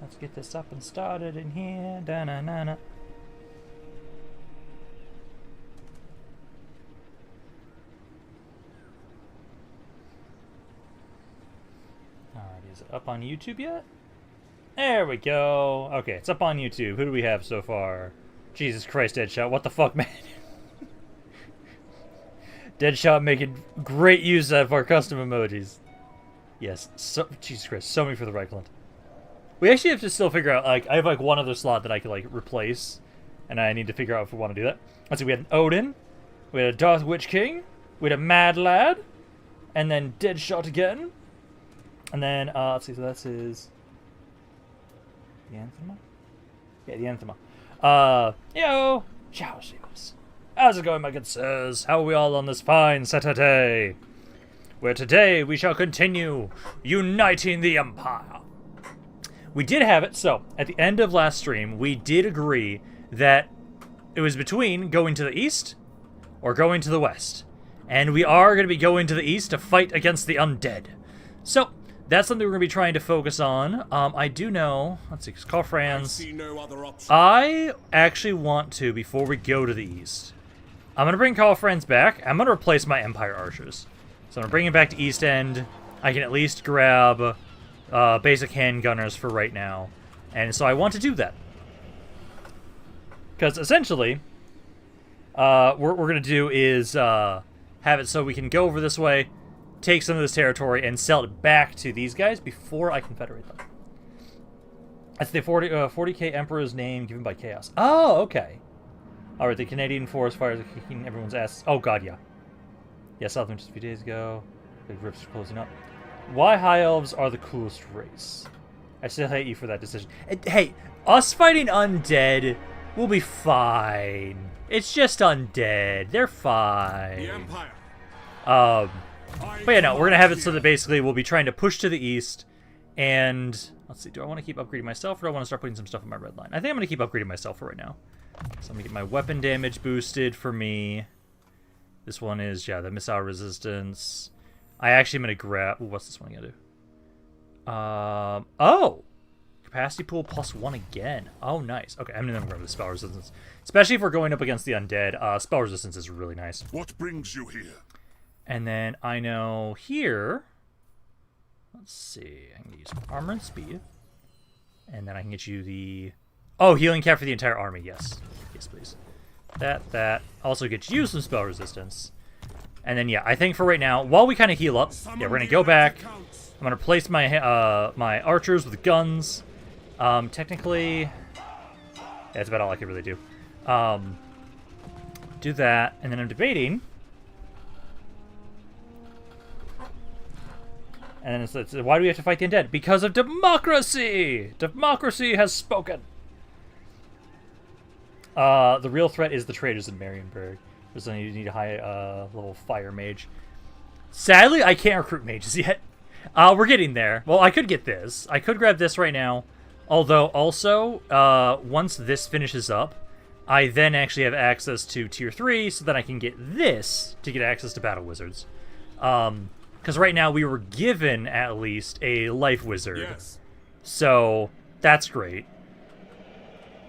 Let's get this up and started in here. Da-na-na-na. Alright, is it up on YouTube yet? There we go. Okay, it's up on YouTube. Who do we have so far? Jesus Christ, Deadshot. What the fuck, man? Deadshot making great use of our custom emojis. Yes, so Jesus Christ, so many for the right clint. We actually have to still figure out, like, I have like one other slot that I could like replace, and I need to figure out if we want to do that. Let's see, we had an Odin, we had a Darth Witch King, we had a Mad Lad, and then Deadshot again. And then let's see, so that's his the Anthema? Yeah, the Anthema. Yo! Ciao, Seamus. How's it going, my good sirs? How are we all on this fine Saturday? Where today we shall continue uniting the Empire. We did have it, so at the end of last stream, we did agree that it was between going to the east or going to the west. And we are going to be going to the east to fight against the undead. So, that's something we're going to be trying to focus on. I do know, let's see, Karl Franz. I actually want to, before we go to the east, I'm going to bring Karl Franz back. I'm going to replace my Empire Archers. So I'm going to bring him back to East End. I can at least grab basic handgunners for right now. And so I want to do that. Because essentially, what we're going to do is have it so we can go over this way, take some of this territory, and sell it back to these guys before I confederate them. That's the 40k Emperor's name given by Chaos. Oh, okay. Alright, the Canadian forest fires are kicking everyone's ass. Oh god, yeah. Yeah, saw them just a few days ago. The rips are closing up. Why High Elves are the coolest race? I still hate you for that decision. Hey, us fighting undead will be fine. It's just undead. They're fine. The Empire. But yeah, no, we're gonna have it so that basically we'll be trying to push to the east, and let's see, do I want to keep upgrading myself, or do I want to start putting some stuff in my red line? I think I'm gonna keep upgrading myself for right now. So I'm gonna get my weapon damage boosted for me. This one is, yeah, the missile resistance. I actually am gonna grab, ooh, what's this one gonna do? Oh! Capacity pool +1 again. Oh, nice. Okay, I'm gonna grab the spell resistance. Especially if we're going up against the undead, spell resistance is really nice. What brings you here? And then I know here, let's see, I can use armor and speed. And then I can get you the, oh, healing cap for the entire army, yes. Yes, please. That. Also gets you some spell resistance. And then, yeah, I think for right now, while we kind of heal up, yeah, we're going to go back. I'm going to replace my my archers with guns. Technically, yeah, that's about all I can really do. Do that, and then I'm debating. And then it's why do we have to fight the undead? Because of democracy! Democracy has spoken! The real threat is the traders in Marienburg. There's only you need a high level fire mage. Sadly, I can't recruit mages yet. We're getting there. Well, I could get this. I could grab this right now. Although, also, once this finishes up, I then actually have access to Tier 3, so then I can get this to get access to Battle Wizards. Because right now we were given, at least, a Life Wizard. Yes. So, that's great.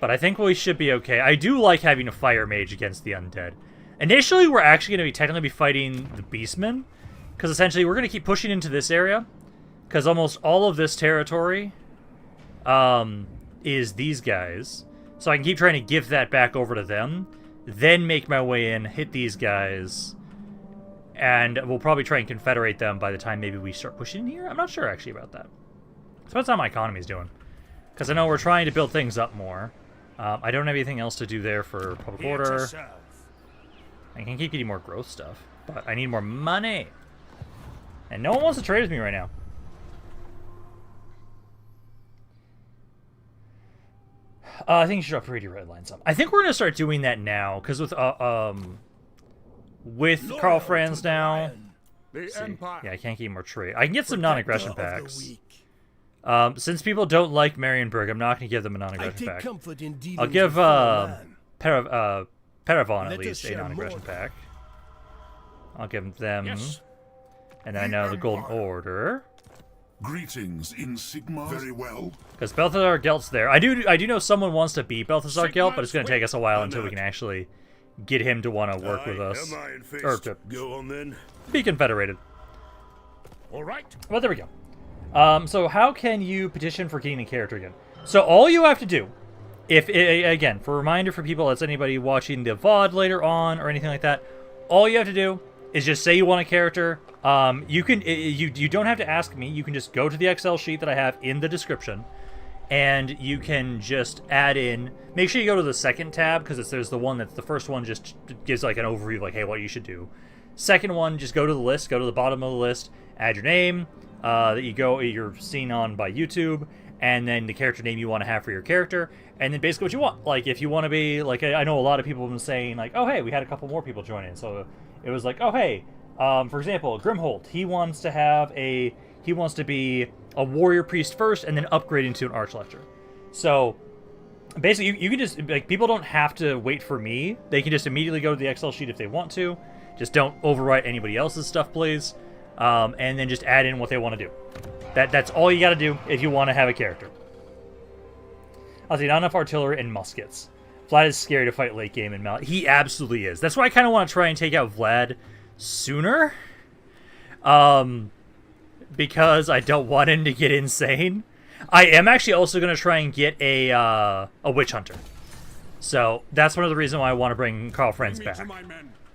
But I think we should be okay. I do like having a Fire Mage against the Undead. Initially, we're actually going to technically be fighting the Beastmen. Because essentially, we're going to keep pushing into this area. Because almost all of this territory is these guys. So I can keep trying to give that back over to them. Then make my way in, hit these guys. And we'll probably try and confederate them by the time maybe we start pushing in here. I'm not sure, actually, about that. So that's how my economy's doing. Because I know we're trying to build things up more. I don't have anything else to do there for public order. I can keep getting more growth stuff. But I need more money. And no one wants to trade with me right now. I think you should upgrade your red line some. I think we're going to start doing that now. Because with Karl Franz now... Yeah, I can't get more trade. I can get some non-aggression packs. Since people don't like Marienburg, I'm not going to give them a non-aggression pack. I'll give Paravon at least a non-aggression pack. I'll give them... Yes. And then I know the Golden Order. Greetings in Sigma. Very well. Because Balthazar Gelt's there. I do know someone wants to beat Balthazar Gelt, but it's going to take us a while until we can actually get him to want to work with us. Or to go on then. Be confederated. All right. Well, there we go. So how can you petition for getting a character again? So all you have to do, again, for a reminder for people, that's anybody watching the VOD later on or anything like that, all you have to do is just say you want a character. You don't have to ask me. You can just go to the Excel sheet that I have in the description, and you can just add in. Make sure you go to the second tab because there's the one that's the first one just gives like an overview of like, hey, what you should do. Second one, just go to the list, go to the bottom of the list, add your name that you're seen on by YouTube, and then the character name you want to have for your character, and then basically what you want. Like if you want to be like, I know a lot of people have been saying like, oh hey, we had a couple more people join in, so it was like, oh hey, for example, Grimholt, he wants to be a warrior priest first, and then upgrade into an archlector. So basically, you can just like, people don't have to wait for me. They can just immediately go to the Excel sheet if they want to. Just don't overwrite anybody else's stuff, please. And then just add in what they want to do. That's all you got to do if you want to have a character. I'll say not enough artillery and muskets. Vlad is scary to fight late game in Mal. He absolutely is. That's why I kind of want to try and take out Vlad sooner. Because I don't want him to get insane. I am actually also going to try and get a witch hunter. So that's one of the reasons why I want to bring Karl Franz back.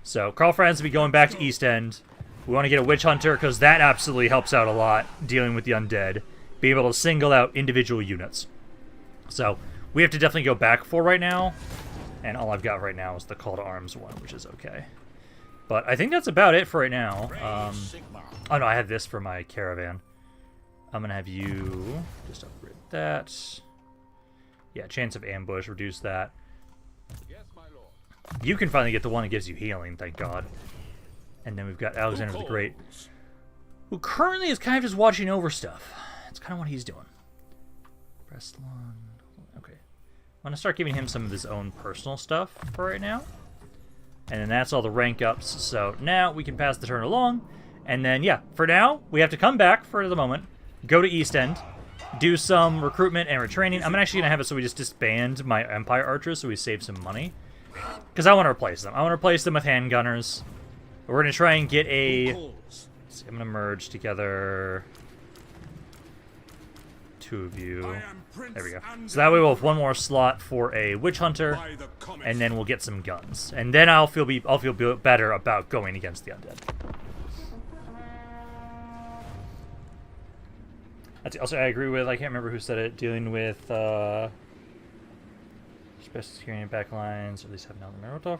So Karl Franz will be going back to East End. We want to get a witch hunter because that absolutely helps out a lot dealing with the undead. Be able to single out individual units. So we have to definitely go back for right now. And all I've got right now is the call to arms one, which is okay. But I think that's about it for right now. Oh no, I have this for my caravan. I'm going to have you just upgrade that. Yeah, chance of ambush, reduce that. You can finally get the one that gives you healing, thank God. And then we've got Alexander the Great, who currently is kind of just watching over stuff. That's kind of what he's doing. Breslon. Okay. I'm going to start giving him some of his own personal stuff for right now. And then that's all the rank ups. So now we can pass the turn along. And then, yeah, for now, we have to come back for the moment. Go to East End. Do some recruitment and retraining. I'm actually going to have it so we just disband my Empire Archers so we save some money. Because I want to replace them. I want to replace them with handgunners. We're going to try and get a... Let's see, I'm going to merge together... two of you. There we go. So that way we'll have one more slot for a witch hunter, and then we'll get some guns. And then I'll feel better about going against the undead. Also, I agree with, I can't remember who said it, dealing with special security backlines, or at least have another mortar.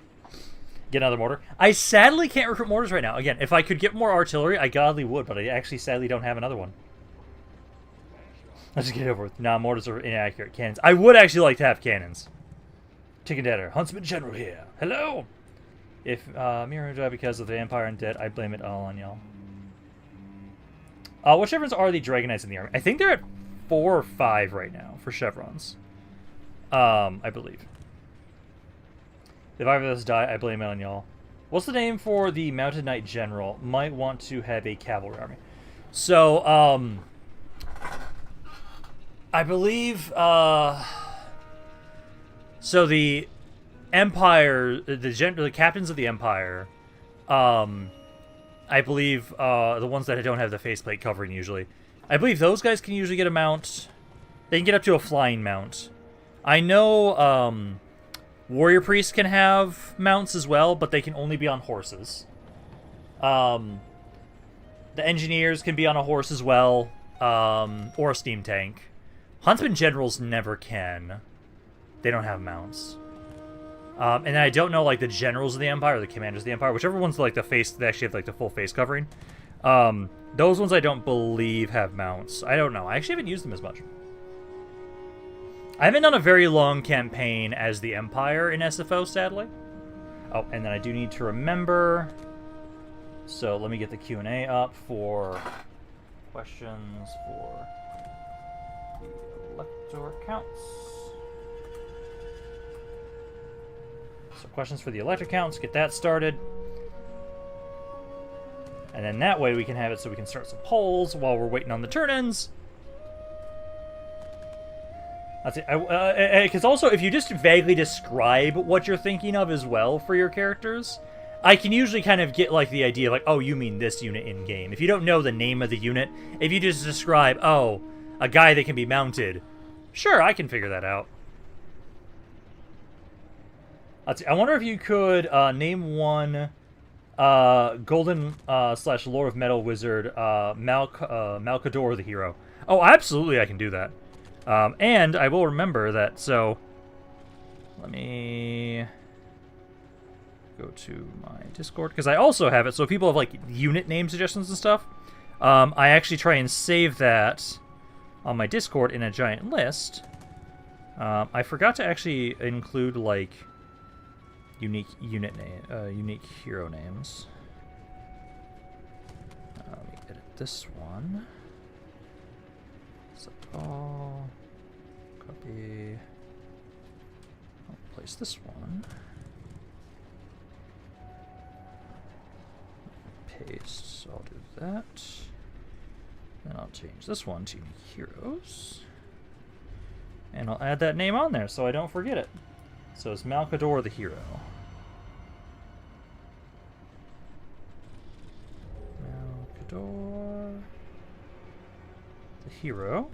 Get another mortar. I sadly can't recruit mortars right now. Again, if I could get more artillery, I gladly would, but I actually sadly don't have another one. Let's just get it over with. Nah, mortars are inaccurate. Cannons. I would actually like to have cannons. Chicken Deader. Huntsman General here. Hello! If Miro died because of the Empire and dead, I blame it all on y'all. What chevrons are the Dragonites in the army? I think they're at 4 or 5 right now for chevrons. I believe. If either of us die, I blame it on y'all. What's the name for the Mounted Knight General? Might want to have a cavalry army. So, I believe, so the Empire, the captains of the Empire, I believe, the ones that don't have the faceplate covering usually, I believe those guys can usually get a mount. They can get up to a flying mount. I know, warrior priests can have mounts as well, but they can only be on horses. The engineers can be on a horse as well, or a steam tank. Huntsman generals never can. They don't have mounts. And I don't know, like, the generals of the Empire or the commanders of the Empire, whichever one's, like, the face, they actually have, like, the full face covering. Those ones I don't believe have mounts. I don't know. I actually haven't used them as much. I haven't done a very long campaign as the Empire in SFO, sadly. Oh, and then I do need to remember... So, let me get the Q&A up for questions for the elector counts. So questions for the elector counts, get that started. And then that way we can have it so we can start some polls while we're waiting on the turn-ins. That's it. Because also, if you just vaguely describe what you're thinking of as well for your characters, I can usually kind of get, like, the idea of, like, oh, you mean this unit in-game. If you don't know the name of the unit, if you just describe, oh, a guy that can be mounted, sure, I can figure that out. Let's see. I wonder if you could name one golden / Lord of Metal wizard, Malkador the hero. Oh, absolutely, I can do that. And I will remember that. So let me go to my Discord because I also have it. So if people have like unit name suggestions and stuff, I actually try and save that on my Discord in a giant list. I forgot to actually include like unique unit name, unique hero names. Let me edit this one. SFO. Copy. I'll place this one. Paste. So I'll do that. Then I'll change this one to unique heroes. And I'll add that name on there so I don't forget it. So it's Malkador the hero. Malkador the hero.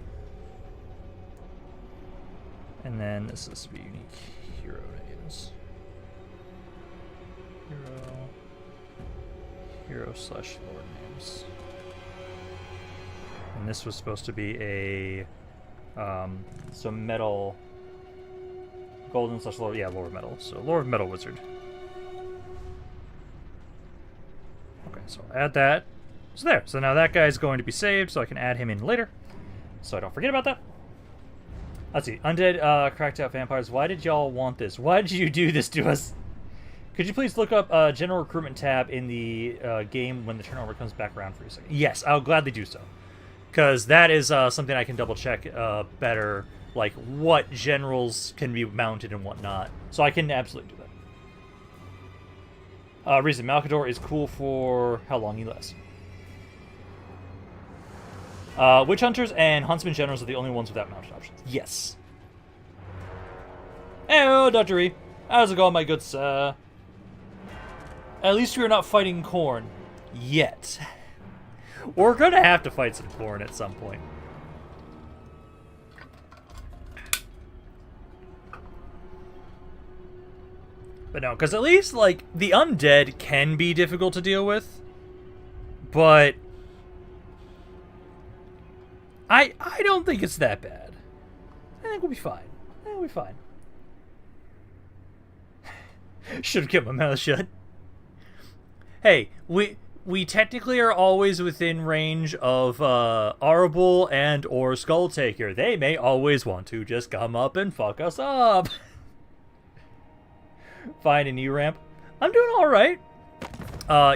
And then this is to be unique hero names. Hero / Lord names. And this was supposed to be a some metal golden / Lord, yeah, Lord of Metal. So Lord of Metal wizard. Okay, so I'll add that. So there. So now that guy's going to be saved, so I can add him in later. So I don't forget about that. Let's see. Undead cracked out vampires. Why did y'all want this? Why did you do this to us? Could you please look up general recruitment tab in the game when the turnover comes back around for a second? Yes, I'll gladly do so. Because that is something I can double check better, like what generals can be mounted and whatnot. So I can absolutely do that. Reason Malkador is cool for how long he lasts. Witch hunters and huntsman generals are the only ones without mounted options. Yes. Heyo, Dr. E. How's it going, my good sir? At least we are not fighting Khorne. Yet. We're gonna have to fight some Khorne at some point. But no, because at least, like, the undead can be difficult to deal with. But I don't think it's that bad. I think we'll be fine. I think we'll be fine. Should have kept my mouth shut. Hey, we technically are always within range of Arable and or Skulltaker. They may always want to just come up and fuck us up. Find a new ramp. I'm doing all right.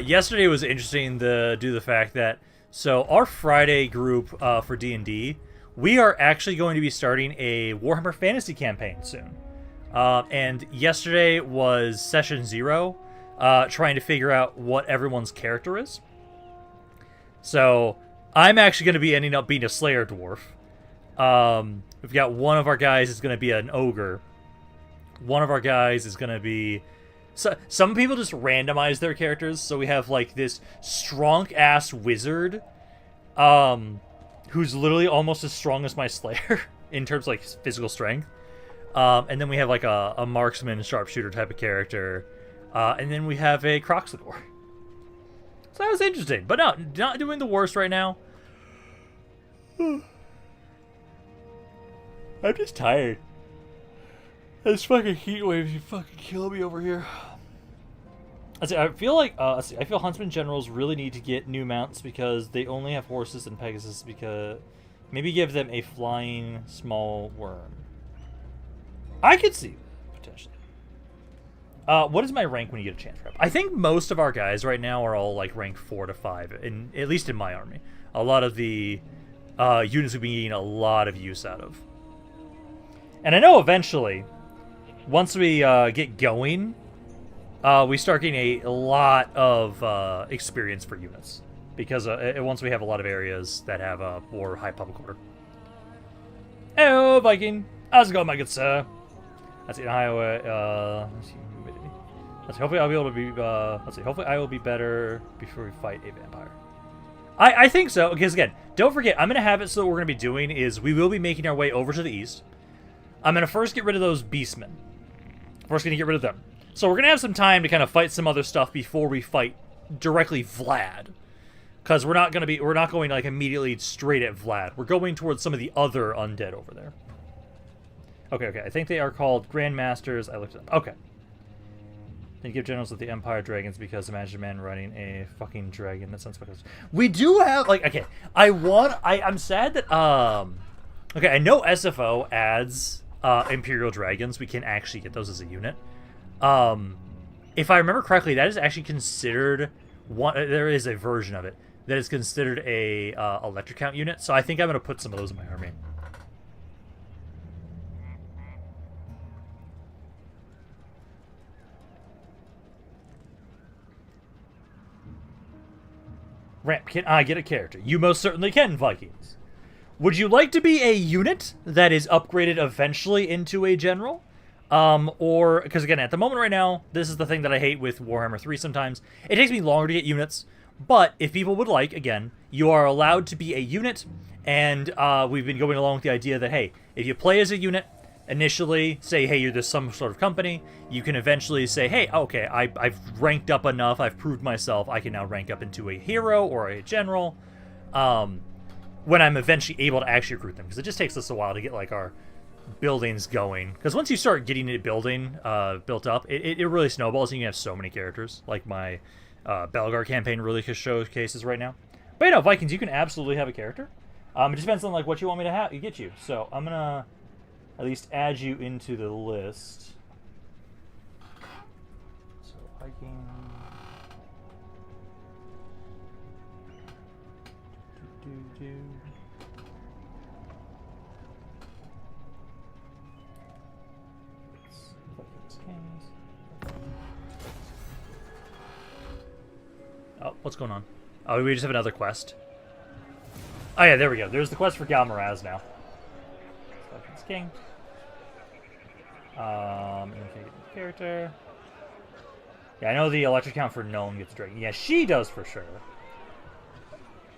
Yesterday was interesting to do the fact that so our Friday group for D&D, we are actually going to be starting a Warhammer Fantasy campaign soon. And yesterday was session 0. Trying to figure out what everyone's character is. So, I'm actually going to be ending up being a Slayer Dwarf. We've got one of our guys is going to be an Ogre. One of our guys is going to be... So, some people just randomize their characters, so we have, like, this strong-ass wizard, who's literally almost as strong as my Slayer, in terms of, like, physical strength. And then we have, like, a marksman, sharpshooter type of character. And then we have a Croxador. So that was interesting. But no, not doing the worst right now. I'm just tired. This fucking heat wave, you fucking kill me over here. I feel like, I feel Huntsman Generals really need to get new mounts because they only have horses and Pegasus because... Maybe give them a flying small worm. I could see, potentially. What is my rank when you get a chance rep? I think most of our guys right now are all like rank 4 to 5, at least in my army. A lot of the units we've been getting a lot of use out of. And I know eventually, once we get going, we start getting a lot of experience for units. because once we have a lot of areas that have more high public order. Hello, Viking. How's it going, my good sir? Let's see, Iowa. Let's see, humidity. Let's see, hopefully I'll be able to be. Let's see, hopefully I will be better before we fight a vampire. I think so, because again, don't forget, I'm gonna have it so what we're gonna be doing is we will be making our way over to the east. I'm gonna first get rid of those beastmen. First, gonna get rid of them. So we're gonna have some time to kind of fight some other stuff before we fight directly Vlad. Because we're not going like immediately straight at Vlad. We're going towards some of the other undead over there. Okay. I think they are called Grandmasters. I looked at them. Okay. Then give generals of the Empire dragons because imagine a man running a fucking dragon. That sounds fucking. We do have like okay. I'm sad that okay. I know SFO adds Imperial dragons. We can actually get those as a unit. If I remember correctly, that is actually considered one. There is a version of it that is considered a electric count unit. So I think I'm gonna put some of those in my army. Ramp, can I get a character? You most certainly can, Vikings. Would you like to be a unit that is upgraded eventually into a general? Or, because again, at the moment right now, this is the thing that I hate with Warhammer 3 sometimes. It takes me longer to get units, but if people would like, again, you are allowed to be a unit, and we've been going along with the idea that, hey, if you play as a unit, initially say, hey, you're this some sort of company, you can eventually say, hey, okay, I've ranked up enough, I've proved myself, I can now rank up into a hero or a general, when I'm eventually able to actually recruit them, because it just takes us a while to get, like, our buildings going, because once you start getting it built up, it really snowballs, and you can have so many characters, like my Belgar campaign really showcases right now. But, you know, Vikings, you can absolutely have a character. It just depends on, like, what you want me to get you, so I'm gonna at least add you into the list. So Viking. Oh, what's going on? Oh, we just have another quest. Oh yeah, there we go. There's the quest for Galmaraz now. Vikings King. And we can get the character. Yeah, I know the electric count for Gnome gets dragon. Yeah, she does for sure.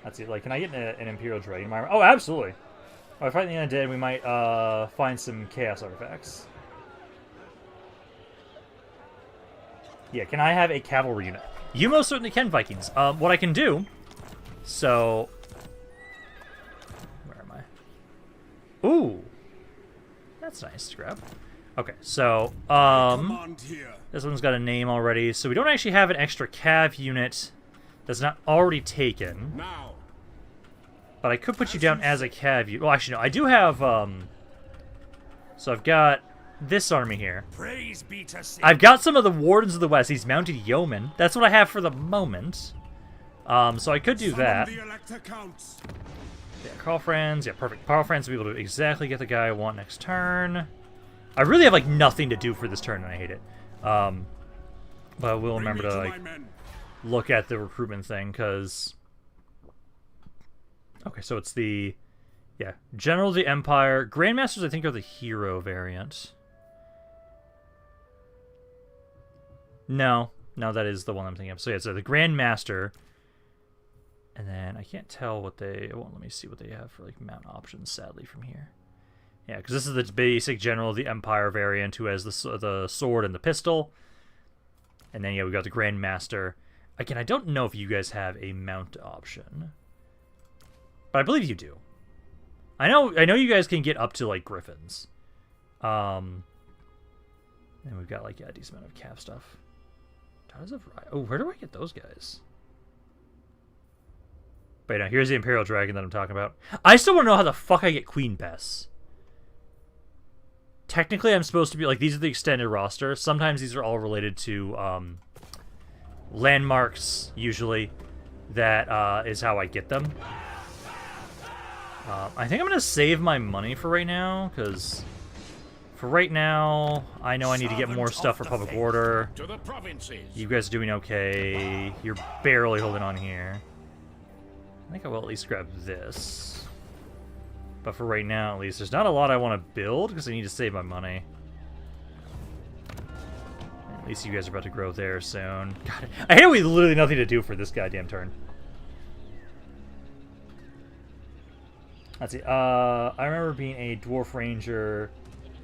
Let's see, like, can I get an Imperial Dragon? Oh, absolutely. If I fight the undead, we might find some Chaos artifacts. Yeah, can I have a cavalry unit? You most certainly can, Vikings. What I can do... So... Where am I? Ooh! That's nice to grab. Okay, so, this one's got a name already, so we don't actually have an extra cav unit that's not already taken. Now. But I could put you down as a cav unit. Well, actually, no, I do have, so I've got this army here. Praise be to Satan. I've got some of the Wardens of the West, these mounted yeomen. That's what I have for the moment. So I could do that. Yeah, Karl Franz, yeah, perfect. Karl Franz will be able to exactly get the guy I want next turn. I really have, like, nothing to do for this turn, and I hate it. But I will remember to, like, look at the recruitment thing, because... Okay, so it's the... Yeah, General of the Empire. Grandmasters, I think, are the hero variant. No, that is the one I'm thinking of. So, yeah, so the Grandmaster... And then I can't tell what they... It won't let me see what they have for, like, mount options, sadly, from here. Yeah, because this is the basic General of the Empire variant who has the sword and the pistol. And then, yeah, we got the Grandmaster. Again, I don't know if you guys have a mount option. But I believe you do. I know you guys can get up to, like, Griffins. And we've got, like, yeah, a decent amount of calf stuff. Towers of Rye. Oh, where do I get those guys? But now, here's the Imperial Dragon that I'm talking about. I still want to know how the fuck I get Queen Bess. Technically, I'm supposed to be, like, these are the extended roster. Sometimes these are all related to landmarks, usually. That is how I get them. I think I'm going to save my money for right now, because for right now, I know I need to get more stuff for public order. You guys are doing okay. You're barely holding on here. I think I will at least grab this. But for right now, at least, there's not a lot I want to build because I need to save my money. At least you guys are about to grow there soon. God, I hate we literally nothing to do for this goddamn turn. Let's see. I remember being a Dwarf Ranger.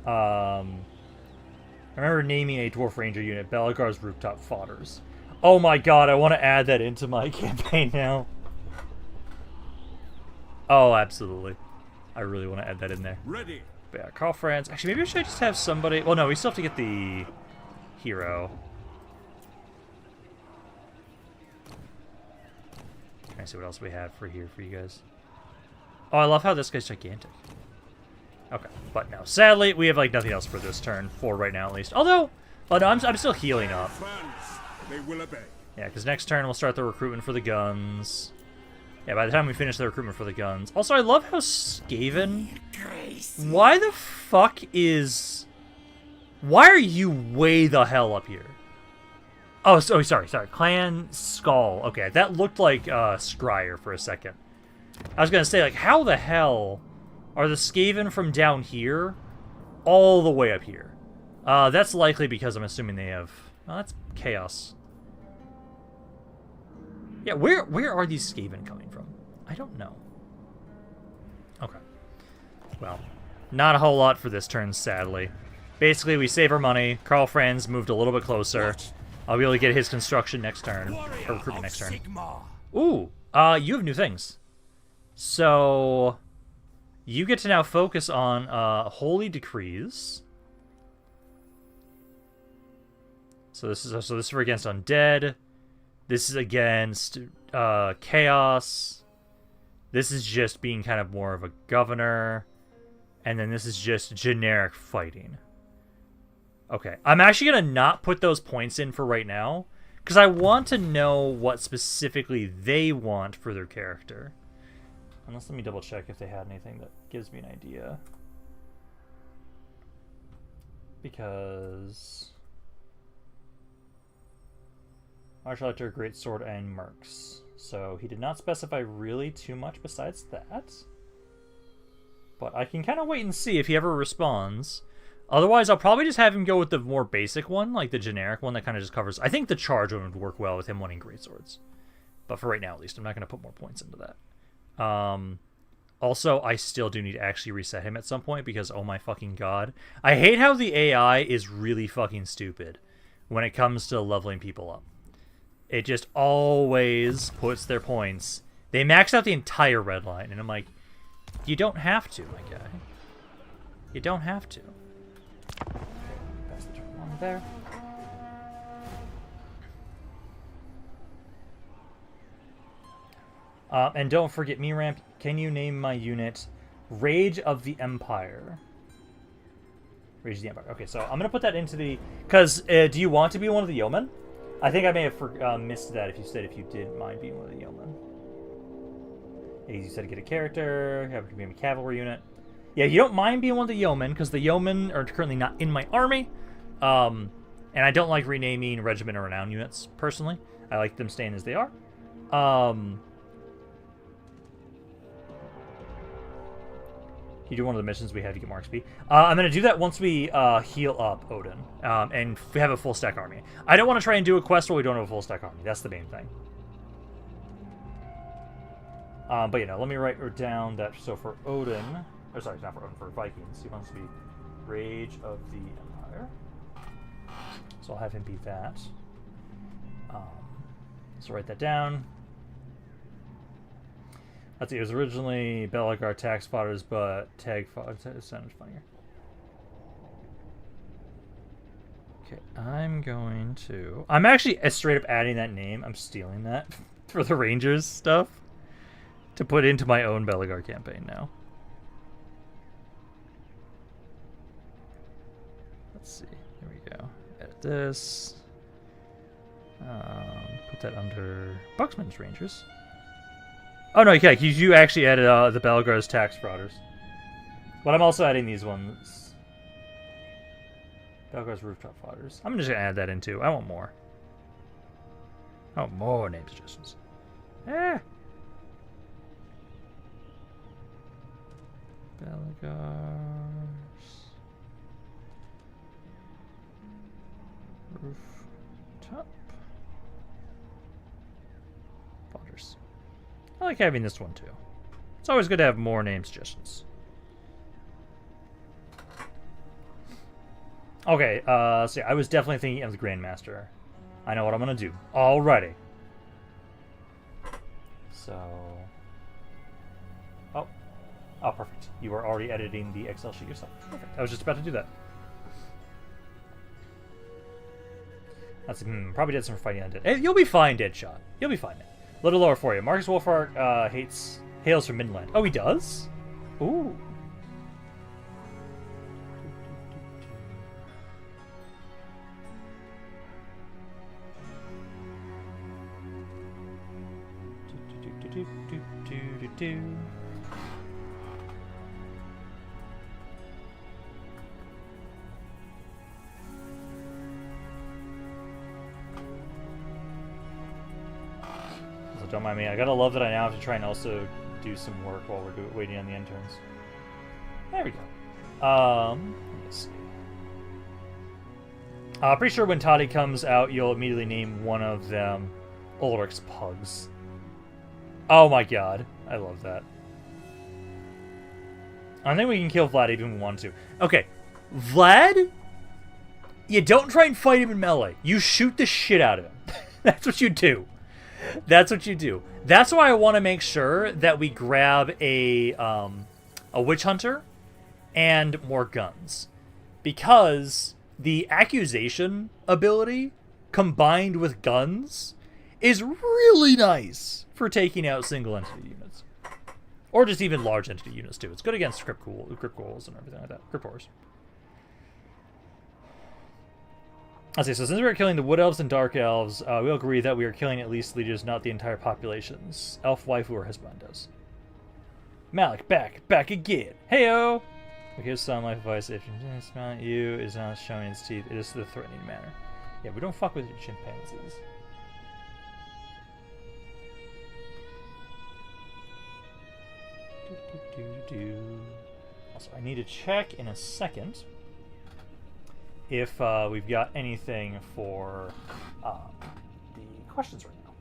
I remember naming a Dwarf Ranger unit Belagar's Rooftop Fodders. Oh my god, I want to add that into my campaign now. Oh, absolutely. I really want to add that in there. Ready. But yeah, Karl Franz. Actually, maybe I should just have somebody. Well, no, we still have to get the hero. Trying to see what else we have for here for you guys. Oh, I love how this guy's gigantic. Okay, but no. Sadly, we have like nothing else for this turn, for right now at least. Although, oh no, I'm still healing up. They will obey. Yeah, because next turn we'll start the recruitment for the guns. Yeah, by the time we finish the recruitment for the guns. Also, I love how Skaven... Why the fuck is... Why are you way the hell up here? Oh, sorry. Clan Skull. Okay, that looked like Scryer for a second. I was gonna say, like, how the hell are the Skaven from down here all the way up here? That's likely because I'm assuming they have... Oh, that's Chaos. Yeah, where are these Skaven coming from? I don't know. Okay. Well, not a whole lot for this turn, sadly. Basically, we save our money. Karl Franz moved a little bit closer. I'll be able to get his construction next turn. Or recruitment next turn. Ooh, you have new things. So, you get to now focus on Holy Decrees. So this is for against Undead. This is against Chaos. This is just being kind of more of a governor. And then this is just generic fighting. Okay, I'm actually going to not put those points in for right now. Because I want to know what specifically they want for their character. Unless, let me double check if they had anything that gives me an idea. Because... Martial Archer, Great Sword, and Mercs. So he did not specify really too much besides that. But I can kind of wait and see if he ever responds. Otherwise, I'll probably just have him go with the more basic one, like the generic one that kind of just covers... I think the charge one would work well with him wanting Great Swords. But for right now, at least, I'm not going to put more points into that. Also, I still do need to actually reset him at some point because, oh my fucking god. I hate how the AI is really fucking stupid when it comes to leveling people up. It just always puts their points. They max out the entire red line, and I'm like, you don't have to, my guy. You don't have to. Pass the turn along there. And don't forget me, Ramp. Can you name my unit Rage of the Empire? Rage of the Empire. Okay, so I'm going to put that into the... Because, do you want to be one of the yeomen? I think I may have missed that if you said if you didn't mind being one of the yeomen. You said to get a character, have to be a cavalry unit. Yeah, you don't mind being one of the yeomen, because the yeomen are currently not in my army. And I don't like renaming regiment or renown units, personally. I like them staying as they are. You do one of the missions we have to get more XP. I'm going to do that once we heal up Odin and have a full stack army. I don't want to try and do a quest where we don't have a full stack army. That's the main thing. But you know, let me write down that. So for Odin, or sorry, not for Odin, for Vikings, he wants to be Rage of the Empire. So I'll have him be that. So write that down. Let's see, it was originally Belagar tax fodders, but tag fodders sounds funnier. Okay, I'm actually straight up adding that name. I'm stealing that for the Rangers stuff to put into my own Belagar campaign now. Let's see, here we go. Edit this. Put that under Buxman's Rangers. Oh no, okay, you actually added the Belagar's tax frauders. But I'm also adding these ones. Belagar's rooftop frauders. I'm just gonna add that in too. I want more. I want more name suggestions. Beligars. Rooftop. Potters. I like having this one too. It's always good to have more name suggestions. Okay, so yeah, I was definitely thinking of the Grandmaster. I know what I'm gonna do already. So, oh, perfect. You are already editing the Excel sheet yourself. Perfect. I was just about to do that. That's probably did some fighting undead. Hey, you'll be fine, Deadshot. You'll be fine. Little lower for you. Marcus Wolfhard hails from Midland. Oh, he does? Ooh. So don't mind me. I gotta love that I now have to try and also do some work while we're waiting on the interns. There we go. Let's see. Pretty sure when Toddy comes out, you'll immediately name one of them Ulrich's pugs. Oh my god. I love that. I think we can kill Vlad even if we want to. Okay. Vlad? You don't try and fight him in melee. You shoot the shit out of him. That's what you do. That's what you do. That's why I want to make sure that we grab a witch hunter and more guns. Because the accusation ability combined with guns is really nice for taking out single entity units. Or just even large entity units too. It's good against crypt ghouls and everything like that. Crypt horrors. Let's see, so since we're killing the wood elves and dark elves, we'll agree that we are killing at least leaders, not the entire populations. Elf waifu or husbandos. Malik, back again. Heyo! Here's some life advice. If it's not you, is not showing its teeth, it is the threatening manner. Yeah, we don't fuck with your chimpanzees. Also, I need to check in a second if we've got anything for the questions right now.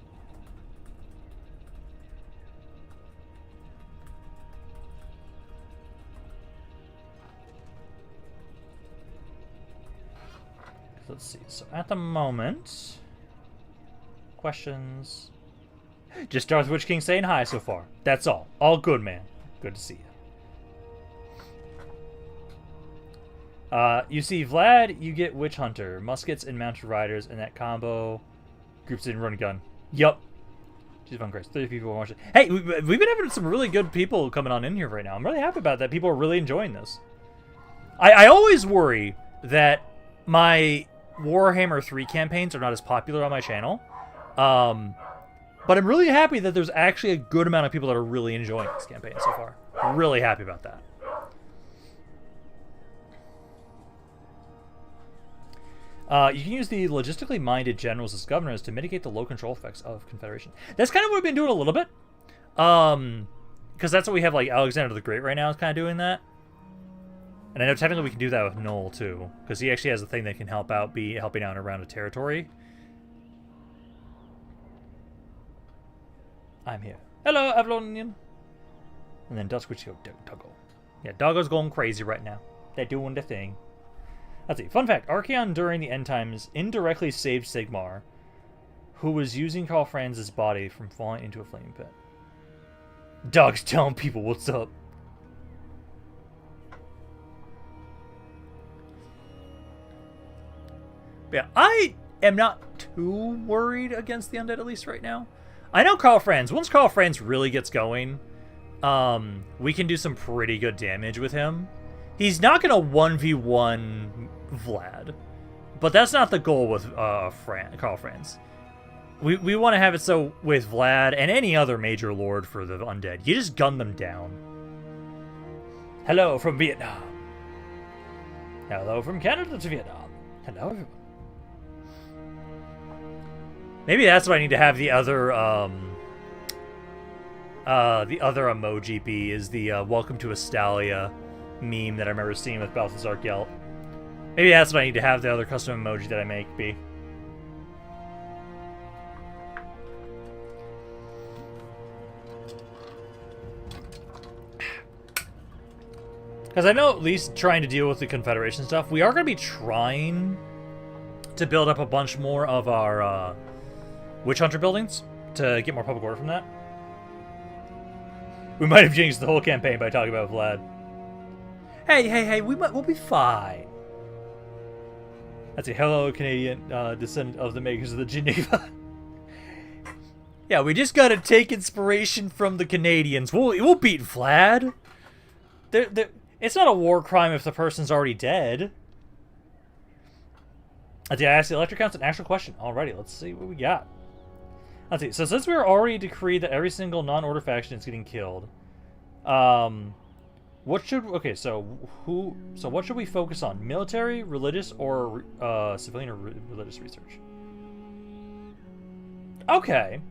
Let's see. So at the moment, questions. Just Darth Witch King saying hi so far. That's all. All good, man. Good to see you. You see, Vlad, you get Witch Hunter, Muskets, and Mounted Riders, and that combo groups in Run Gun. Yup. She's fun, Chris. 30 people watching. Hey, we've been having some really good people coming on in here right now. I'm really happy about that. People are really enjoying this. I always worry that my Warhammer 3 campaigns are not as popular on my channel. But I'm really happy that there's actually a good amount of people that are really enjoying this campaign so far. Really happy about that. You can use the logistically minded generals as governors to mitigate the low control effects of Confederation. That's kind of what we've been doing a little bit. Because that's what we have, like, Alexander the Great right now is kind of doing that. And I know technically we can do that with Noel, too. Because he actually has a thing that can help out, be helping out around a territory. I'm here. Hello, Avalonian. And then Dutch Witch Doggo. Yeah, Doggo's going crazy right now. They're doing the thing. Let's see. Fun fact. Archaon during the end times indirectly saved Sigmar, who was using Karl Franz's body from falling into a flaming pit. Dog's telling people what's up. But yeah, I am not too worried against the undead, at least right now. I know Karl Franz. Once Karl Franz really gets going, we can do some pretty good damage with him. He's not going to 1v1 Vlad, but that's not the goal with Karl Franz. We want to have it so with Vlad and any other major lord for the undead, you just gun them down. Hello from Vietnam. Hello from Canada to Vietnam. Hello, everyone. Maybe that's why I need to have the other the other emoji be is the Welcome to Astalia meme that I remember seeing with Balthazar Gelt. Maybe that's what I need to have the other custom emoji that I make be. Because I know at least trying to deal with the Confederation stuff, we are going to be trying to build up a bunch more of our Witch Hunter buildings to get more public order from that. We might have jinxed the whole campaign by talking about Vlad. Hey, we'll be fine. That's a hello Canadian descendant of the makers of the Geneva. Yeah, we just gotta take inspiration from the Canadians. We'll beat Vlad. It's not a war crime if the person's already dead. Did I ask the electric count's an actual question? Alrighty, let's see what we got. Let's see. So since we were already decreed that every single non-order faction is getting killed, what should what should we focus on? Military, religious, or civilian or religious research? Okay.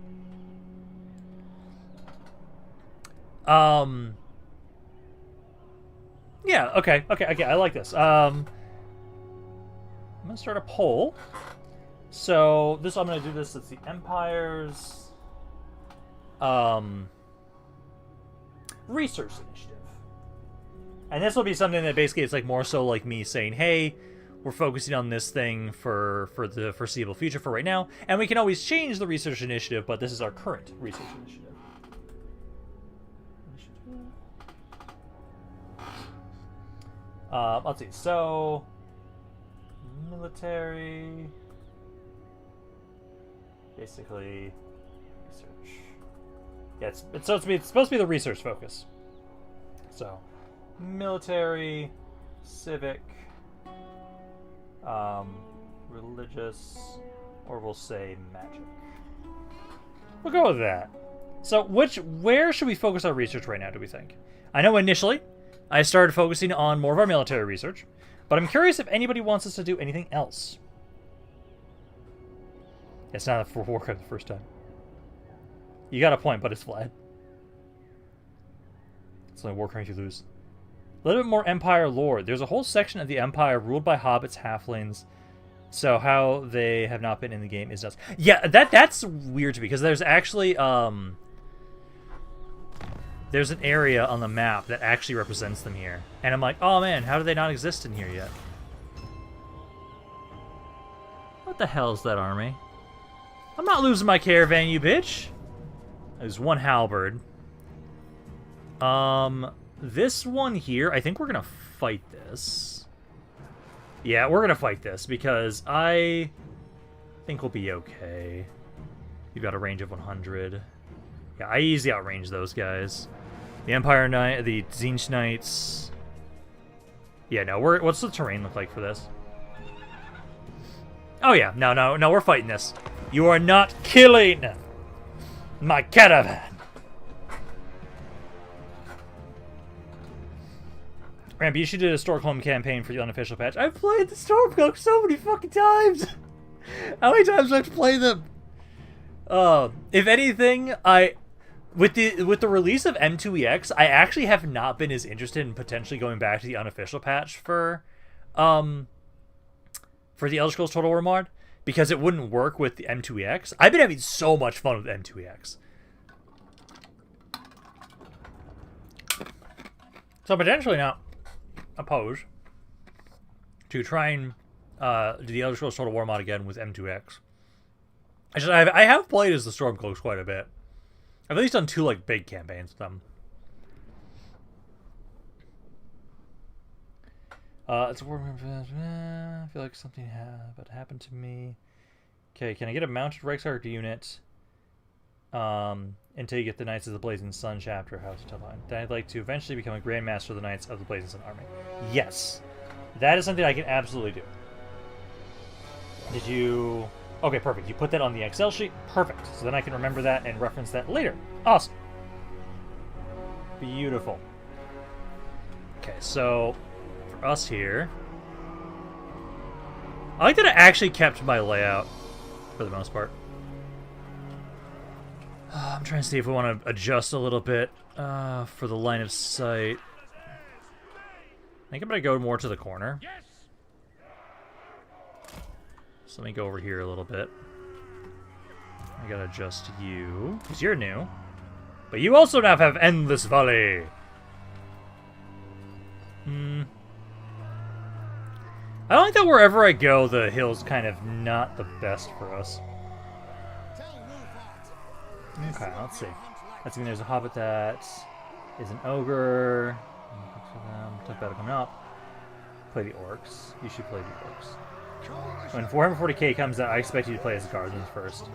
Yeah, okay, I like this. I'm gonna start a poll. So I'm gonna do this. It's the Empire's research initiative. And this will be something that basically it's like more so like me saying, hey, we're focusing on this thing for the foreseeable future for right now, and we can always change the research initiative, but this is our current research initiative. Let's see. So military, basically research. Yeah, it's supposed to be the research focus. So military, civic, religious, or we'll say magic. We'll go with that. So where should we focus our research right now, do we think? I know initially I started focusing on more of our military research, but I'm curious if anybody wants us to do anything else. It's not for Warcraft the first time. You got a point, but it's Vlad. It's only Warcraft you lose. A little bit more Empire lore. There's a whole section of the Empire ruled by hobbits, halflings. So how they have not been in the game is nuts. Yeah, that's weird to me, because there's actually there's an area on the map that actually represents them here. And I'm like, oh man, how do they not exist in here yet? What the hell is that army? I'm not losing my caravan, you bitch. There's one halberd. This one here, I think we're gonna fight this. Yeah, we're gonna fight this because I think we'll be okay. You've got a range of 100. Yeah, I easily outrange those guys. The Empire Knight, the Zinch Knights. Yeah, no, what's the terrain look like for this? Oh yeah, no, we're fighting this. You are not killing my caravan. Ramp, you should do a Stormcloak campaign for the unofficial patch. I've played the Stormcloak so many fucking times. How many times do I have to play them? If anything, with the release of M2EX, I actually have not been as interested in potentially going back to the unofficial patch for the Elder Scrolls Total War mod, because it wouldn't work with the M2EX. I've been having so much fun with M2EX. So potentially not opposed to trying do the Elder Scrolls Total War mod again with M2X. I have played as the Stormcloaks quite a bit. I've at least done 2 like big campaigns with them. It's a war. I feel like something happened to me. Okay, can I get a mounted Reichsguard unit? Until you get the Knights of the Blazing Sun chapter, House of Telline. Then I'd like to eventually become a Grandmaster of the Knights of the Blazing Sun army. Yes, that is something I can absolutely do. Did you? Okay, perfect. You put that on the Excel sheet. Perfect. So then I can remember that and reference that later. Awesome. Beautiful. Okay, so for us here, I like that I actually kept my layout for the most part. I'm trying to see if we want to adjust a little bit for the line of sight. I think I'm going to go more to the corner. So let me go over here a little bit. I gotta adjust you, because you're new. But you also now have Endless Valley. I don't think that wherever I go, the hill's kind of not the best for us. Okay, let's see. Let's see, there's a hobbit that is an ogre. Tough battle coming up. Play the orcs. You should play the orcs. When 440k comes out, I expect you to play as guardians first.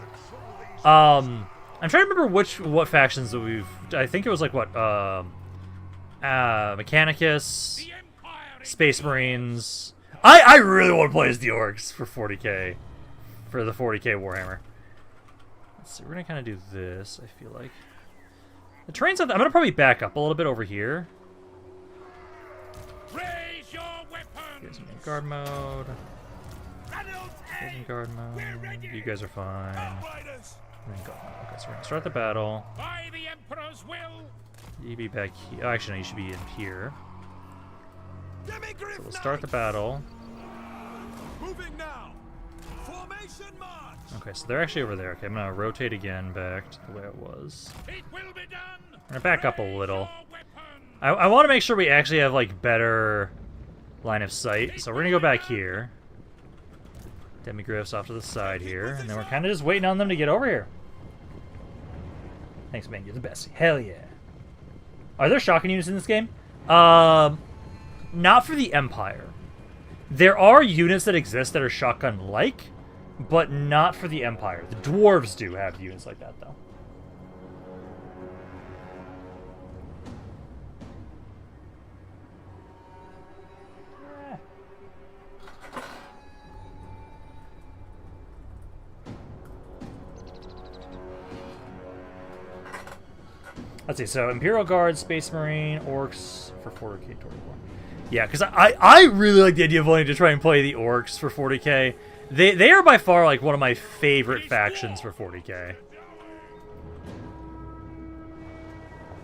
I'm trying to remember what factions that we've. I think it was like what Mechanicus, Space Marines. I really want to play as the orcs for 40k, for the 40k Warhammer. Let's see, we're gonna kind of do this. I feel like the train's. I'm gonna probably back up a little bit over here. Raise your weapon. You guys are in guard mode. In guard mode. You guys are fine. Okay, so we're gonna start the battle. By the Emperor's will. You be back here. Oh, actually, no, you should be in here. So we'll start the battle. Moving now. Formation march. Okay, so they're actually over there. Okay, I'm gonna rotate again back to the way it was. It will be done. I'm gonna back up a little. I want to make sure we actually have like better line of sight. So we're gonna go back here. Demigriffs off to the side here, and then we're kind of just waiting on them to get over here. Thanks, man. You're the best. Hell yeah. Are there shotgun units in this game? Not for the Empire. There are units that exist that are shotgun-like, but not for the Empire. The dwarves do have units like that, though. Let's see, so Imperial Guard, Space Marine, Orcs for 40k, 24. Yeah, because I really like the idea of wanting to try and play the Orcs for 40k. They are by far like one of my favorite factions for 40k.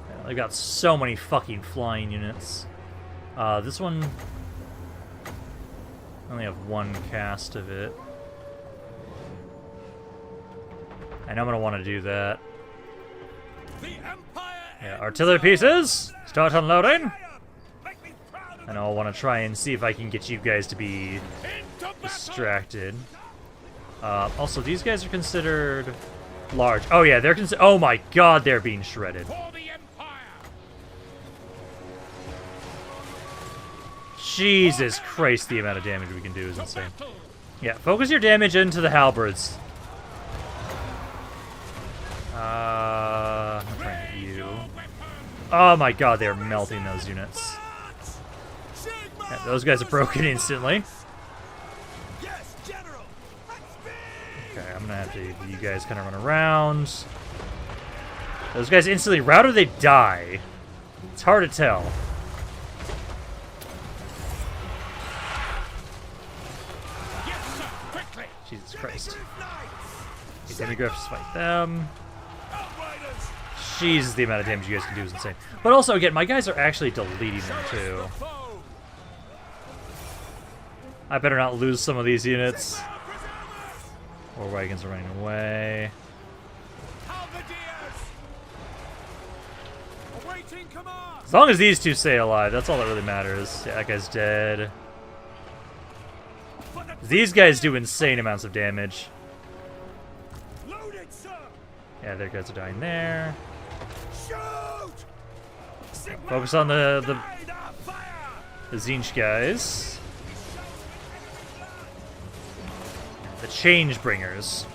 Yeah, they've got so many fucking flying units. This one, I only have one cast of it. I know I'm going to want to do that. Yeah, artillery pieces, start unloading. And I'll want to try and see if I can get you guys to be distracted. Also, these guys are considered large. Oh yeah, they're considered. Oh my god, they're being shredded. Jesus Christ, the amount of damage we can do is insane. Yeah, focus your damage into the halberds. I'm trying to hit you. Oh my god, they're melting those units. Yeah, those guys are broken instantly. Okay, I'm gonna have to. You guys kind of run around. Those guys instantly rout or they die. It's hard to tell. Jesus Christ. These demigriffs fight them. Jesus, the amount of damage you guys can do is insane. But also, again, my guys are actually deleting them, too. I better not lose some of these units. Or wagons are running away. As long as these two stay alive, that's all that really matters. Yeah, that guy's dead. These guys do insane amounts of damage. Yeah, their guys are dying there. Focus on the Zinch guys. The change bringers.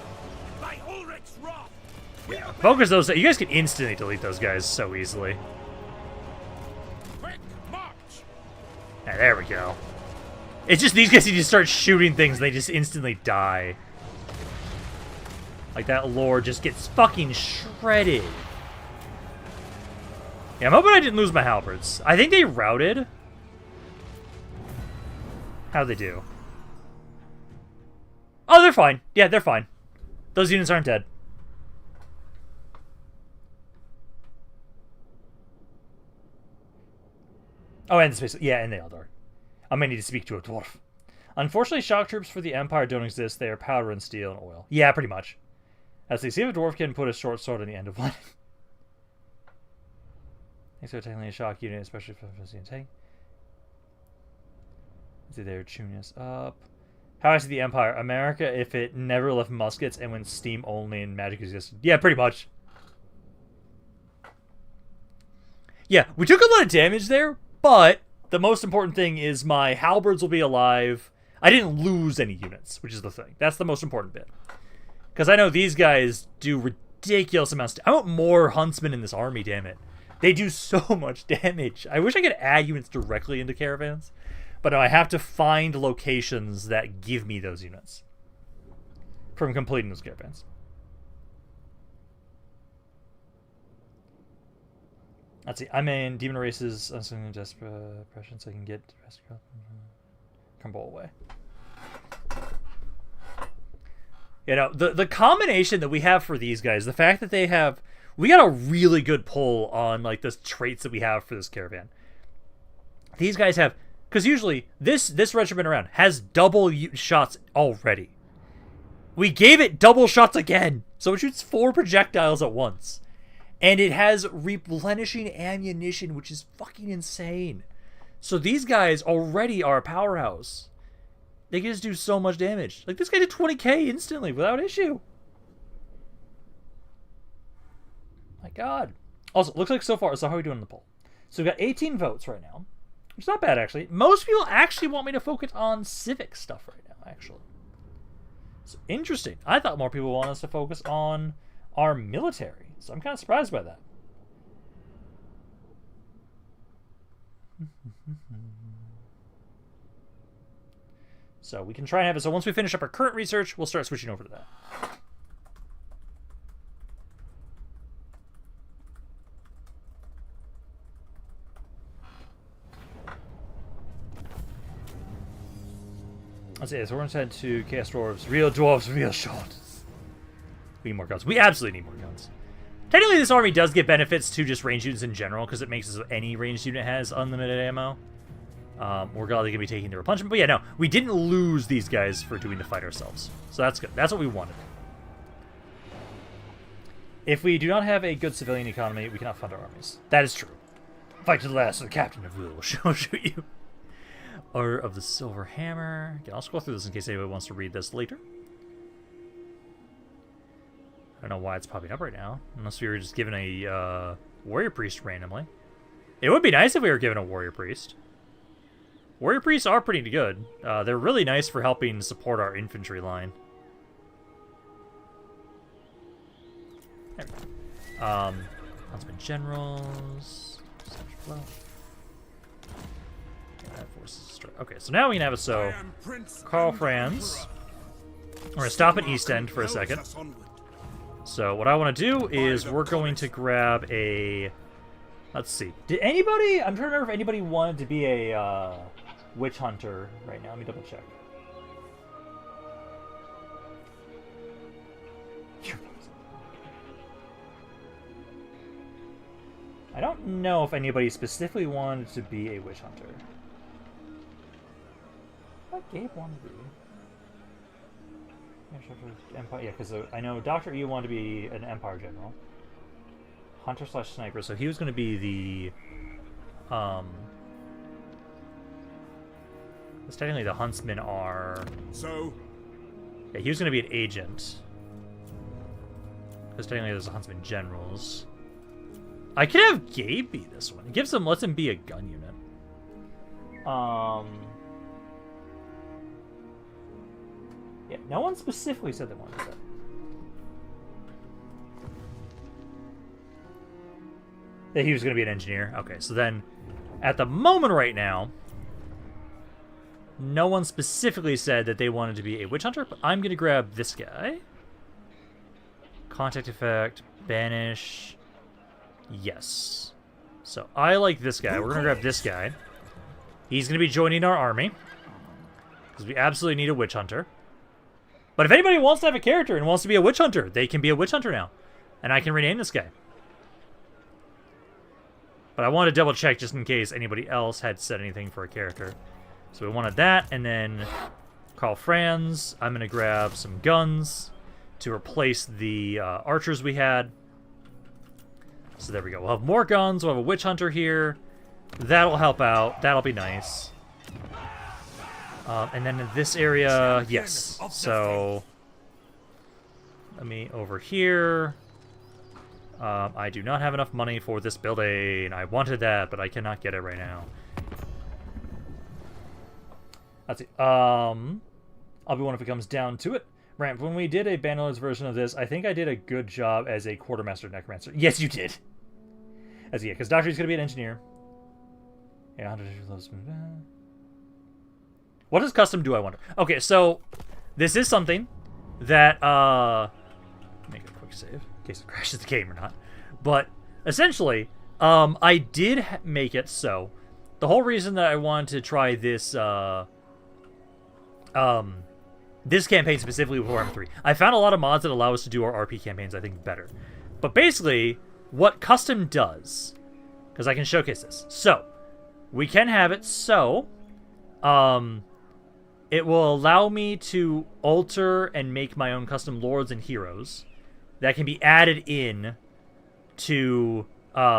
Yeah, focus those. You guys can instantly delete those guys so easily. Yeah, there we go. It's just these guys need to start shooting things and they just instantly die. Like that lord just gets fucking shredded. Yeah, I'm hoping I didn't lose my halberds. I think they routed. How'd they do? Oh, they're fine. Yeah, they're fine. Those units aren't dead. Oh, and space. Yeah, and the Eldar. I may need to speak to a dwarf. Unfortunately, shock troops for the Empire don't exist. They are powder and steel and oil. Yeah, pretty much. As they see if a dwarf can put a short sword on the end of one. Thanks for technically a shock unit, especially for the tank. See, they're tuning us up. How I see the Empire. America, if it never left muskets and went steam only and magic existed. Yeah, pretty much. Yeah, we took a lot of damage there, but the most important thing is my halberds will be alive. I didn't lose any units, which is the thing. That's the most important bit. Because I know these guys do ridiculous amounts. I want more huntsmen in this army, damn it. They do so much damage. I wish I could add units directly into caravans. But no, I have to find locations that give me those units from completing those caravans. Let's see. I'm in demon races. I'm sending desperation so I can get crumble away. You know, the combination that we have for these guys, the fact that they have, we got a really good pull on like the traits that we have for this caravan. These guys have, because usually this regiment around has double shots already. We gave it double shots again, so it shoots 4 projectiles at once. And it has replenishing ammunition, which is fucking insane. So these guys already are a powerhouse. They can just do so much damage. Like, this guy did 20k instantly without issue. My god. Also, looks like so far, so how are we doing in the poll? So we've got 18 votes right now. Which is not bad, actually. Most people actually want me to focus on civic stuff right now, actually. So, interesting. I thought more people want us to focus on our military. So I'm kind of surprised by that. So we can try and have it. So once we finish up our current research, we'll start switching over to that. Let's see. So we're going to head to Chaos Dwarves. Real dwarves, real shorts. We need more guns. We absolutely need more guns. Technically, this army does get benefits to just ranged units in general, because it makes it so any ranged unit has unlimited ammo. We're probably going to be taking the replenishment. But yeah, no, we didn't lose these guys for doing the fight ourselves. So that's good. That's what we wanted. If we do not have a good civilian economy, we cannot fund our armies. That is true. Fight to the last, so the captain of will will shoot you. Order of the Silver Hammer. Again, I'll scroll through this in case anybody wants to read this later. I don't know why it's popping up right now, unless we were just given a warrior priest randomly. It would be nice if we were given a warrior priest. Warrior priests are pretty good. They're really nice for helping support our infantry line. There we go. Huntsman generals. Okay, so now we can have it so Karl Franz. We're going to stop at East End for a second. So what I want to do is we're going to grab a... Let's see. Did anybody... I'm trying to remember if anybody wanted to be a witch hunter right now. Let me double check. I don't know if anybody specifically wanted to be a witch hunter. What Gabe wanted to be? Empire, yeah, because I know Dr. E wanted to be an Empire General. Hunter / Sniper, so he was going to be the... Because technically the Huntsmen are... So? Yeah, he was going to be an agent. Because technically there's the Huntsman Generals. I could have Gabe be this one. It gives him, lets him be a gun unit. Yeah, no one specifically said they wanted that. That he was going to be an engineer. Okay, so then, at the moment right now, no one specifically said that they wanted to be a witch hunter, but I'm going to grab this guy. Contact effect, banish. Yes. So, I like this guy. We're going to grab this guy. He's going to be joining our army. Because we absolutely need a witch hunter. But if anybody wants to have a character and wants to be a witch hunter, they can be a witch hunter now. And I can rename this guy. But I wanted to double check just in case anybody else had said anything for a character. So we wanted that, and then Karl Franz. I'm going to grab some guns to replace the archers we had. So there we go. We'll have more guns. We'll have a witch hunter here. That'll help out. That'll be nice. And then in this area, yes. So let me over here. I do not have enough money for this building. I wanted that, but I cannot get it right now. Let's see. I'll be one if it comes down to it. Ramp, when we did a Bandolier's version of this, I think I did a good job as a quartermaster necromancer. Yes, you did. As yeah, because Doctor is going to be an engineer. Yeah, what does custom do, I wonder? Okay, so this is something that make a quick save in case it crashes the game or not. But essentially, I did make it so the whole reason that I wanted to try this this campaign specifically with Warhammer 3, I found a lot of mods that allow us to do our RP campaigns, I think, better. But basically, what custom does, because I can showcase this. So, we can have it so, it will allow me to alter and make my own custom lords and heroes that can be added in to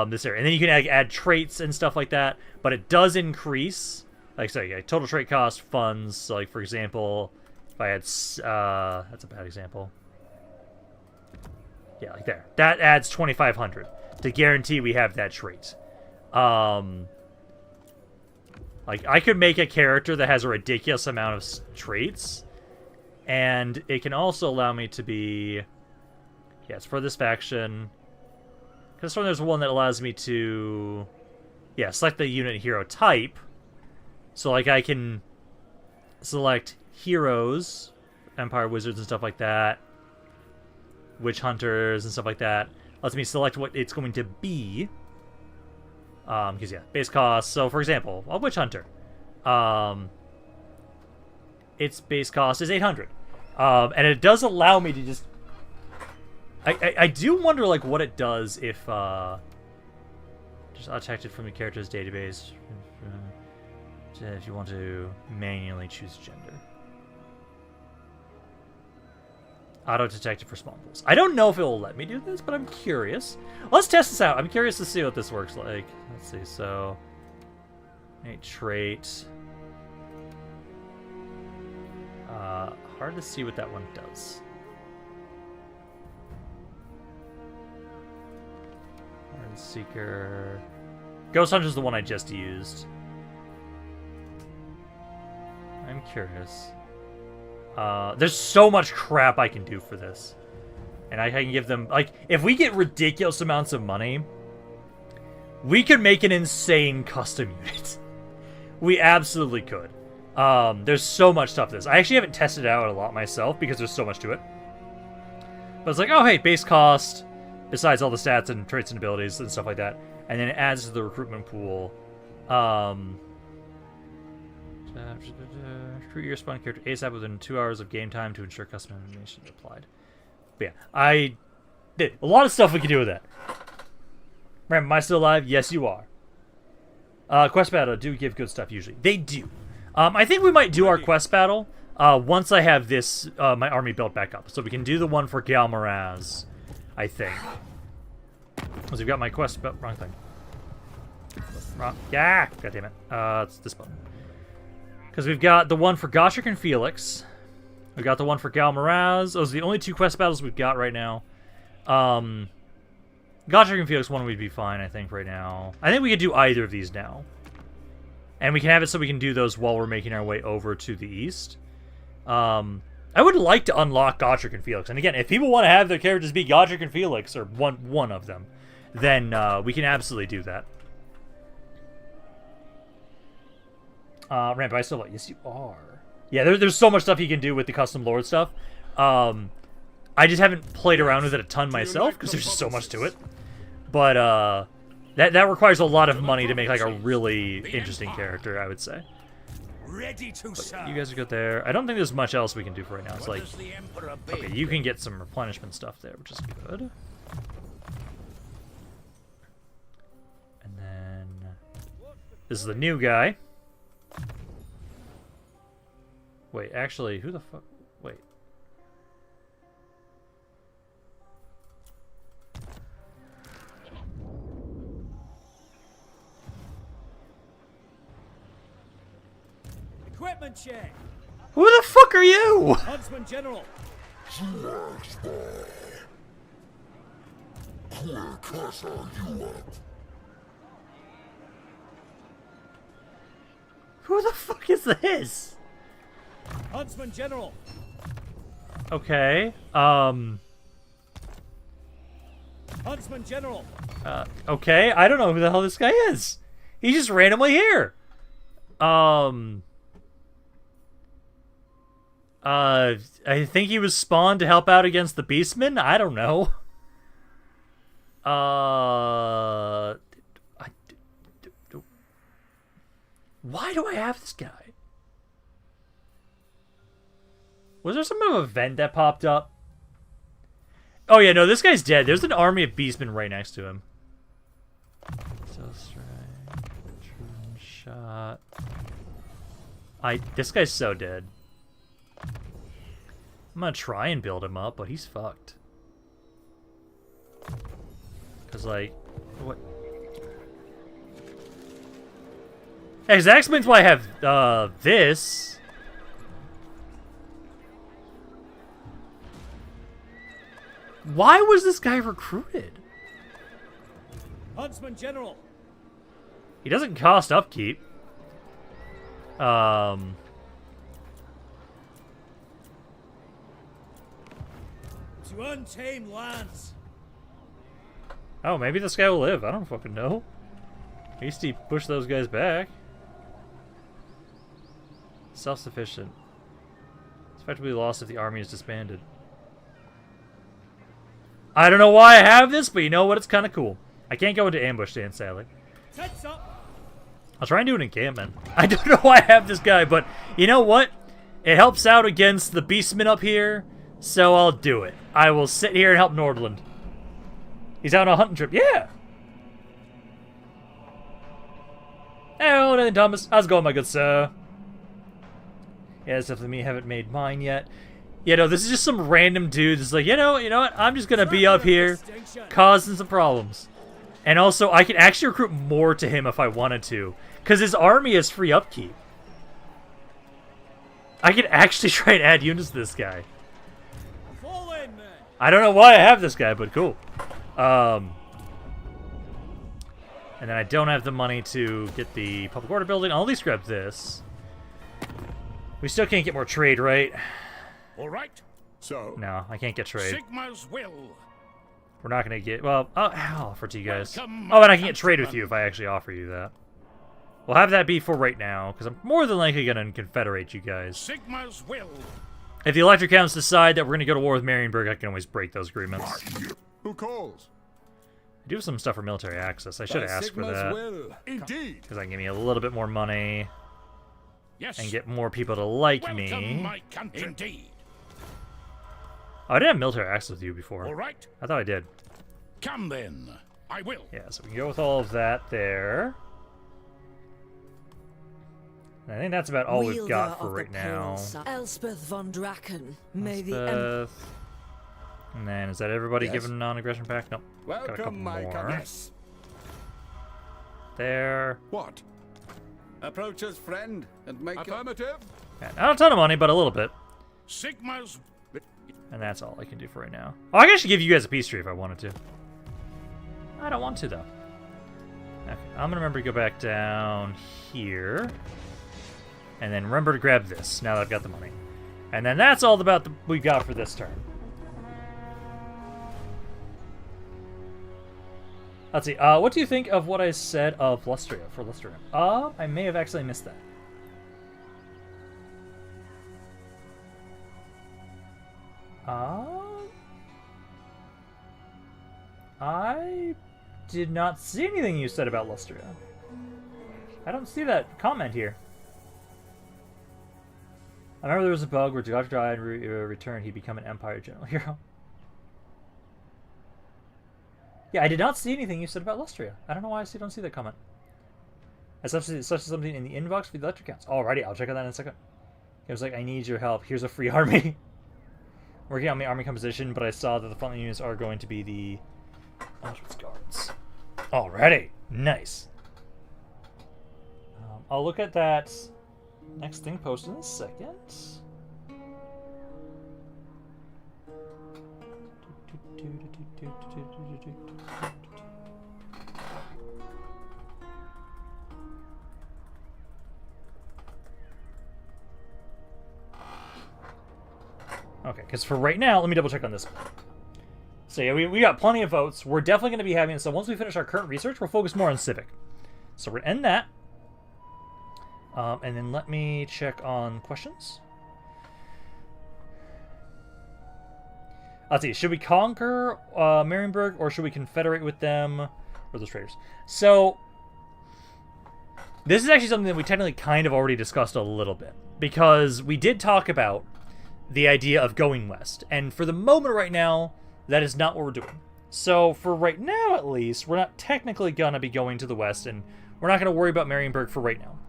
this area. And then you can add traits and stuff like that, but it does increase, like, sorry, yeah, total trait cost funds. So, like, for example, if I had, that's a bad example. Yeah, like there. That adds 2,500 to guarantee we have that trait. Like, I could make a character that has a ridiculous amount of traits, and it can also allow me to be, yeah, it's for this faction. Because there's one that allows me to, yeah, select the unit hero type. So, like, I can select heroes, Empire Wizards and stuff like that, Witch Hunters and stuff like that. Lets me select what it's going to be. Because, yeah, base cost. So, for example, a Witch Hunter. Its base cost is 800. And it does allow me to just... I do wonder, like, what it does if, just detected from the character's database. If you want to manually choose gender. Auto-detected for spawn pools. I don't know if it will let me do this, but I'm curious. Let's test this out. I'm curious to see what this works like. Let's see, so... a trait. Hard to see what that one does. Hard Seeker... Ghost Hunter is the one I just used. I'm curious. There's so much crap I can do for this. And I can give them... Like, if we get ridiculous amounts of money, we could make an insane custom unit. We absolutely could. There's so much stuff to this. I actually haven't tested it out a lot myself because there's so much to it. But it's like, oh, hey, base cost, besides all the stats and traits and abilities and stuff like that. And then it adds to the recruitment pool. Recruit your spawn character ASAP within 2 hours of game time to ensure custom animation is applied. But yeah, I did a lot of stuff we can do with that. Ram, am I still alive? Yes, you are. Quest battle do give good stuff usually. They do. I think we might do our quest battle once I have this my army built back up, so we can do the one for Galmaraz. I think. Because we've got my quest, but wrong thing. Wrong. Yeah, god damn it. It's this button. Because we've got the one for Gotrek and Felix. We've got the one for Galmaraz. Those are the only two quest battles we've got right now. Gotrek and Felix one would be fine, I think, right now. I think we could do either of these now. And we can have it so we can do those while we're making our way over to the east. I would like to unlock Gotrek and Felix. And again, if people want to have their characters be Gotrek and Felix, or one of them, then we can absolutely do that. Ramp, I still like. Yes, you are. Yeah, there's so much stuff you can do with the custom lord stuff. I just haven't played around with it a ton myself because there's just so much to it. But that requires a lot of money to make like a really interesting character, I would say. Ready to serve. You guys are good there. I don't think there's much else we can do for right now. It's like, okay, you can get some replenishment stuff there, which is good. And then This is the new guy. Wait, actually, who the fuck? Wait. Equipment check. Who the fuck are you? Huntsman General. Who the fuck is this? Huntsman General. Okay. Huntsman General. Okay. I don't know who the hell this guy is. He's just randomly here. I think he was spawned to help out against the Beastmen? I don't know. Why do I have this guy? Was there some kind of event that popped up? Oh yeah, no, this guy's dead. There's an army of Beastmen right next to him. Stealth strike, true shot. This guy's so dead. I'm gonna try and build him up, but he's fucked. Cause like, what? Hey, that explains why I have this. Why was this guy recruited? Huntsman General. He doesn't cost upkeep. To untamed lands. Oh, maybe this guy will live. I don't fucking know. At least he pushed those guys back. Self-sufficient. It's effectively lost if the army is disbanded. I don't know why I have this, but you know what? It's kind of cool. I can't go into ambush stand, sadly. Tents up. I'll try and do an encampment. I don't know why I have this guy, but you know what? It helps out against the Beastmen up here, so I'll do it. I will sit here and help Nordland. He's out on a hunting trip. Yeah! Hello, Nathan Thomas. How's it going, my good sir? Yeah, it's definitely me. Haven't made mine yet. You know, this is just some random dude that's like, you know what? I'm just gonna be up here, causing some problems. And also, I can actually recruit more to him if I wanted to, because his army has free upkeep. I could actually try and add units to this guy. Fall in, man. I don't know why I have this guy, but cool. And then I don't have the money to get the public order building. I'll at least grab this. We still can't get more trade, right? All right. So, No, I can't get trade. Sigma's will. We're not gonna get. Well, I'll offer to you guys. Welcome, Oh, and I can get trade with countrymen. you if I actually offer you that. We'll have that be for right now, because I'm more than likely gonna confederate you guys. Sigma's will. If the Electric Counts decide that we're gonna go to war with Marienburg, I can always break those agreements. who calls? I do have some stuff for military access. I should have asked for that, Will. Indeed. because that can give me a little bit more money Yes. and get more people to like Welcome, me. my country. Indeed. Oh, I didn't have military access with you before. All right. I thought I did. Come then. I will. Yeah, so we can go with all of that there. And I think that's about all we've got for right now. Elspeth von Draken, may the Elspeth. And then, is that everybody Yes. given a non-aggression pact? Nope. Got a couple Welcome, my more. country. Yes. There. What? Approach us, friend, and make Affirmative. Yeah, not a ton of money, but a little bit. Sigma's. And that's all I can do for right now. Oh, I could actually give you guys a peace tree if I wanted to. I don't want to, though. Okay, I'm gonna remember to go back down here. And then remember to grab this, now that I've got the money. And then that's all about we got for this turn. Let's see, what do you think of what I said of Lustria, for Lustria? I may have actually missed that. I did not see anything you said about Lustria. I don't see that comment here. I remember there was a bug where Dodge died and returned, he'd become an Empire General Hero. Yeah, I did not see anything you said about Lustria. I don't know why I don't see that comment. Such as something in the inbox for the electric counts. Alrighty, I'll check on that in a second. It was like, I need your help. Here's a free army. Working on my army composition, but I saw that the frontline units are going to be the Auschwitz guards. Alrighty, nice. I'll look at that next thing posted in a second. Okay, because for right now, let me double check on this one. So yeah, we got plenty of votes. We're definitely going to be having it. So once we finish our current research, we'll focus more on civic. So we're going to end that. And then let me check on questions. Let's see. Should we conquer Marienburg, or should we confederate with them, or those traitors? So this is actually something that we technically kind of already discussed a little bit, because we did talk about the idea of going west. And for the moment right now, that is not what we're doing. So for right now, at least, we're not technically going to be going to the west, and we're not going to worry about Marienburg for right now.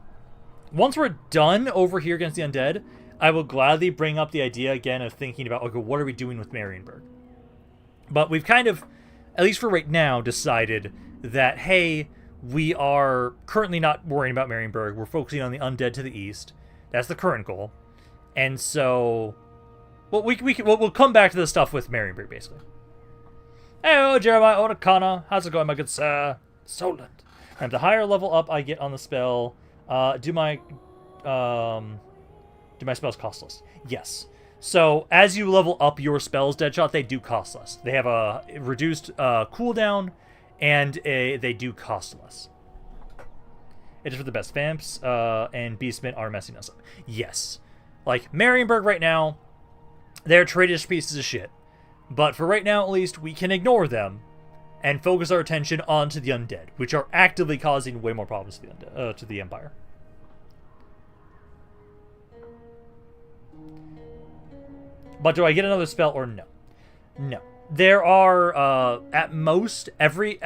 Once we're done over here against the undead, I will gladly bring up the idea again of thinking about, okay, what are we doing with Marienburg? But we've kind of, at least for right now, decided that, hey, we are currently not worrying about Marienburg. We're focusing on the undead to the east. That's the current goal. And so, well, we'll come back to the stuff with Marienburg, basically. Hey, Jeremiah Otakana. How's it going, my good sir? Solent. And the higher level up I get on the spell, do my spells cost less? Yes. So as you level up your spells, Deadshot, they do cost less. They have a reduced cooldown, and they do cost less. It is for the best. Vamps and Beastmen are messing us up. Yes. Like, Marienburg right now, they're traitorous pieces of shit. But for right now, at least, we can ignore them and focus our attention onto the undead, which are actively causing way more problems to the undead, to the Empire. But do I get another spell or no? No. There are, at most, every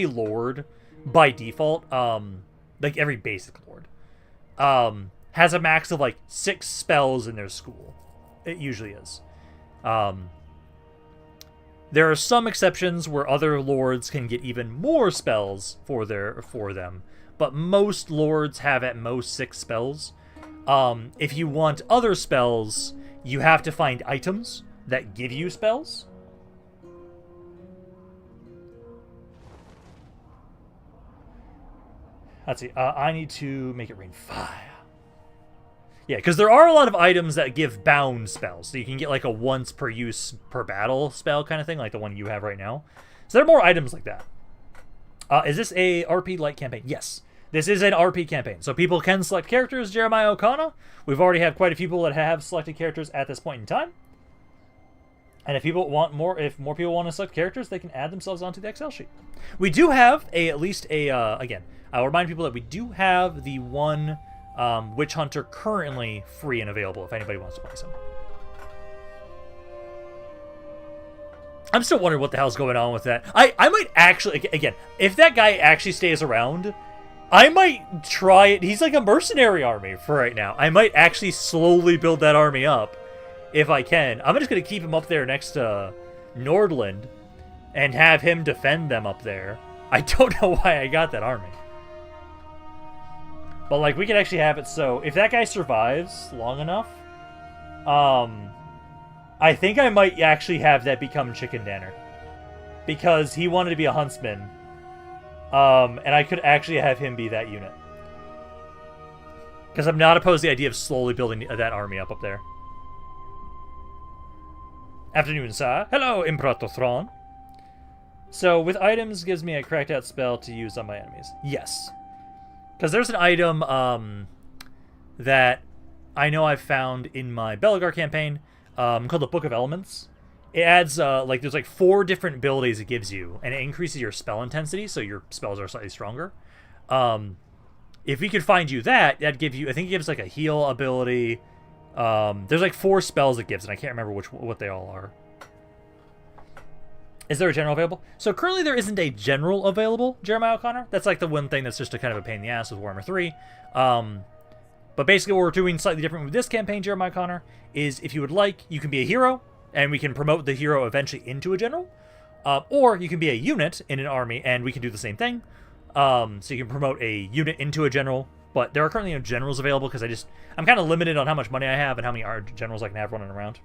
lord, by default, like every basic lord, has a max of like 6 spells in their school. It usually is. There are some exceptions where other lords can get even more spells for them, but most lords have at most 6 spells. If you want other spells, you have to find items that give you spells. Let's see. I need to make it rain fire. Yeah, because there are a lot of items that give bound spells. So you can get like a once per use per battle spell kind of thing, like the one you have right now. So there are more items like that. Is this a RP light campaign? Yes. This is an RP campaign. So people can select characters, Jeremiah O'Connor. We've already had quite a few people that have selected characters at this point in time. And if more people want to select characters, they can add themselves onto the Excel sheet. We do have again, I'll remind people that we do have the one Witch Hunter currently free and available if anybody wants to play some. I'm still wondering what the hell's going on with that. I might actually, again, if that guy actually stays around, I might try it. He's like a mercenary army for right now. I might actually slowly build that army up if I can. I'm just going to keep him up there next to Nordland and have him defend them up there. I don't know why I got that army. But, like, we can actually have it so if that guy survives long enough, I think I might actually have that become Chicken Danner. Because he wanted to be a huntsman. And I could actually have him be that unit. Because I'm not opposed to the idea of slowly building that army up there. Afternoon, sir. Hello, Imperator Thrawn. So, with items, gives me a cracked out spell to use on my enemies. Yes. Because there's an item that I know I've found in my Belagar campaign called the Book of Elements. It adds, there's like 4 different abilities it gives you, and it increases your spell intensity, so your spells are slightly stronger. If we could find you that'd give you, I think it gives like a heal ability. There's like 4 spells it gives, and I can't remember what they all are. Is there a general available? So currently there isn't a general available, Jeremiah O'Connor. That's like the one thing that's just a kind of a pain in the ass with Warhammer 3. But basically what we're doing slightly different with this campaign, Jeremiah O'Connor, is if you would like, you can be a hero, and we can promote the hero eventually into a general. Or you can be a unit in an army, and we can do the same thing. So you can promote a unit into a general, but there are currently no generals available because I'm kind of limited on how much money I have and how many generals I can have running around.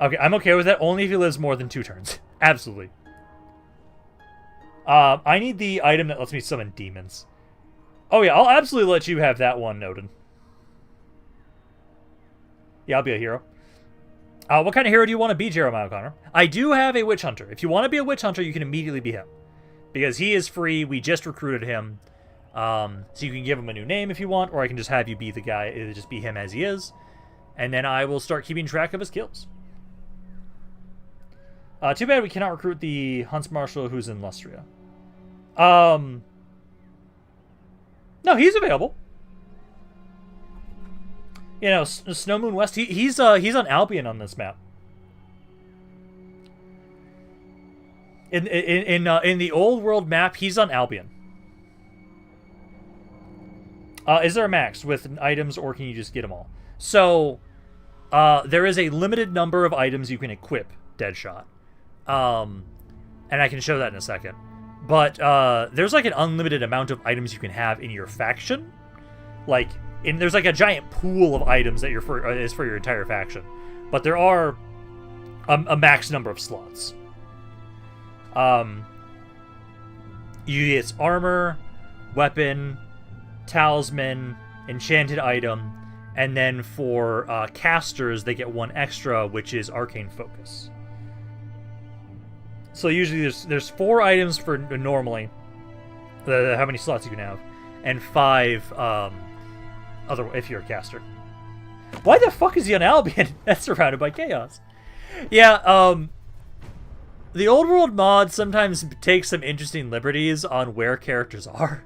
Okay, I'm okay with that, only if he lives more than 2 turns. Absolutely. I need the item that lets me summon demons. Oh yeah, I'll absolutely let you have that one, Odin. Yeah, I'll be a hero. What kind of hero do you want to be, Jeremiah O'Connor? I do have a witch hunter. If you want to be a witch hunter, you can immediately be him. Because he is free, we just recruited him. So you can give him a new name if you want, or I can just have you be the guy, just be him as he is. And then I will start keeping track of his kills. Too bad we cannot recruit the Hunts Marshal who's in Lustria. No, he's available. You know, Snow Moon West. He's on Albion on this map. In the old world map, he's on Albion. Is there a max with items, or can you just get them all? So, there is a limited number of items you can equip Deadshot. And I can show that in a second. But there's like an unlimited amount of items you can have in your faction. Like, there's like a giant pool of items that is for your entire faction. But there are a max number of slots. It's armor, weapon, talisman, enchanted item, and then for casters they get 1 extra, which is arcane focus. So usually there's 4 items for normally, how many slots you can have, and 5 other if you're a caster. Why the fuck is he on Albion? That's surrounded by chaos. Yeah, the old world mod sometimes takes some interesting liberties on where characters are.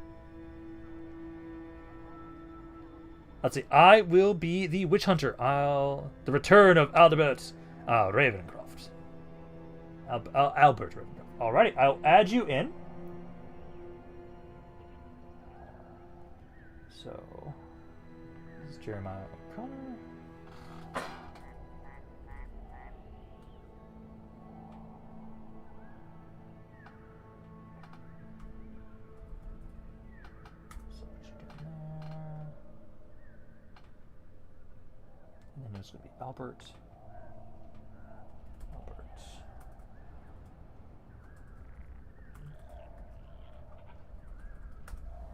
Let's see. I will be the witch hunter. The return of Albert Ravencroft. Albert Ravencroft. Alrighty, I'll add you in. So, this is Jeremiah O'Connor. And then there's going to be Albert.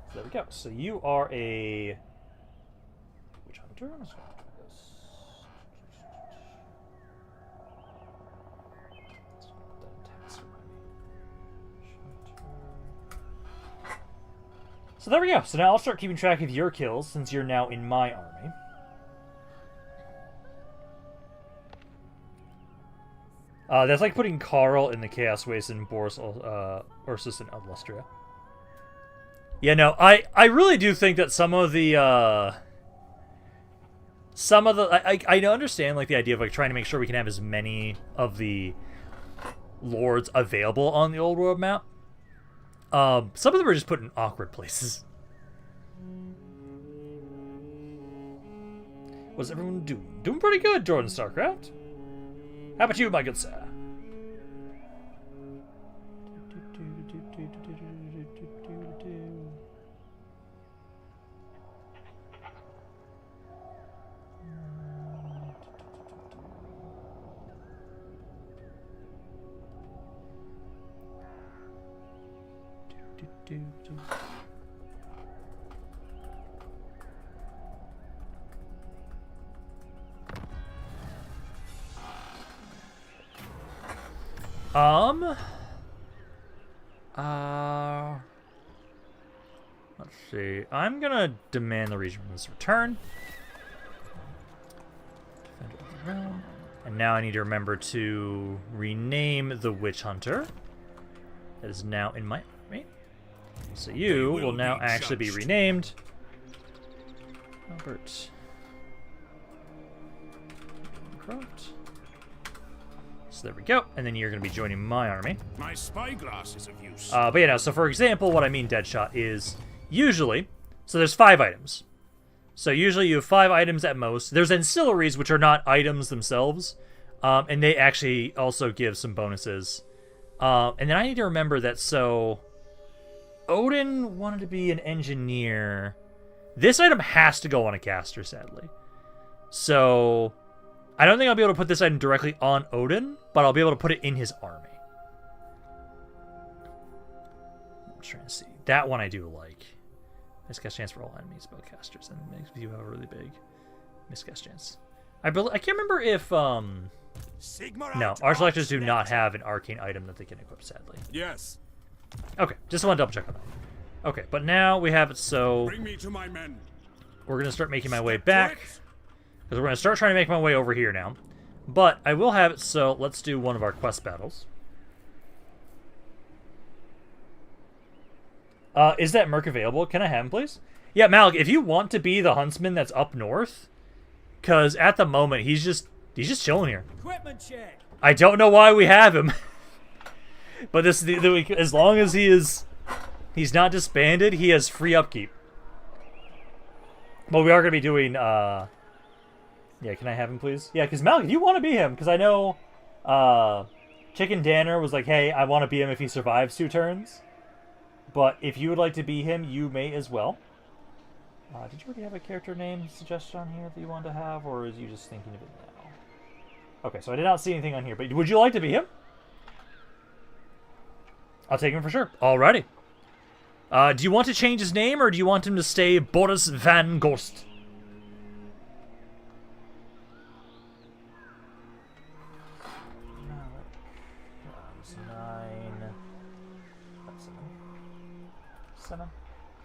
So there we go. So you are a witch hunter. Let's go do this. Let's put that in text already. So there we go. So now I'll start keeping track of your kills since you're now in my army. That's like putting Karl in the Chaos Waste and Boris Ursus in Lustria. Yeah, no, I really do think that some of the I understand like the idea of like trying to make sure we can have as many of the lords available on the old world map. Some of them are just put in awkward places. What's everyone doing? Doing pretty good, Jordan Starcraft. How about you, my good sir? Let's see. I'm gonna demand the regent's return. Defender of the realm. And now I need to remember to rename the witch hunter. That is now in my army. So you will now actually be renamed Albert Croft. So there we go. And then you're going to be joining my army. My spyglass is of use. But yeah, no, so for example, what I mean Deadshot is usually, so there's 5 items. So usually you have 5 items at most. There's ancillaries, which are not items themselves, and they actually also give some bonuses. And then I need to remember that, so Odin wanted to be an engineer. This item has to go on a caster, sadly. So I don't think I'll be able to put this item directly on Odin, but I'll be able to put it in his army. I'm trying to see. That one I do like. Miscast chance for all enemies, spellcasters, and makes you have a really big miscast chance. I can't remember if no, Archlectors do not have an arcane item that they can equip, sadly. Yes. Okay, just want to double check on that. Okay, but now we have it, so Bring me to my men. we're gonna start making my way back, because we're gonna start trying to make my way over here now. But I will have it, so let's do one of our quest battles. Is that Merc available? Can I have him, please? Yeah, Malik, if you want to be the huntsman that's up north, because at the moment he's just chilling here. Equipment check. I don't know why we have him, but this as long as he's not disbanded, he has free upkeep. But we are gonna be doing yeah. Can I have him, please? Yeah, because Malik, if you want to be him, because I know Chicken Danner was like, hey, I want to be him if he survives 2 turns. But if you would like to be him, you may as well. Did you already have a character name suggestion on here that you wanted to have, or is you just thinking of it now? Okay, so I did not see anything on here, but would you like to be him? I'll take him for sure. Alrighty. Do you want to change his name, or do you want him to stay Boris Van Gorst?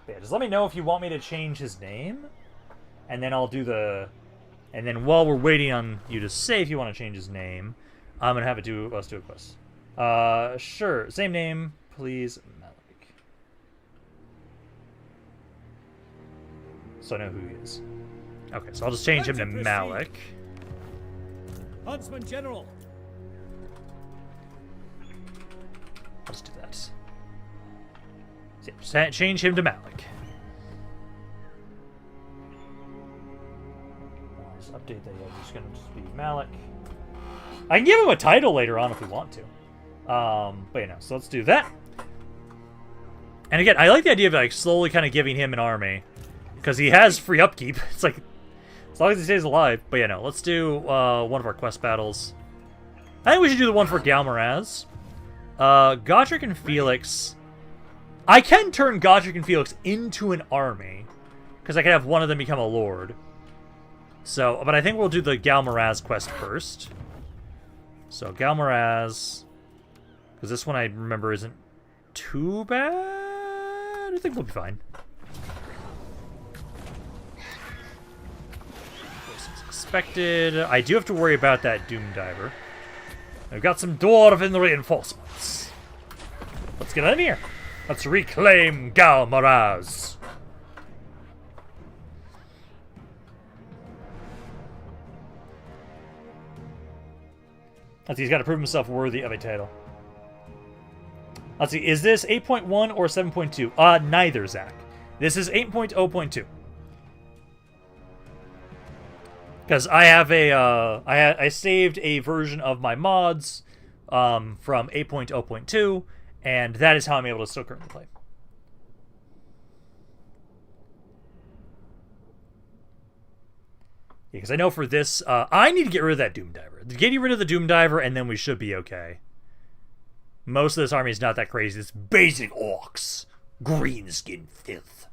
Yeah, just let me know if you want me to change his name, and then I'll do the... And then while we're waiting on you to say if you want to change his name, I'm going to have it do... Let's do a quest. Sure. Same name, please. Malik. So I know who he is. Okay, so I'll just change him to Malik. Huntsman General. Let's do that. So yeah, just change him to Malik. Let's update that. Yeah, just gonna be Malik. I can give him a title later on if we want to. But you know, so let's do that. And again, I like the idea of like slowly kind of giving him an army because he has free upkeep. It's like as long as he stays alive. But yeah, no, let's do one of our quest battles. I think we should do the one for Galmaraz. Godric and Felix. I can turn Godric and Felix into an army, because I can have one of them become a lord. So, but I think we'll do the Galmaraz quest first. So, Galmaraz, because this one I remember isn't too bad. I think we'll be fine. As expected. I do have to worry about that Doom Diver. I've got some Dwarven reinforcements. Let's get in here. Let's reclaim Galmaraz. Let's see, he's got to prove himself worthy of a title. Let's see, is this 8.1 or 7.2? Neither, Zach. This is 8.0.2. Because I have a, I saved a version of my mods from 8.0.2, and that is how I'm able to still currently play. Yeah, because I know for this, I need to get rid of that Doom Diver. Getting rid of the Doom Diver, and then we should be okay. Most of this army is not that crazy. It's basic orcs. Greenskin filth.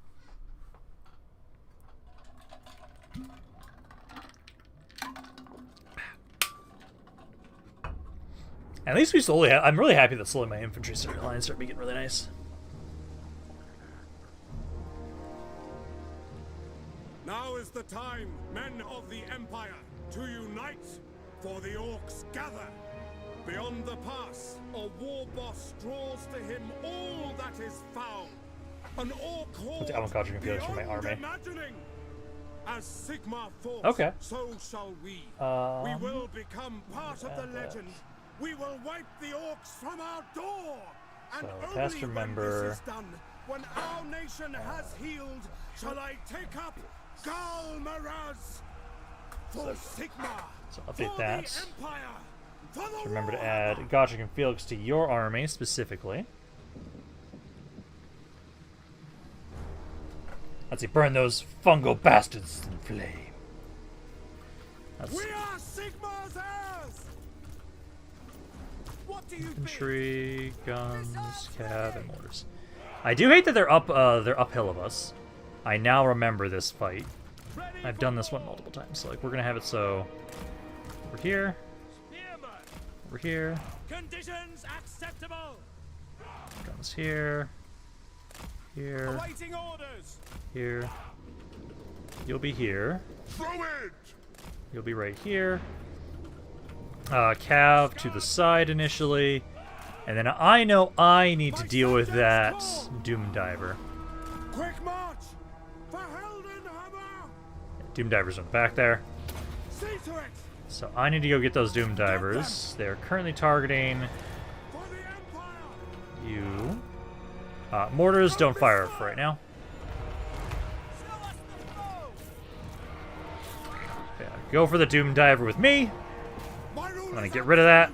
At least we slowly have... I'm really happy that slowly my infantry lines start getting really nice. Now is the time, men of the Empire, to unite, for the orcs gather. Beyond the pass, a war boss draws to him all that is found. An orc horde for my army. Imagining. As Sigmar fought, okay. so shall we. We will become part of the legend we will wipe the orcs from our door. And So, only cast remember. when this is done, when our nation has healed, shall I take up Galmaraz for Sigma. So update for that. The Empire, for the So remember to Warhammer. add Godric and Felix to your army specifically. Let's see, burn those fungal bastards in flame. That's We are Sigma's heirs. What do you think? infantry, guns, cav, and mortars. I do hate that they're uphill of us. I now remember this fight. I've done this one multiple times. So like we're gonna have it so over here, over here, Conditions acceptable. guns here, here, Awaiting orders. here. You'll be here. Throw it. You'll be right here. Cav to the side initially. And then I know I need to deal with that Doom Diver. Quick march for Heldenhammer. Doom Diver's on back there. See to it. So I need to go get those Doom Divers. They're currently targeting For the Empire. you. Mortars don't fire up right now. Yeah, go for the Doom Diver with me. I'm gonna get rid of that.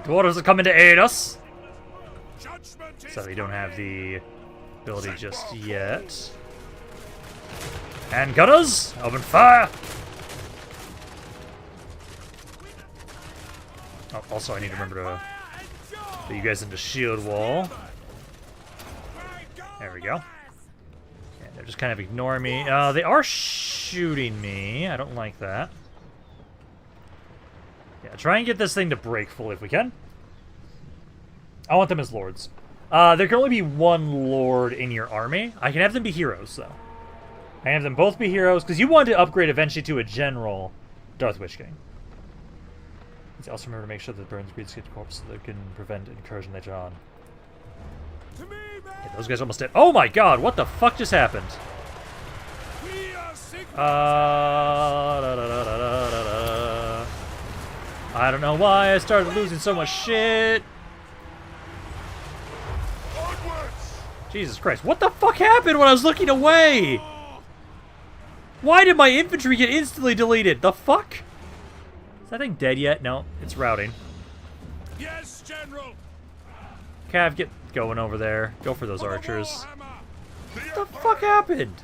Dwarves are coming to aid us. So we don't have the ability just yet. And gunners, open fire! Oh, also I need to remember to put you guys into shield wall. There we go. Yeah, they're just kind of ignoring me. They are shooting me. I don't like that. Yeah, try and get this thing to break fully if we can. I want them as lords. There can only be one lord in your army. I can have them be heroes, though. I can have them both be heroes, because you want to upgrade eventually to a general Darth Witch King. Let's also remember to make sure that burns breeds get corpse so they can prevent incursion later on. To me, man. Yeah, those guys almost dead. Oh my god, what the fuck just happened? We are Sigma. Da, da, da, da, da, da, da. I don't know why I started losing so much shit. Onwards. Jesus Christ, what the fuck happened when I was looking away? Why did my infantry get instantly deleted? The fuck? Is that thing dead yet? No, it's routing. Yes, General. Cav, get going over there. Go for those For the archers. Warhammer. What the fuck happened?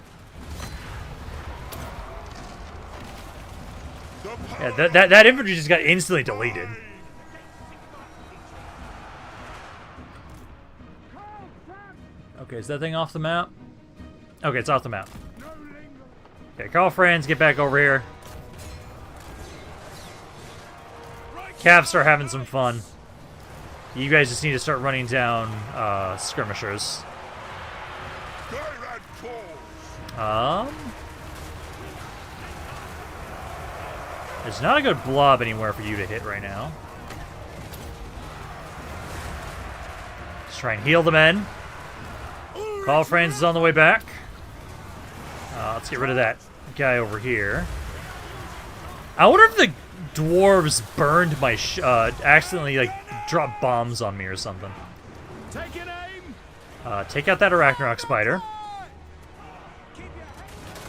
Yeah, that infantry just got instantly deleted. Okay, is that thing off the map? Okay, it's off the map. Okay, Karl Franz, get back over here. Cav, start having some fun. You guys just need to start running down skirmishers. There's not a good blob anywhere for you to hit right now. Let's try and heal the men. Karl Franz is on the way back. Let's get rid of that guy over here. I wonder if the dwarves burned my accidentally like dropped bombs on me or something. Take an aim. Take out that Arachnarok spider.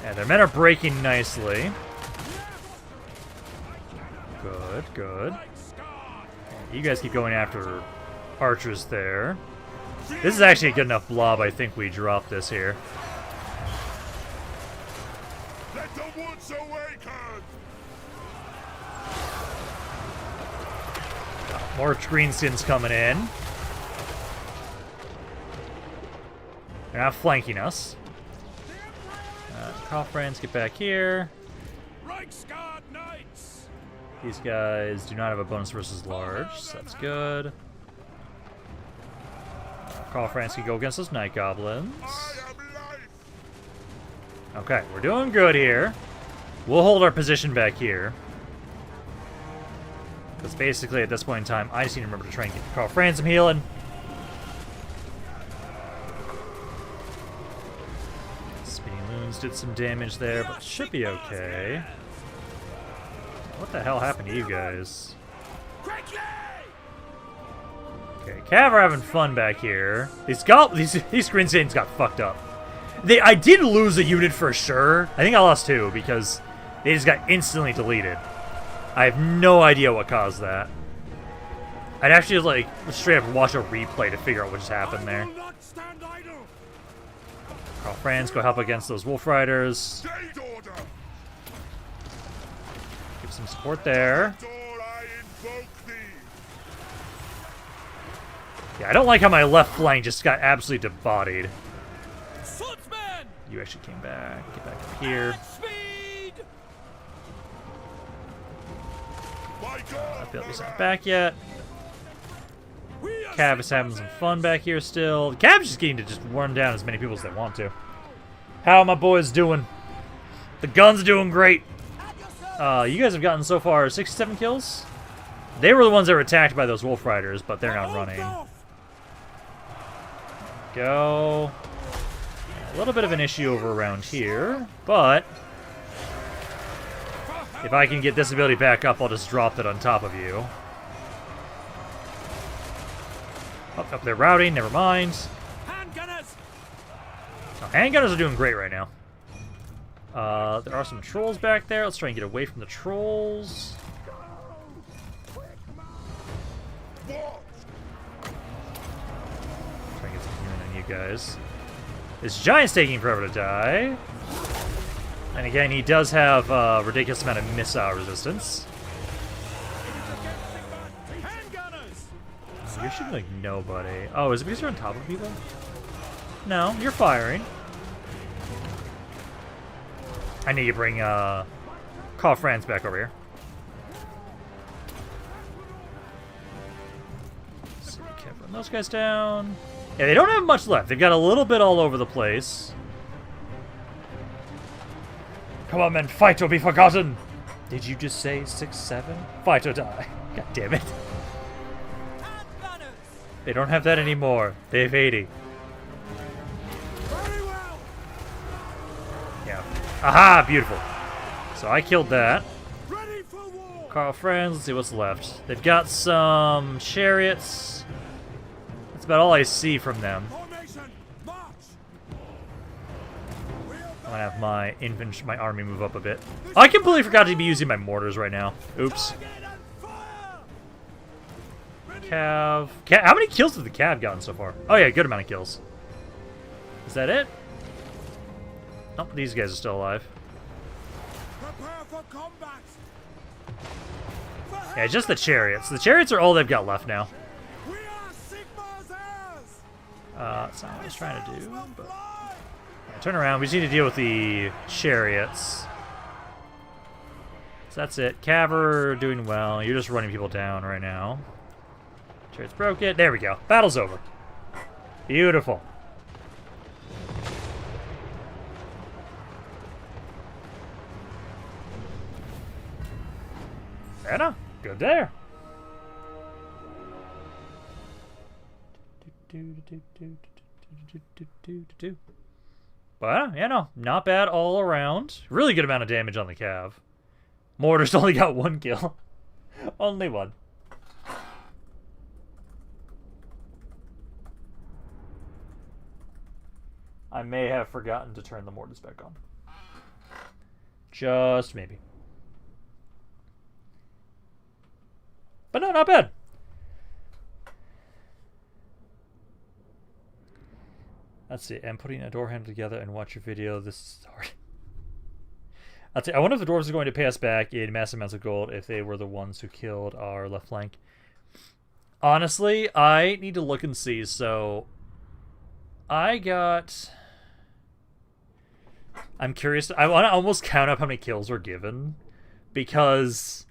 Yeah, their men are breaking nicely. Good, good. You guys keep going after archers there. This is actually a good enough blob. I think we drop this here. Let the woods awaken. More greenskins coming in. They're not flanking us. Karl Franz, get back here. Reichsguard Knights. These guys do not have a bonus versus large, so that's good. Karl Franz can go against those Night Goblins. Okay, we're doing good here. We'll hold our position back here. Because basically, at this point in time, I just need to remember to try and get Karl Franz some healing. Spinning Loons did some damage there, but should be okay. What the hell happened to you guys? Quickly! Okay, Cav are having fun back here. These Green Saiyans got fucked up. I did lose a unit for sure. I think I lost 2 because they just got instantly deleted. I have no idea what caused that. I'd actually like straight up watch a replay to figure out what just happened there. Karl Franz, go help against those Wolf Riders. Give some support there. Yeah, I don't like how my left flank just got absolutely debodied. Swordsman! You actually came back. Get back up here. Speed! I feel like he's not back yet. Cav is having some fun back here still. Cav's just getting to just run down as many people as they want to. How are my boys doing? The gun's doing great. You guys have gotten so far 67 kills. They were the ones that were attacked by those Wolf Riders, but they're not running. Go. A little bit of an issue over around here, but if I can get this ability back up, I'll just drop it on top of you. Up they're routing, never mind. Handgunners! Oh, handgunners are doing great right now. There are some trolls back there. Let's try and get away from the trolls. Try and get some healing on you guys. This giant's taking forever to die. And again, he does have a ridiculous amount of missile resistance. You're shooting like nobody. Oh, is it because you're on top of people? No, you're firing. I need to bring Karl Franz back over here. So we can't run those guys down. Yeah, they don't have much left. They've got a little bit all over the place. Come on, men, fight or be forgotten. Did you just say 6-7? Fight or die. God damn it. They don't have that anymore. They have 80. Very well. Yeah. Aha! Beautiful. So I killed that. Ready for war. Karl Franz, let's see what's left. They've got some chariots. That's about all I see from them. Formation, march. I'm gonna have my my army move up a bit. I completely forgot to be using my mortars right now. Oops. Cav. How many kills have the Cav gotten so far? Oh yeah, good amount of kills. Is that it? Nope, these guys are still alive. Prepare for combat. Yeah, just the chariots. The chariots are all they've got left now. We are Sigmar's heirs. That's not what I was trying to do, but... Yeah, turn around. We just need to deal with the chariots. So that's it. Cav are doing well. You're just running people down right now. Chariots broke it. There we go. Battle's over. Beautiful. Anna, good there. But yeah, no, not bad all around. Really good amount of damage on the Cav. Mortar's only got 1 kill. Only 1. I may have forgotten to turn the mortars back on. Just maybe. But no, not bad. Let's see. I'm putting a door handle together and watch your video. This is hard. I'll say, I wonder if the dwarves are going to pay us back in massive amounts of gold if they were the ones who killed our left flank. Honestly, I need to look and see. So, I'm curious. I want to almost count up how many kills were given, because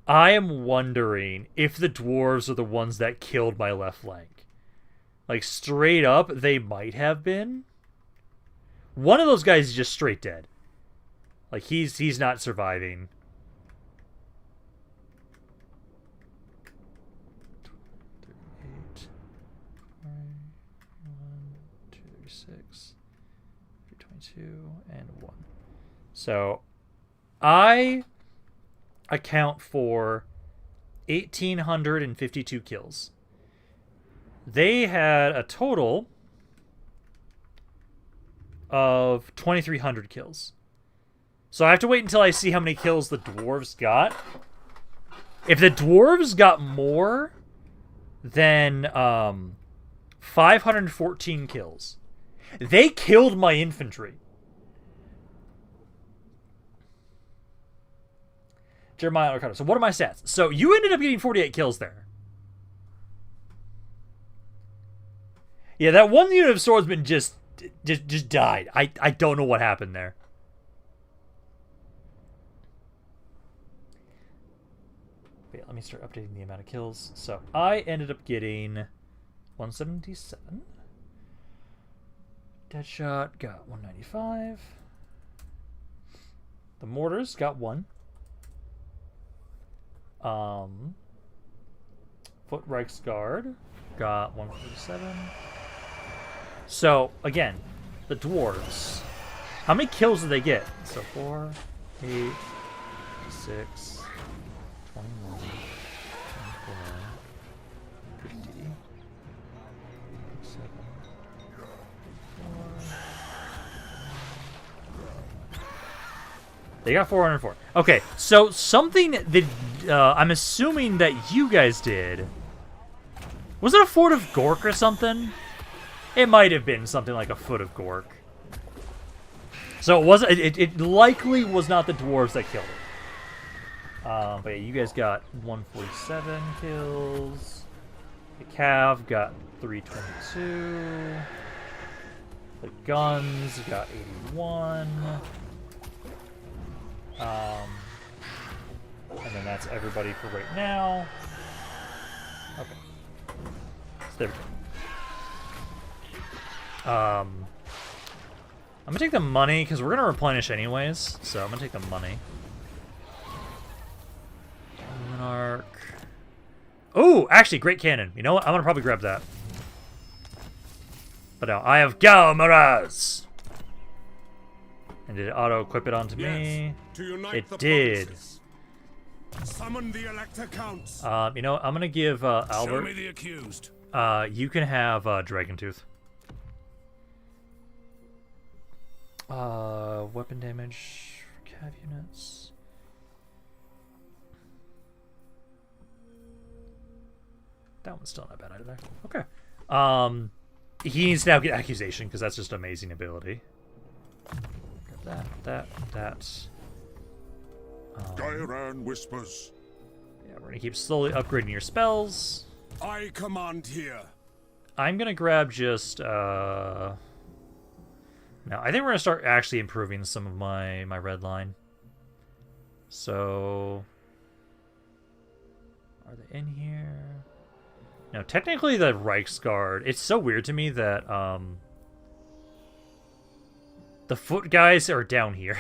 I am wondering if the dwarves are the ones that killed my left flank. Like, straight up, they might have been. One of those guys is just straight dead. Like, he's not surviving. 38, 236, 322, and 1. So, I account for 1,852 kills. They had a total of 2,300 kills. So I have to wait until I see how many kills the dwarves got. If the dwarves got more than 514 kills, they killed my infantry. Jeremiah Arcado. So what are my stats? So you ended up getting 48 kills there. Yeah, that one unit of swordsmen just died. I don't know what happened there. Okay, let me start updating the amount of kills. So I ended up getting 177. Deadshot got 195. The mortars got 1. Foot Reichsguard got 147. So, again, the dwarves. How many kills did they get? So, 4, 8, 6, 21, 24, 50, 7, 4. They got 404. Okay, so something that I'm assuming that you guys did. Was it a Fort of Gork or something? It might have been something like a Foot of Gork. So it wasn't. It likely was not the dwarves that killed it. But yeah, you guys got 147 kills. The Cav got 322. The guns got 81. And then that's everybody for right now. Okay. So there we go. I'm gonna take the money because we're gonna replenish anyways. So I'm gonna take the money. Monarch. Oh, actually, great cannon. You know what? I'm gonna probably grab that. But no, I have Galmaraz. And did it auto-equip it onto me? It did. Summon the Elector Counts. You know, I'm gonna give Albert. Show me the accused. You can have Dragon Tooth. Weapon damage, cav units. That one's still not bad either. Okay. He needs to now get accusation because that's just amazing ability. Grab that. Gairan whispers. Yeah, we're gonna keep slowly upgrading your spells. I command here. I'm gonna grab just no, I think we're gonna start actually improving some of my red line. So are they in here? No, technically the Reichsguard. It's so weird to me that the foot guys are down here.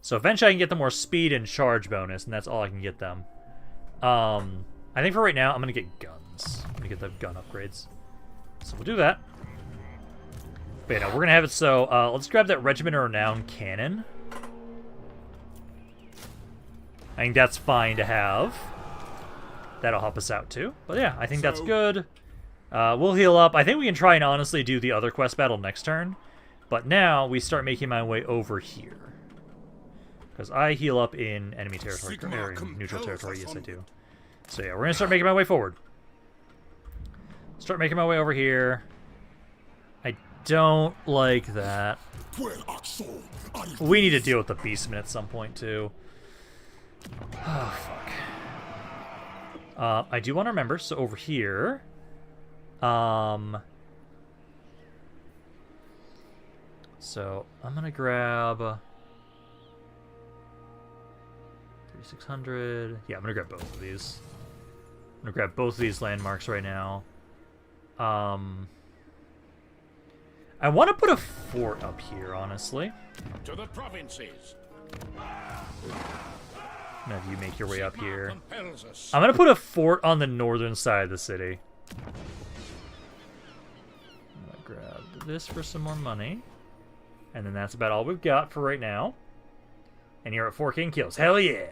So eventually I can get them more speed and charge bonus, and that's all I can get them. I think for right now, I'm going to get guns. I'm going to get the gun upgrades. So we'll do that. But yeah, no, we're going to have it so... let's grab that Regiment of Renown cannon. I think that's fine to have. That'll help us out too. But yeah, I think that's good. We'll heal up. I think we can try and honestly do the other quest battle next turn. But now we start making my way over here. Because I heal up in enemy territory, or in neutral territory, yes I do. So yeah, we're going to start making my way forward. Start making my way over here. I don't like that. We need to deal with the Beastmen at some point too. Oh, fuck. I do want to remember, so over here... So, I'm going to grab... 3600. Yeah, I'm going to grab both of these. I'm going to grab both of these landmarks right now. I want to put a fort up here, honestly. To the provinces. None of you make your way up here. I'm going to put a fort on the northern side of the city. I'm going to grab this for some more money. And then that's about all we've got for right now. And you're at 4 king kills. Hell yeah!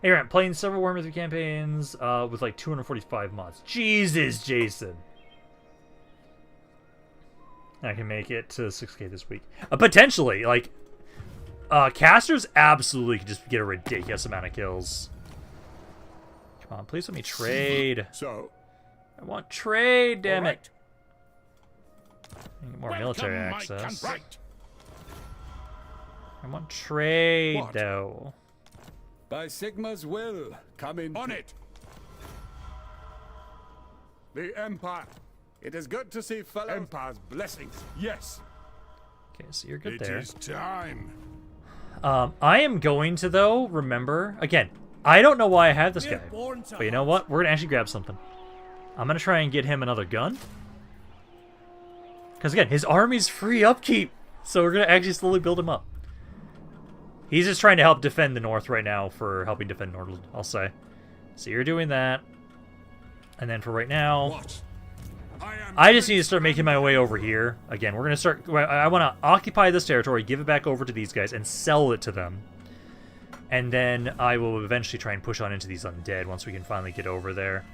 Hey, Grant, playing several Warhammer 3 campaigns with like 245 mods. Jesus, Jason. I can make it to 6K this week. Potentially, like, casters absolutely could just get a ridiculous amount of kills. Come on, please let me trade. So, I want trade, damn All it. I need more military access. Right. I want trade, What? though. By Sigma's will, come in. on it. The Empire. It is good to see fellow. Empire's blessings. Yes. Okay, so you're good It there. is time. I am going to, though, remember, again, I don't know why I have this guy, but you know what? We're going to actually grab something. I'm going to try and get him another gun. Because, again, his army's free upkeep, so we're going to actually slowly build him up. He's just trying to help defend the north right now for helping defend Nordland, I'll say. So you're doing that. And then for right now, What? I just need to start making my way over here. Again, we're going to start... I want to occupy this territory, give it back over to these guys, and sell it to them. And then I will eventually try and push on into these undead once we can finally get over there.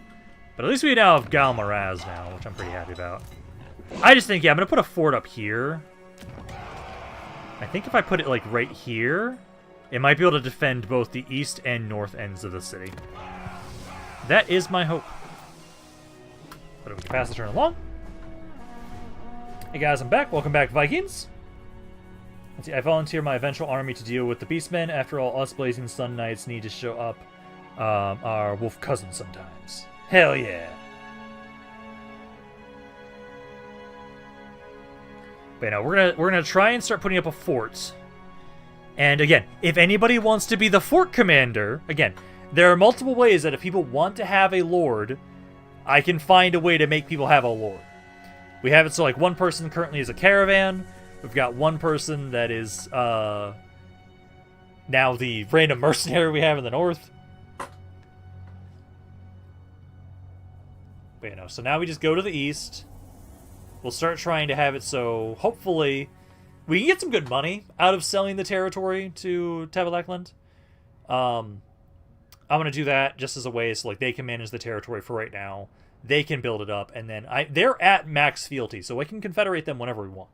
But at least we now have Gal Maraz now, which I'm pretty happy about. I just think, yeah, I'm going to put a fort up here. I think if I put it, like, right here, it might be able to defend both the east and north ends of the city. That is my hope. But if we can pass the turn along. Hey guys, I'm back. Welcome back, Vikings. Let's see, I volunteer my eventual army to deal with the Beastmen. After all, us Blazing Sun Knights need to show up our wolf cousins sometimes. Hell yeah. But you know, we're gonna try and start putting up a fort. And again, if anybody wants to be the fort commander, again, there are multiple ways that if people want to have a lord, I can find a way to make people have a lord. We have it so like one person currently is a caravan. We've got one person that is now the random mercenary we have in the north. But you know, so now we just go to the east. We'll start trying to have it so hopefully we can get some good money out of selling the territory to Tabalackland. I'm gonna do that just as a way so like they can manage the territory for right now. They can build it up, and then they're at max fealty, so I can confederate them whenever we want.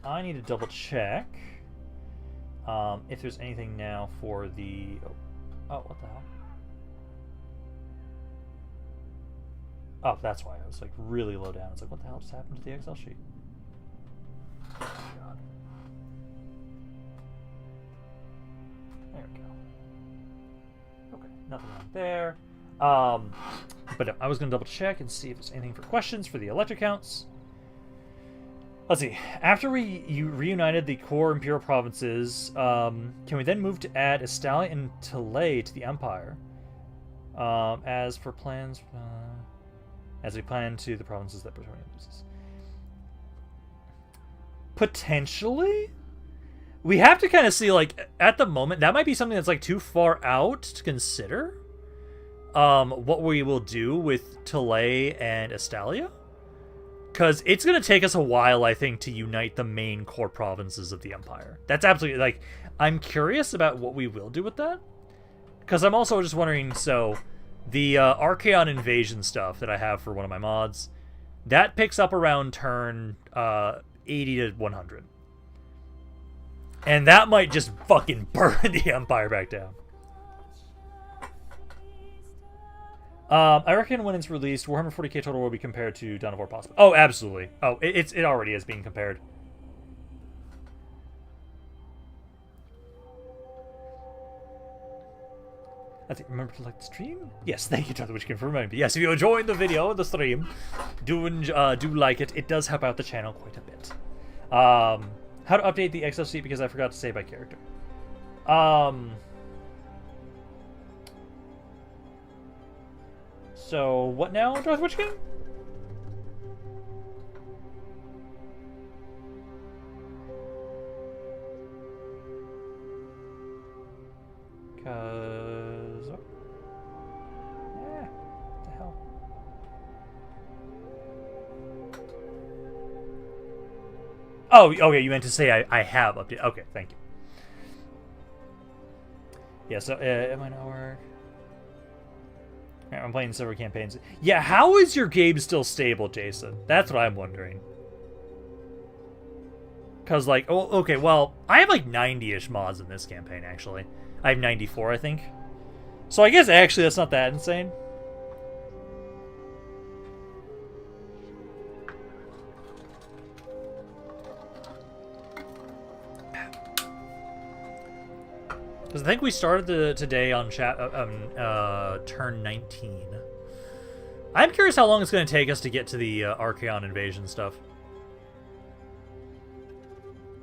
I need to double check if there's anything now for the... Oh, what the hell? Oh, that's why I was like really low down. It's like, what the hell just happened to the Excel sheet? Oh, God. There we go. Okay, nothing wrong there. But no, I was going to double check and see if there's anything for questions for the elector counts. Let's see. After you reunited the core imperial provinces, can we then move to add Estalia and Tilley to the empire? As for plans, as we plan to the provinces that Britonium loses. Potentially? We have to kind of see, like, at the moment, that might be something that's, like, too far out to consider. What we will do with Tilley and Estalia. Because it's going to take us a while, I think, to unite the main core provinces of the Empire. That's absolutely, like, I'm curious about what we will do with that. Because I'm also just wondering, so, the Archaon invasion stuff that I have for one of my mods, that picks up around turn 80 to 100. And that might just fucking burn the Empire back down. I reckon when it's released, Warhammer 40k total will be compared to Dawn of War possibly. Oh, absolutely. Oh, it already is being compared. That's it. Remember to like the stream? Yes, thank you, Dr. Witchkin, for reminding me. Yes, if you're enjoying the video, the stream, do like it. It does help out the channel quite a bit. How to update the Excel sheet because I forgot to say by character. So, what now, Darth Witchkin? Cause... Oh. Yeah, what the hell? Oh, okay, you meant to say I have updated. Okay, thank you. Yeah, so, it might not work. I'm playing several campaigns. Yeah, how is your game still stable, Jason? That's what I'm wondering. Because, like, oh, okay, well, I have, like, 90-ish mods in this campaign, actually. I have 94, I think. So I guess, actually, that's not that insane. Because I think we started today on turn 19. I'm curious how long it's going to take us to get to the Archaon invasion stuff.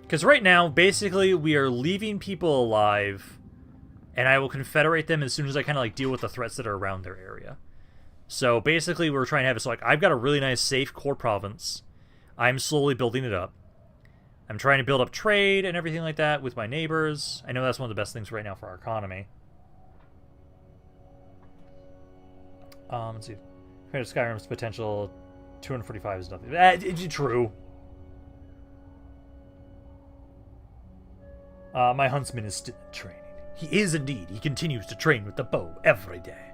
Because right now, basically, we are leaving people alive, and I will confederate them as soon as I kind of like deal with the threats that are around their area. So basically, we're trying to have it so like I've got a really nice, safe core province. I'm slowly building it up. I'm trying to build up trade and everything like that with my neighbors. I know that's one of the best things right now for our economy. Let's see. Compared to Skyrim's potential, 245 is nothing. True. My huntsman is still training. He is indeed. He continues to train with the bow every day.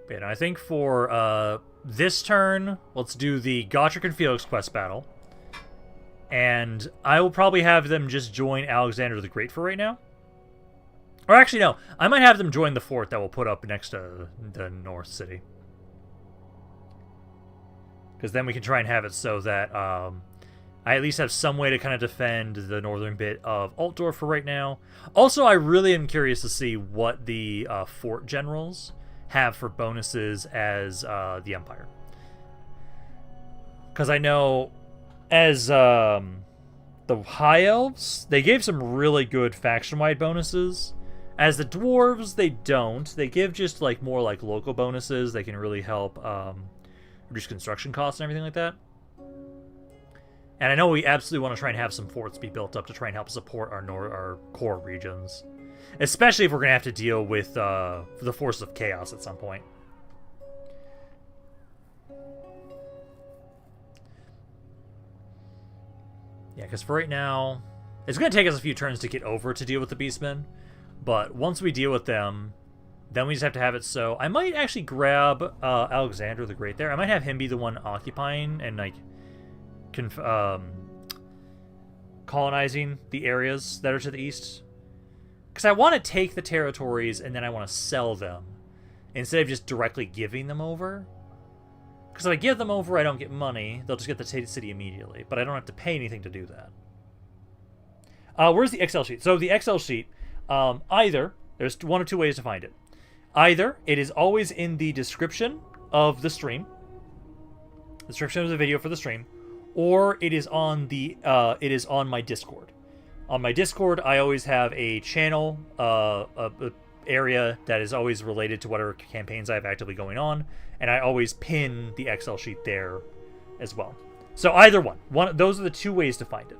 But I think for this turn, let's do the Gotrek and Felix quest battle. And I will probably have them just join Alexander the Great for right now. Or actually, no. I might have them join the fort that we'll put up next to the North City. Because then we can try and have it so that I at least have some way to kind of defend the northern bit of Altdorf for right now. Also, I really am curious to see what the fort generals have for bonuses as the Empire. Because I know as the High Elves, they gave some really good faction-wide bonuses. As the Dwarves, they don't. They give just like more like local bonuses. They can really help reduce construction costs and everything like that. And I know we absolutely want to try and have some forts be built up to try and help support our core regions. Especially if we're going to have to deal with the force of chaos at some point. Yeah, because for right now, it's going to take us a few turns to get over to deal with the Beastmen. But once we deal with them, then we just have to have it so... I might actually grab Alexander the Great there. I might have him be the one occupying and, like, colonizing the areas that are to the east. Because I want to take the territories and then I want to sell them instead of just directly giving them over. Because if I give them over, I don't get money. They'll just get the city immediately. But I don't have to pay anything to do that. Where's the Excel sheet? So the Excel sheet, either, there's one of two ways to find it. Either it is always in the description of the stream, description of the video for the stream, or it is on the on my Discord. On my Discord, I always have a channel, a area that is always related to whatever campaigns I have actively going on, and I always pin the Excel sheet there as well. So either one. Those are the two ways to find it.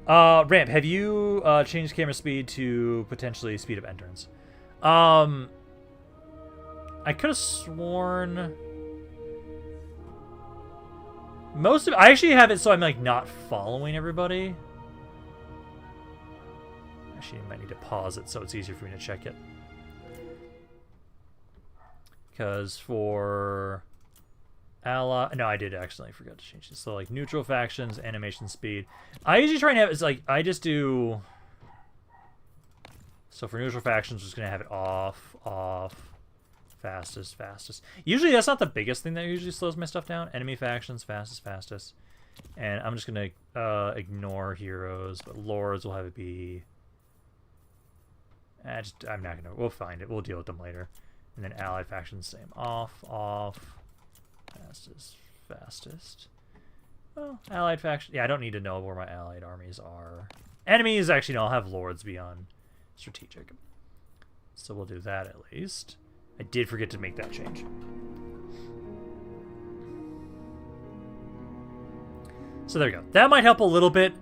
Ramp, have you changed camera speed to potentially speed up entrance? I could have sworn most of I actually have it so I'm like not following everybody. Actually, I might need to pause it so it's easier for me to check it. Because for ally, no, I did accidentally forget to change this. So like neutral factions, animation speed. I usually try and have it's like I just do. So for neutral factions, I'm just gonna have it off, fastest. Usually that's not the biggest thing that usually slows my stuff down. Enemy factions, fastest. And I'm just gonna ignore heroes, but lords will have it be. I'm not gonna. We'll find it. We'll deal with them later. And then allied factions, same. Off. Fastest. Well, allied faction. Yeah, I don't need to know where my allied armies are. Enemies, actually, no, I'll have lords beyond strategic. So we'll do that at least. I did forget to make that change. So there you go. That might help a little bit.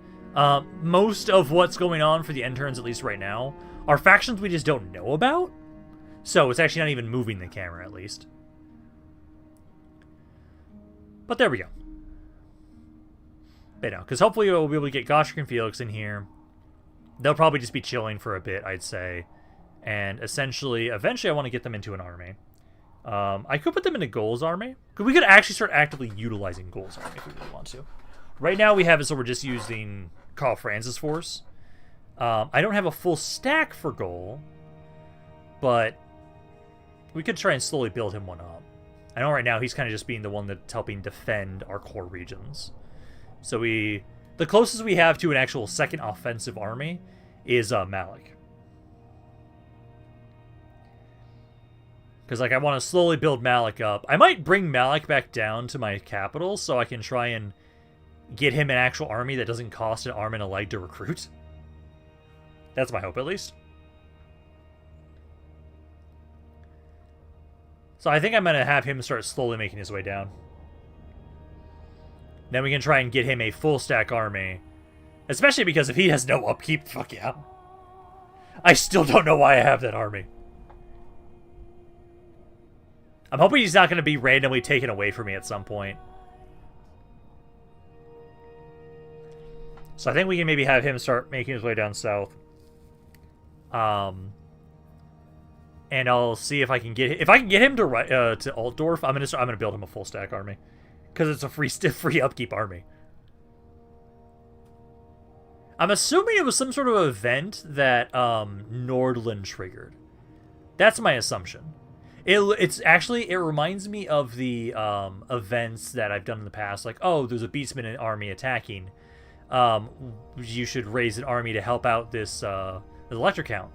Most of what's going on for the end turns, at least right now, are factions we just don't know about. So it's actually not even moving the camera, at least. But there we go. But no, because hopefully we'll be able to get Goshric and Felix in here. They'll probably just be chilling for a bit, I'd say. And essentially, eventually I want to get them into an army. I could put them in a Goals army. Because we could actually start actively utilizing Goals army if we really want to. Right now we have it so we're just using Karl Franz's force. I don't have a full stack for Goal. But we could try and slowly build him one up. I know right now he's kind of just being the one that's helping defend our core regions. So the closest we have to an actual second offensive army is Malik. Because like I want to slowly build Malik up. I might bring Malik back down to my capital so I can try and get him an actual army that doesn't cost an arm and a leg to recruit. That's my hope, at least. So I think I'm going to have him start slowly making his way down. Then we can try and get him a full stack army. Especially because if he has no upkeep, fuck yeah. I still don't know why I have that army. I'm hoping he's not going to be randomly taken away from me at some point. So I think we can maybe have him start making his way down south. And I'll see if I can get him to Altdorf. I'm gonna build him a full stack army because it's a free upkeep army. I'm assuming it was some sort of event that Nordland triggered. That's my assumption. It reminds me of the events that I've done in the past, like, oh, there's a Beastmen army attacking. You should raise an army to help out this Electric Count.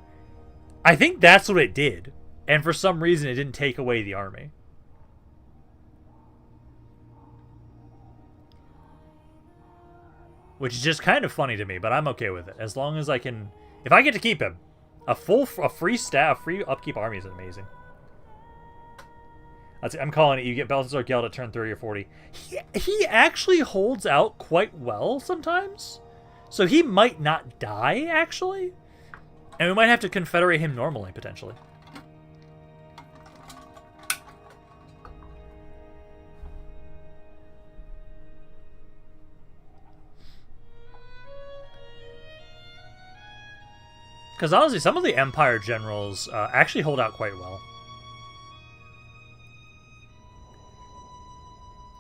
I think that's what it did, and for some reason it didn't take away the army. Which is just kind of funny to me, but I'm okay with it. As long as I can... If I get to keep him, a free upkeep army is amazing. I'm calling it. You get Balthazar Geld at turn 30 or 40. He actually holds out quite well sometimes. So he might not die, actually. And we might have to confederate him normally, potentially. Because honestly, some of the Empire generals actually hold out quite well.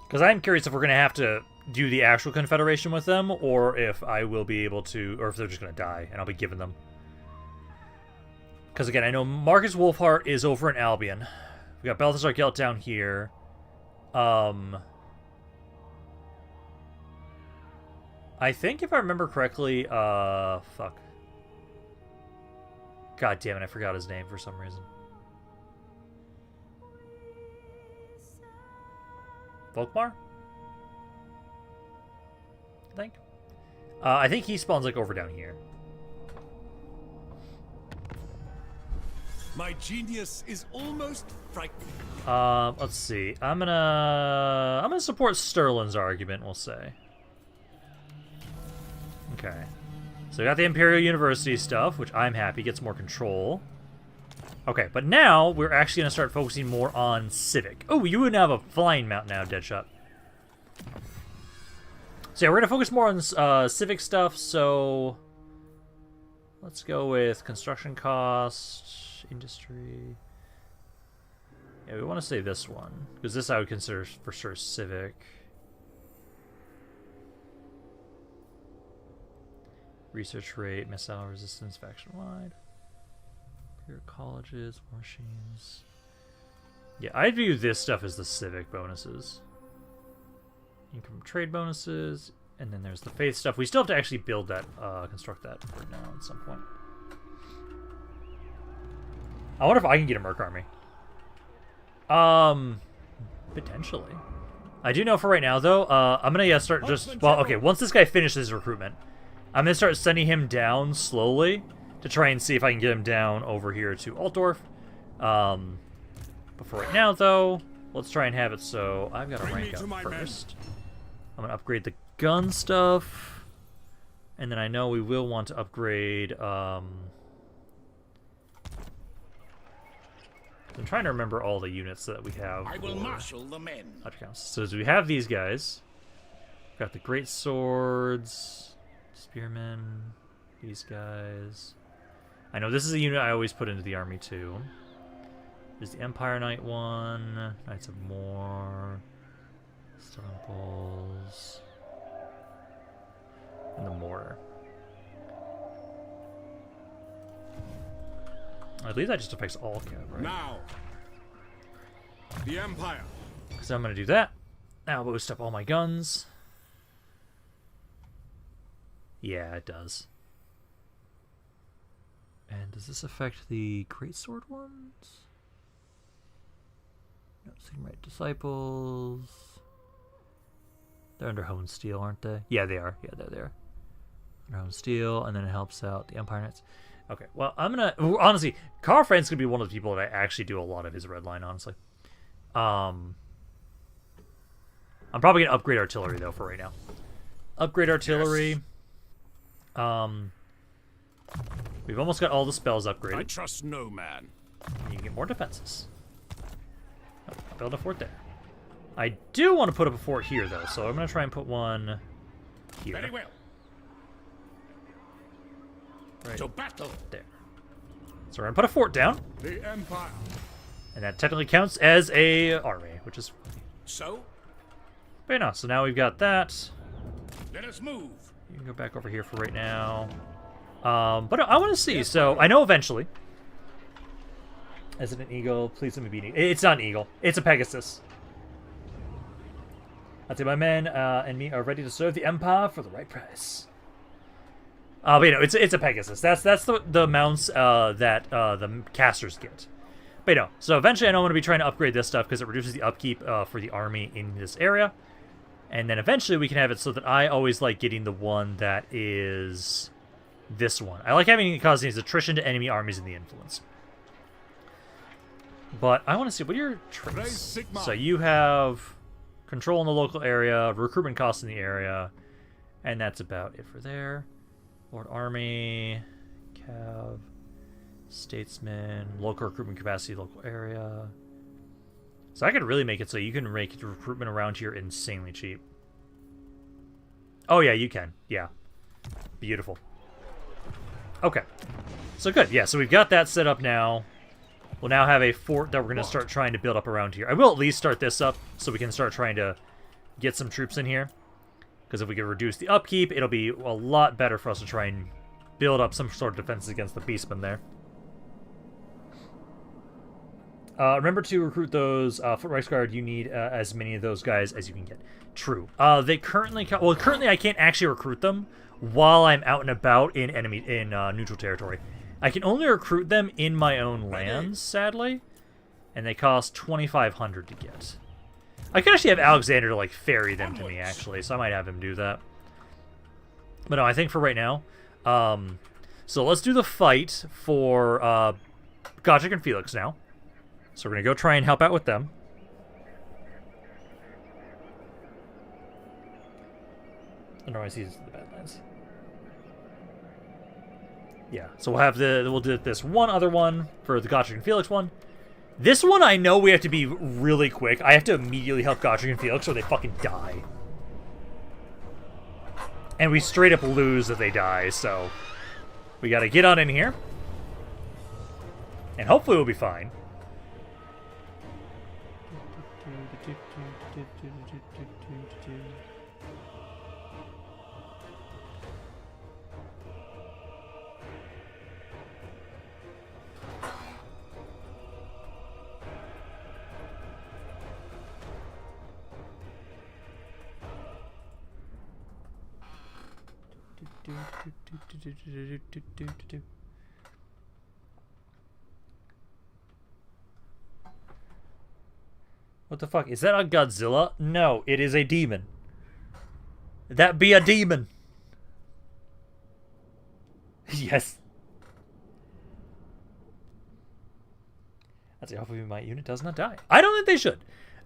Because I'm curious if we're going to have to do the actual confederation with them, or if I will be able to, or if they're just going to die, and I'll be giving them. Because again, I know Marcus Wolfheart is over in Albion. We got Balthazar Gelt down here. I think if I remember correctly, fuck. God damn it, I forgot his name for some reason. Volkmar? I think he spawns like over down here. My genius is almost frightening. Let's see. I'm gonna support Sterling's argument, we'll say. Okay. So we got the Imperial University stuff, which I'm happy gets more control. Okay, but now we're actually gonna start focusing more on Civic. Oh, you would have a flying mount now, Deadshot. So yeah, we're gonna focus more on Civic stuff, so let's go with construction cost, industry. Yeah, we want to say this one, because this I would consider for sure Civic. Research rate, missile resistance, faction-wide. Pure colleges, war machines. Yeah, I view this stuff as the Civic bonuses. Income from trade bonuses, and then there's the faith stuff. We still have to actually build that, construct that for now at some point. I wonder if I can get a Merc army. Potentially. I do know for right now, though, I'm gonna start just... Well, okay, once this guy finishes his recruitment, I'm gonna start sending him down slowly to try and see if I can get him down over here to Altdorf. But for right now, though, let's try and have it so I've got to rank up first. I'm gonna upgrade the gun stuff. And then I know we will want to upgrade... I'm trying to remember all the units that we have. I will marshal the men. So we have these guys. We've got the great swords, spearmen, these guys. I know this is a unit I always put into the army too. There's the Empire Knight one, Knights of War, Stone Bulls, and the Mortar. I believe that just affects all cav, right? Now, the Empire. So I'm going to do that. Now boost up all my guns. Yeah, it does. And does this affect the greatsword ones? No, Sigmarite Disciples. They're under Hone Steel, aren't they? Yeah, they are. Yeah, they're there. Under Hone Steel, and then it helps out the Empire Knights. Okay, well, I'm gonna... Honestly, Karl Franz could be one of the people that I actually do a lot of his red line, honestly. I'm probably gonna upgrade artillery, though, for right now. Upgrade artillery. Yes. We've almost got all the spells upgraded. I trust no man. You can get more defenses. Oh, I'll build a fort there. I do want to put up a fort here, though, so I'm gonna try and put one here. Very well. Right To battle. there. So we're gonna put a fort down, The Empire. and that technically counts as a army, which is... So, But no, so now we've got that. let us move. You can go back over here for right now. But I want to see. So I know eventually. Is it an eagle? Please let me be an eagle. It's not an eagle. It's a Pegasus. I'd say my men and me are ready to serve the Empire for the right price. But you know, it's a Pegasus. That's the mounts that the casters get. But you know, so eventually I know I'm going to be trying to upgrade this stuff because it reduces the upkeep for the army in this area. And then eventually we can have it so that I always like getting the one that is this one. I like having it causing attrition to enemy armies in the influence. But I want to see, what are your traits? So you have control in the local area, recruitment costs in the area, and that's about it for there. Lord Army, Cav, Statesman, local recruitment capacity, local area. So I could really make it so you can make recruitment around here insanely cheap. Oh yeah, you can. Yeah. Beautiful. Okay. So good. Yeah, so we've got that set up now. We'll now have a fort that we're going to start trying to build up around here. I will at least start this up so we can start trying to get some troops in here. Because if we can reduce the upkeep, it'll be a lot better for us to try and build up some sort of defenses against the beastmen there. Remember to recruit those foot Rice Guard. You need as many of those guys as you can get. True. They currently... Well, currently I can't actually recruit them while I'm out and about in neutral territory. I can only recruit them in my own lands, sadly. And they cost 2,500 to get. I could actually have Alexander to, like, ferry them to me, actually. So I might have him do that. But no, I think for right now... so let's do the fight for Godric and Felix now. So we're going to go try and help out with them. I don't know, I see the Badlands. Yeah, so we'll do this one other one for the Godric and Felix one. This one I know we have to be really quick. I have to immediately help Godric and Felix or they fucking die. And we straight up lose if they die, so we got to get on in here. And hopefully we'll be fine. What the fuck? Is that a Godzilla? No, it is a demon. That be a demon. Yes. That's it. Hopefully my unit does not die. I don't think they should.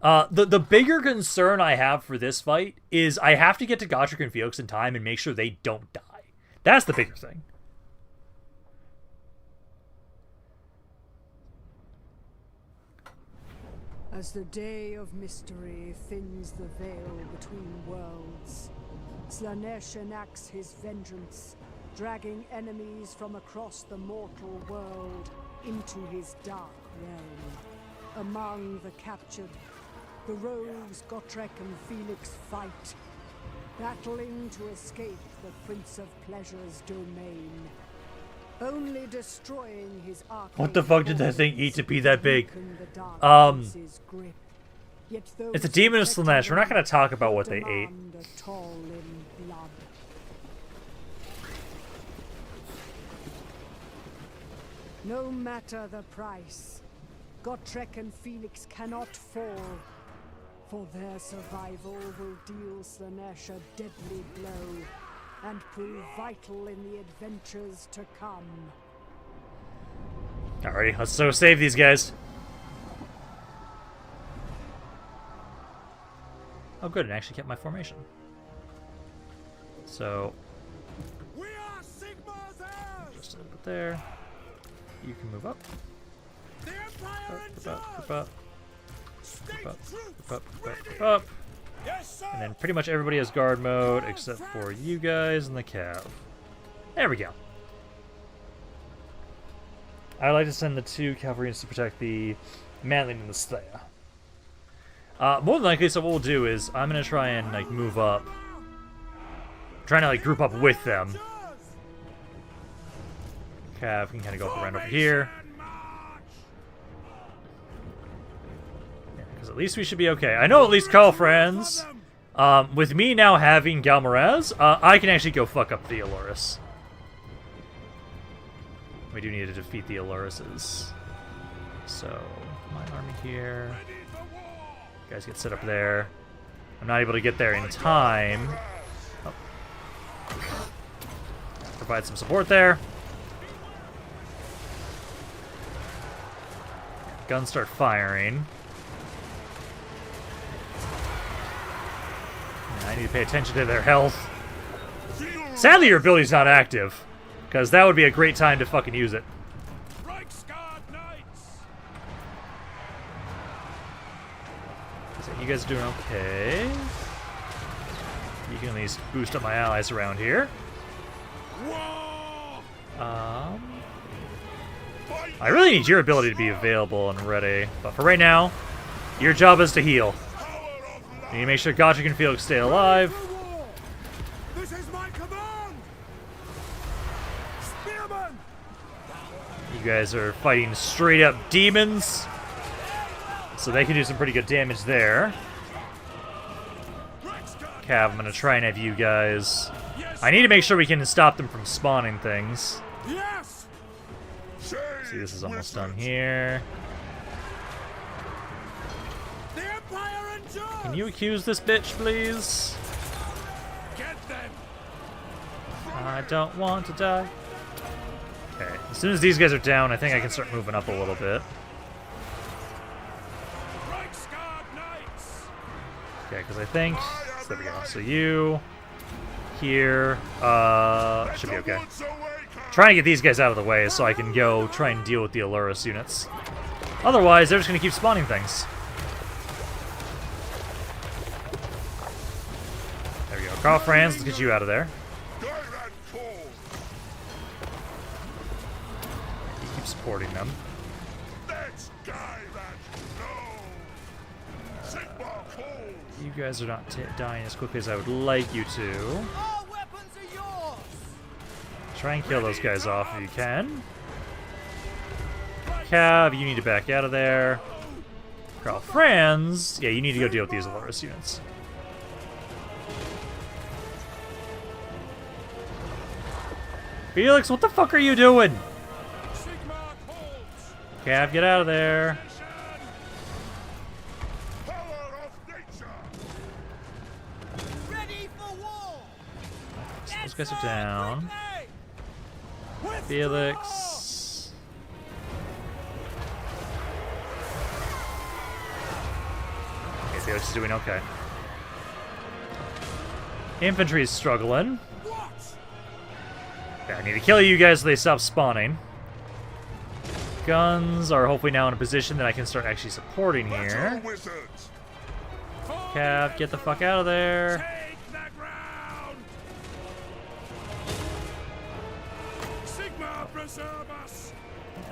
The bigger concern I have for this fight is I have to get to Gotrek and Felix in time and make sure they don't die. That's the bigger thing. As the day of mystery thins the veil between worlds, Slanesh enacts his vengeance, dragging enemies from across the mortal world into his dark realm. Among the captured, the rogues Gotrek and Felix fight, battling to escape the Prince of Pleasure's domain. Only destroying his arcane What the fuck did that thing eat to be that big? weaken the dark prince's grip. Yet those It's a demon of protecting Slanesh. We're not them going to talk about what they ate. demand a toll in blood. No matter the price, Gotrek and Felix cannot fall, for their survival will deal Slanesh a deadly blow and prove vital in the adventures to come. Alrighty, let's so save these guys. Oh good, it actually kept my formation. So, We are Sigmar's heirs! just a little bit there. You can move up. The Empire endures! Up. State troops Up. ready! Yes, sir! And then pretty much everybody has guard mode except for you guys and the cav. There we go. I'd like to send the 2 cavalryans to protect the Manling and the Slayer. More than likely, so what we'll do is I'm gonna try and like move up, trying to like group up with them. Cav can kind of go up around over here. Because at least we should be okay. I know at least Karl Franz, with me now having Galmaraz, I can actually go fuck up the Alluris. We do need to defeat the Allurises. So, my army here. You guys get set up there. I'm not able to get there in time. Oh. Provide some support there. Guns start firing. And I need to pay attention to their health. Sadly, your ability's not active, because that would be a great time to fucking use it. So you guys are doing okay. You can at least boost up my allies around here. I really need your ability to be available and ready, but for right now, your job is to heal. You need to make sure Gotrek and Felix stay alive. This is my command! Spearman! You guys are fighting straight up demons, so they can do some pretty good damage there. Cav, I'm gonna try and have you guys. I need to make sure we can stop them from spawning things. Yes! See, this is almost done here. The Empire endures! Can you accuse this bitch, please? Get them! I don't want to die. Okay, as soon as these guys are down, I think I can start moving up a little bit. Okay, because I think... So there we go. So you... Here... should be okay. Trying to get these guys out of the way so I can go try and deal with the Alluris units. Otherwise, they're just going to keep spawning things. There we go. Karl Franz, let's get you out of there. You keep supporting them. You guys are not dying as quickly as I would like you to. Try and kill those guys off if you can. Cav, you need to back out of there. Karl Franz, yeah, you need to go deal with these Alluris units. Felix, what the fuck are you doing? Cav, get out of there. Those guys are down. Felix. Felix is doing okay. Infantry is struggling. Okay, I need to kill you guys so they stop spawning. Guns are hopefully now in a position that I can start actually supporting here. Cav, get the fuck out of there. Take the ground! Sigma, preserve us!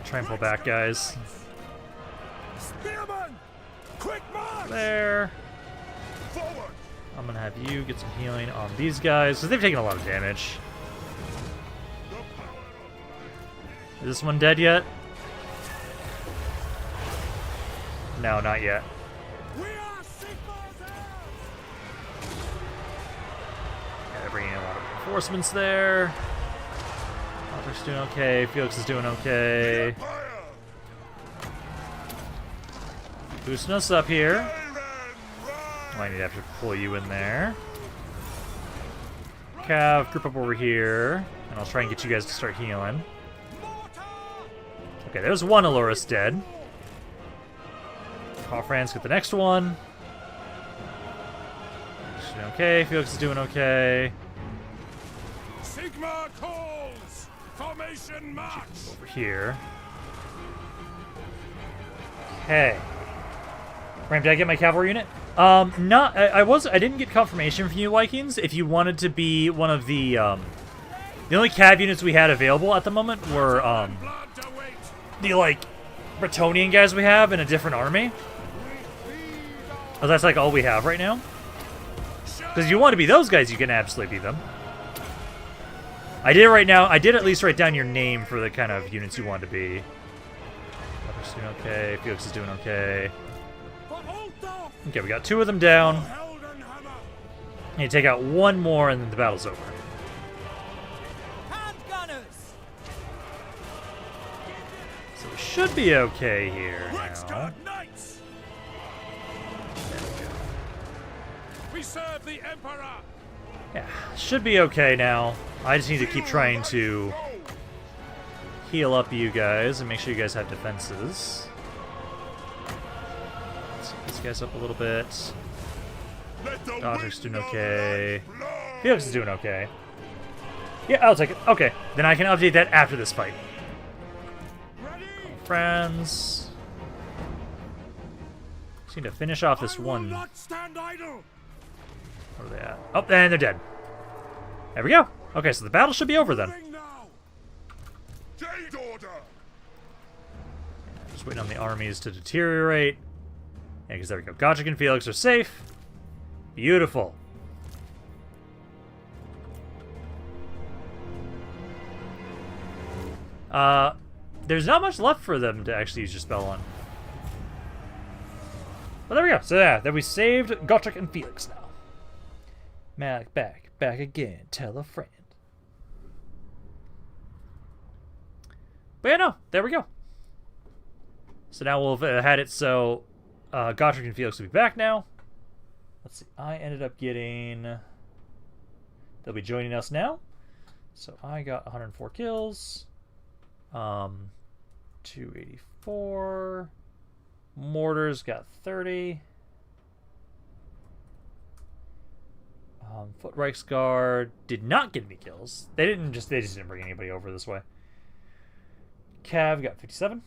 Try and pull back, guys. Spearman! Quick march! There. Forward! I'm gonna have you get some healing on these guys, because they've taken a lot of damage. Is this one dead yet? No, not yet. We are Sigma's heirs! Yeah, they're bringing in a lot of reinforcements there. Albert's doing okay. Felix is doing okay. Boosting us up here. Might need to have to pull you in there. Cav, group up over here. And I'll try and get you guys to start healing. Okay, there's one Aloris dead. Karl Franz get the next one. She's doing okay. Felix is doing okay. Sigma calls! Formation march! Over here. Okay. Ram, did I get my cavalry unit? Not. I didn't get confirmation from you Vikings. If you wanted to be one of the only cav units we had available at the moment were the like Bretonian guys we have in a different army. Oh, that's like all we have right now. Because if you want to be those guys, you can absolutely be them. I did right now. I did at least write down your name for the kind of units you want to be. Robert's doing okay. Felix is doing okay. Okay, we got two of them down. I need to take out one more, and then the battle's over. So we should be okay here now. We serve the Emperor! Yeah, should be okay now. I just need to keep trying to heal up you guys and make sure you guys have defenses. Let's get these guys up a little bit. Dodger's doing okay. Felix is doing okay. Yeah, I'll take it. Okay, then I can update that after this fight. Friends. Just need to finish off this one. Not stand idle! Where are they at? Oh, and they're dead. There we go. Okay, so the battle should be over then. Jade order! Just waiting on the armies to deteriorate. Yeah, because there we go. Godric and Felix are safe. Beautiful. There's not much left for them to actually use your spell on. But there we go. So yeah, then we saved Godric and Felix now. Malik back again. Tell a friend. But yeah, no, there we go. So now we'll have had it so Godric and Felix will be back now. Let's see. I ended up getting... They'll be joining us now. So I got 104 kills. 284. Mortars got 30. Foot Reichsguard did not get any kills. They just didn't bring anybody over this way. Cav got 57.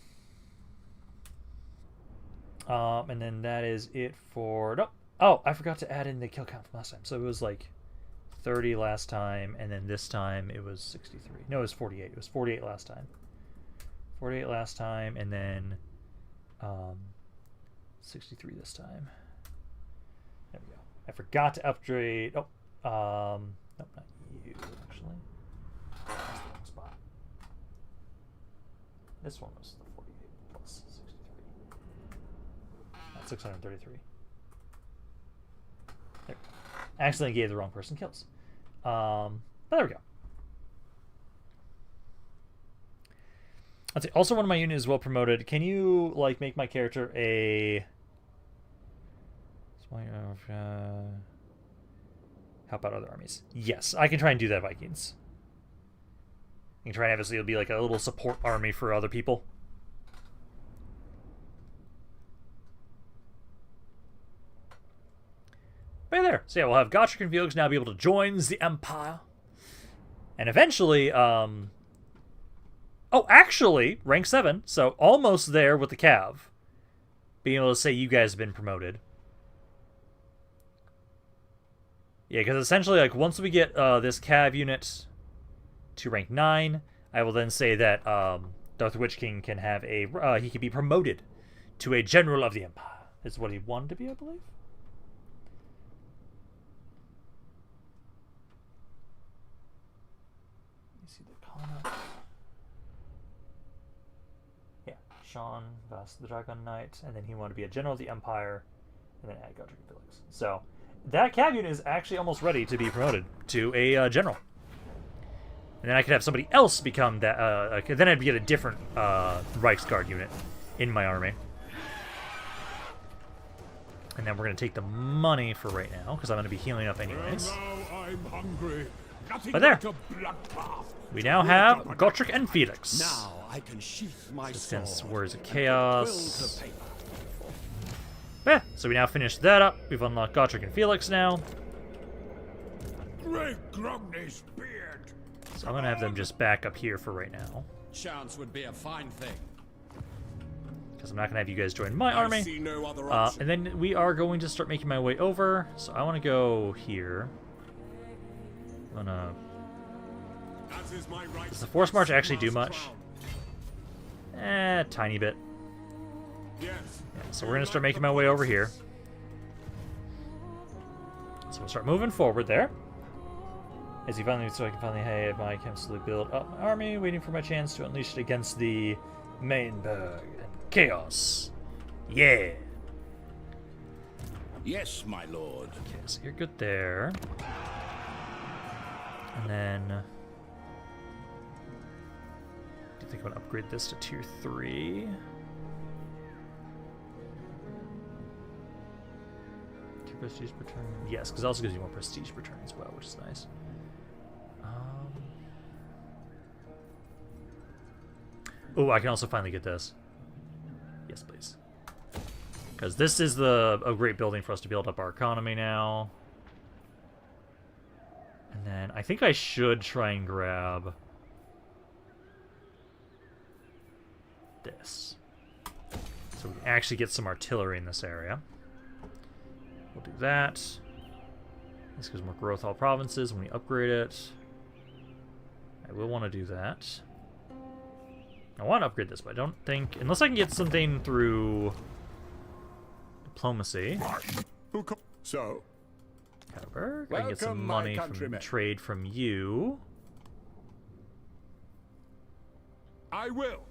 And then that is it for... Nope. Oh, I forgot to add in the kill count from last time. So it was like 30 last time, and then this time it was 63. No, it was 48. It was 48 last time. 48 last time, and then 63 this time. There we go. I forgot to upgrade... Oh, nope, not you, actually. That's the wrong spot. This one was the 48 plus 63. Not 633. There. Accidentally gave the wrong person kills. But there we go. Let's see. Also, one of my units is well promoted. Can you like make my character a help out other armies? Yes, I can try and do that, Vikings. You can try and obviously it'll be like a little support army for other people. there. So yeah, we'll have Gotrek and Felix now be able to join the Empire. And eventually, oh, actually, rank 7, so almost there with the Cav. Being able to say you guys have been promoted. Yeah, because essentially, like, once we get this Cav unit to rank 9, I will then say that Darth the Witch King can have a, he can be promoted to a General of the Empire. Is what he wanted to be, I believe. You see the Kana. Yeah, Sean, Vas the Dragon Knight, and then he wanted to be a General of the Empire, and then add Godric and Felix. So, that Cav unit is actually almost ready to be promoted to a General. And then I could have somebody else become that, then I'd get a different Reichsguard unit in my army. And then we're going to take the money for right now, because I'm going to be healing up anyways. I'm hungry. But there. We now have Gotrek and Felix. Now I can sheath my Just sword. against Warriors of and Chaos. quill to paper. Yeah, so we now finished that up. We've unlocked Gotrek and Felix now. Great Grogny's beard. So I'm going to have them just back up here for right now. Chance would be a fine thing. Because I'm not going to have you guys join my I army. see no other option. And then we are going to start making my way over. So I want to go here. I'm going to... As is my right, Does the Force March I actually do must much? crown. Tiny bit. Yes. So we're going to start making my way over here. So we'll start moving forward there. As he finally, so I can finally have my absolutely build up my army, waiting for my chance to unleash it against the Mainberg and Chaos. Yeah. Yes, my lord. Okay, so you're good there. And then... do you think I'm going to upgrade this to tier 3? Tier prestige per turn? Yes, because it also gives you more prestige per turn as well, which is nice. Oh, I can also finally get this. Yes, please. Because this is a great building for us to build up our economy now. And then I think I should try and grab this. So we can actually get some artillery in this area. We'll do that. This gives more growth all provinces when we upgrade it. I will want to do that. I want to upgrade this, but I don't think... unless I can get something through diplomacy. So, Cover. I can get some Welcome, my money from countrymen. trade from you. I will.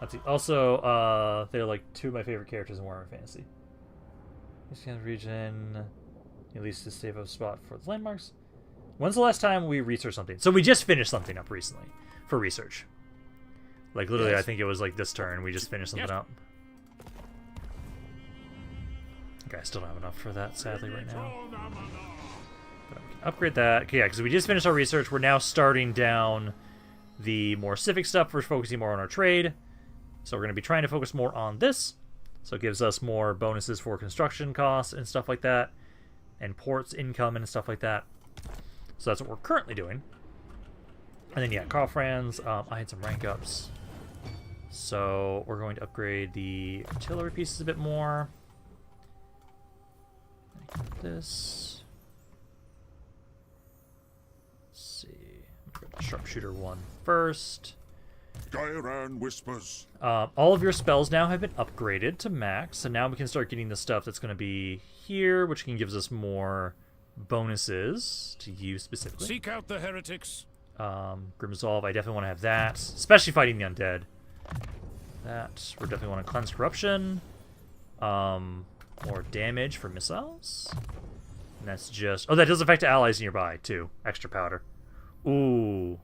Let's see. Also, they're like two of my favorite characters in Warhammer Fantasy. This kind of region, at least to save a spot for the landmarks. When's the last time we researched something? So we just finished something up recently for research. Like literally, Yes. I think it was like this turn we just finished something up. Okay, I still don't have enough for that, sadly, right now. But we can upgrade that. Okay, yeah, because we just finished our research. We're now starting down the more civic stuff. We're focusing more on our trade. So we're going to be trying to focus more on this. So it gives us more bonuses for construction costs and stuff like that. And ports income and stuff like that. So that's what we're currently doing. And then, yeah, Karl Franz, I had some rank ups. So we're going to upgrade the artillery pieces a bit more. This. Let's see. I'm going to sharpshooter 1 first. Gairan whispers. All of your spells now have been upgraded to max, so now we can start getting the stuff that's going to be here, which can gives us more bonuses to use specifically. Seek out the heretics. Grim Resolve, I definitely want to have that, especially fighting the undead. That, we definitely want to cleanse corruption. More damage for missiles. And that's just... oh, that does affect allies nearby, too. Extra powder. Ooh.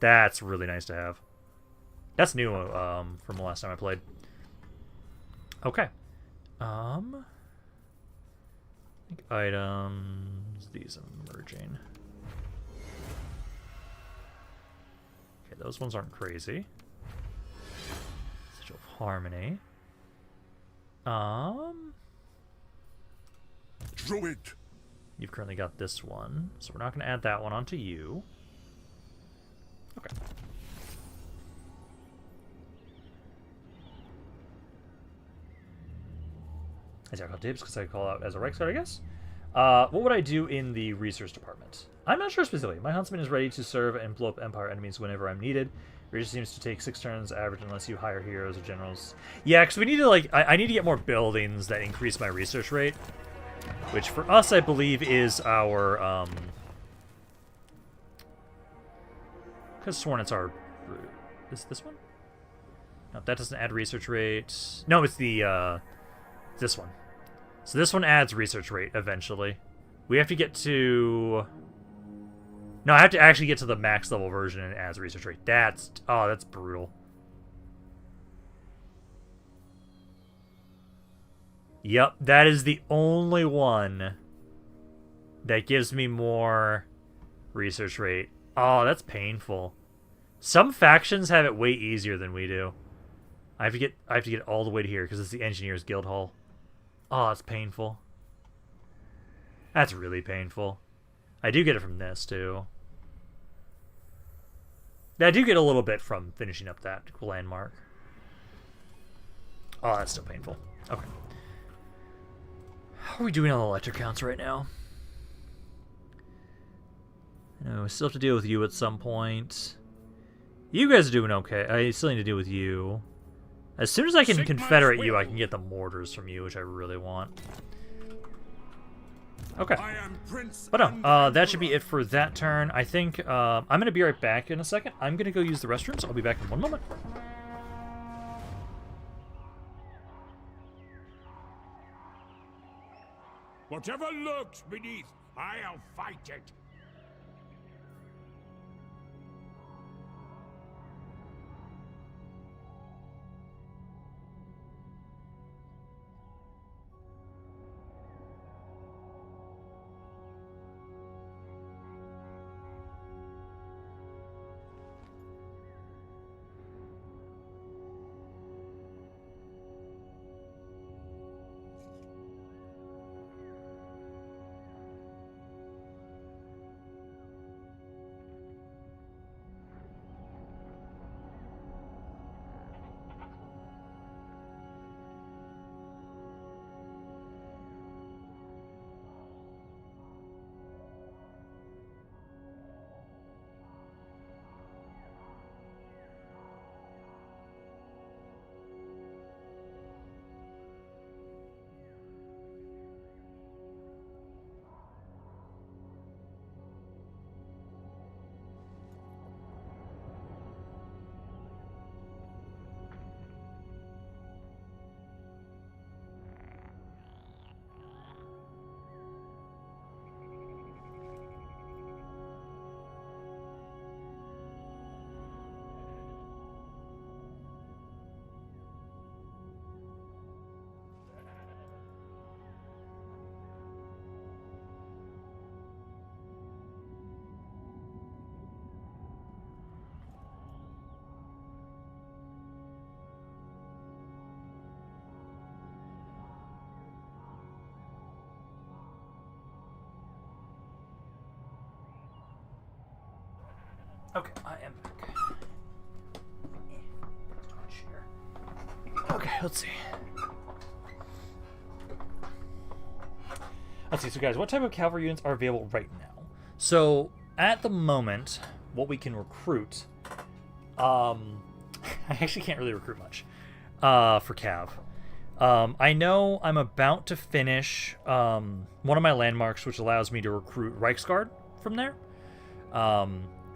That's really nice to have. That's new from the last time I played. Okay. I think items... these I'm merging. Okay, those ones aren't crazy. Sigil of Harmony. druid. You've currently got this one, so we're not going to add that one onto you. Okay. I call dibs because I call out as a Reichsguard, I guess. What would I do in the research department? I'm not sure specifically. My huntsman is ready to serve and blow up Empire enemies whenever I'm needed. Research seems to take 6 turns average unless you hire heroes or generals. Yeah, because we need to, like, I need to get more buildings that increase my research rate. Which for us, I believe, is our, because sworn it's our, is this one? No, that doesn't add research rate. No, it's the, this one. So this one adds research rate eventually. We have to get to... No, I have to actually get to the max level version and it adds research rate. That's... Oh, that's brutal. Yep, that is the only one that gives me more research rate. Oh, that's painful. Some factions have it way easier than we do. I have to get all the way to here because it's the Engineers Guild Hall. Oh, it's painful. That's really painful. I do get it from this, too. I do get a little bit from finishing up that landmark. Oh, that's still painful. Okay. How are we doing on the lecture counts right now? We still have to deal with you at some point. You guys are doing okay. I still need to deal with you. As soon as I can confederate you, I can get the mortars from you, which I really want. Okay. But no, that should be it for that turn. I think I'm going to be right back in a second. I'm going to go use the restrooms. I'll be back in 1 moment. Whatever lurks beneath, I'll fight it. Okay, I am back. Okay, let's see. So guys, what type of cavalry units are available right now? So, at the moment, what we can recruit, I actually can't really recruit much, for Cav. I know I'm about to finish, one of my landmarks, which allows me to recruit Reichsguard from there,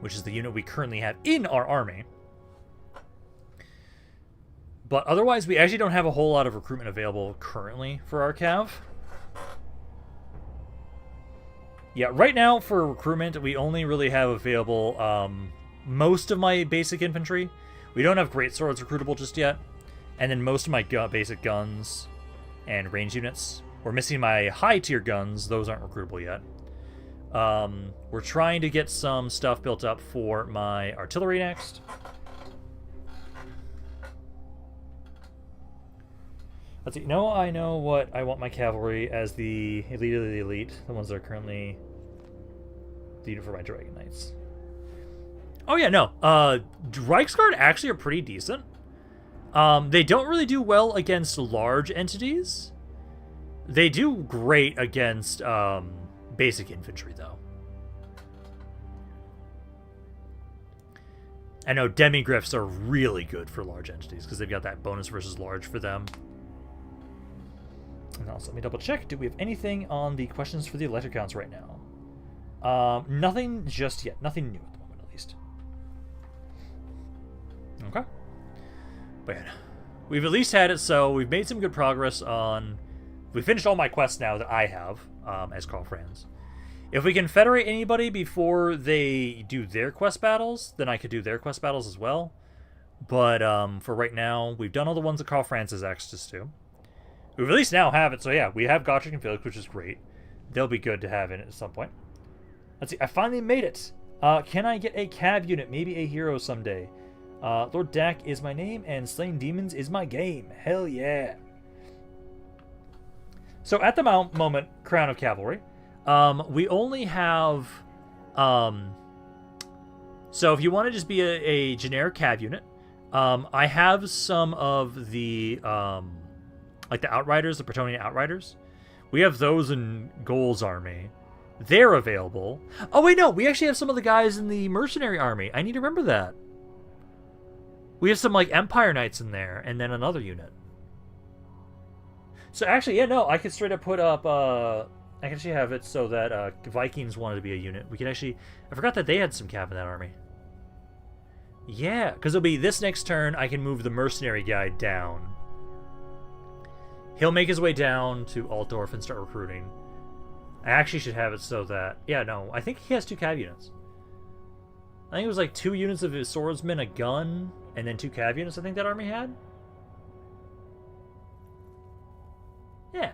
which is the unit we currently have in our army. But otherwise, we actually don't have a whole lot of recruitment available currently for our Cav. Yeah, right now for recruitment, we only really have available most of my basic infantry. We don't have great swords recruitable just yet. And then most of my basic guns and range units. We're missing my high-tier guns. Those aren't recruitable yet. We're trying to get some stuff built up for my artillery next. Let's see. No, I know what I want my cavalry as the elite of the elite. The ones that are currently the unit for my Dragon Knights. Oh yeah, no. Reichsguard actually are pretty decent. They don't really do well against large entities. They do great against basic infantry, though. I know demigriffs are really good for large entities because they've got that bonus versus large for them. And also, let me double check. Do we have anything on the questions for the elector counts right now? Nothing just yet. Nothing new at the moment, at least. Okay. But yeah, we've at least had it, so we've made some good progress on... We finished all my quests now that I have as Karl Franz. If we can federate anybody before they do their quest battles, then I could do their quest battles as well. But for right now, we've done all the ones that Karl Franz has access to. We've at least now have it, so yeah, we have Gotrek and Felix, which is great. They'll be good to have in it at some point. Let's see, I finally made it. Can I get a cab unit, maybe a hero someday? Lord Dak is my name, and slaying demons is my game. Hell yeah. So at the moment, Crown of Cavalry, we only have... so if you want to just be a generic cab unit, I have some of the... like the Outriders, the Bretonnian Outriders. We have those in Goal's army. They're available. Oh, wait, no. We actually have some of the guys in the Mercenary army. I need to remember that. We have some, like, Empire Knights in there, and then another unit. So, actually, yeah, no. I could straight up put up, I can actually have it so that Vikings wanted to be a unit. We could actually... I forgot that they had some cav in that army. Yeah, because it'll be this next turn, I can move the Mercenary guy down. He'll make his way down to Altdorf and start recruiting. I actually should have it so that... Yeah, no, I think he has 2 cav units. I think it was like 2 units of his swordsmen, a gun, and then 2 cav units I think that army had. Yeah.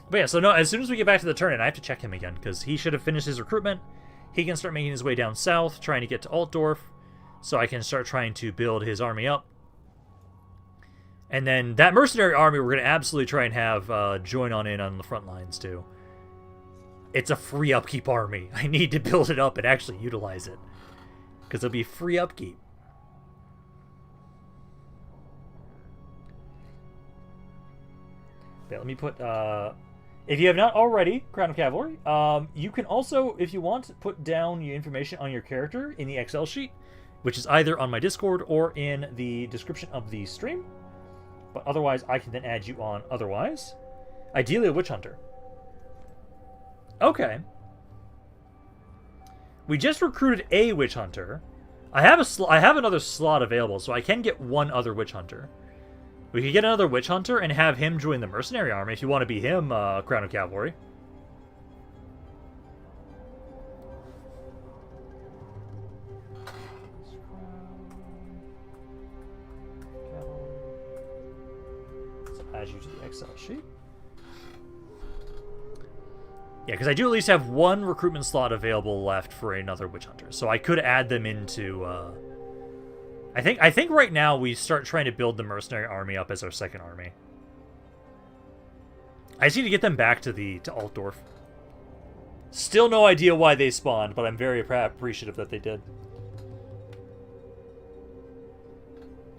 But yeah, so no, as soon as we get back to the turn, and I have to check him again, because he should have finished his recruitment. He can start making his way down south, trying to get to Altdorf, so I can start trying to build his army up. And then that mercenary army, we're going to absolutely try and have join on the front lines, too. It's a free upkeep army. I need to build it up and actually utilize it. Because it'll be free upkeep. Okay, let me put... if you have not already, Crown of Cavalry, you can also, if you want, put down your information on your character in the Excel sheet, which is either on my Discord or in the description of the stream. But otherwise, I can then add you on otherwise. Ideally, a Witch Hunter. Okay. We just recruited a Witch Hunter. I have another slot available, so I can get one other Witch Hunter. We could get another Witch Hunter and have him join the Mercenary Army if you want to be him, Crown of Cavalry. Add you to the Excel sheet. Yeah, because I do at least have one recruitment slot available left for another Witch Hunter, so I could add them into. I think right now we start trying to build the Mercenary Army up as our second army. I just need to get them back to Altdorf. Still no idea why they spawned, but I'm very appreciative that they did.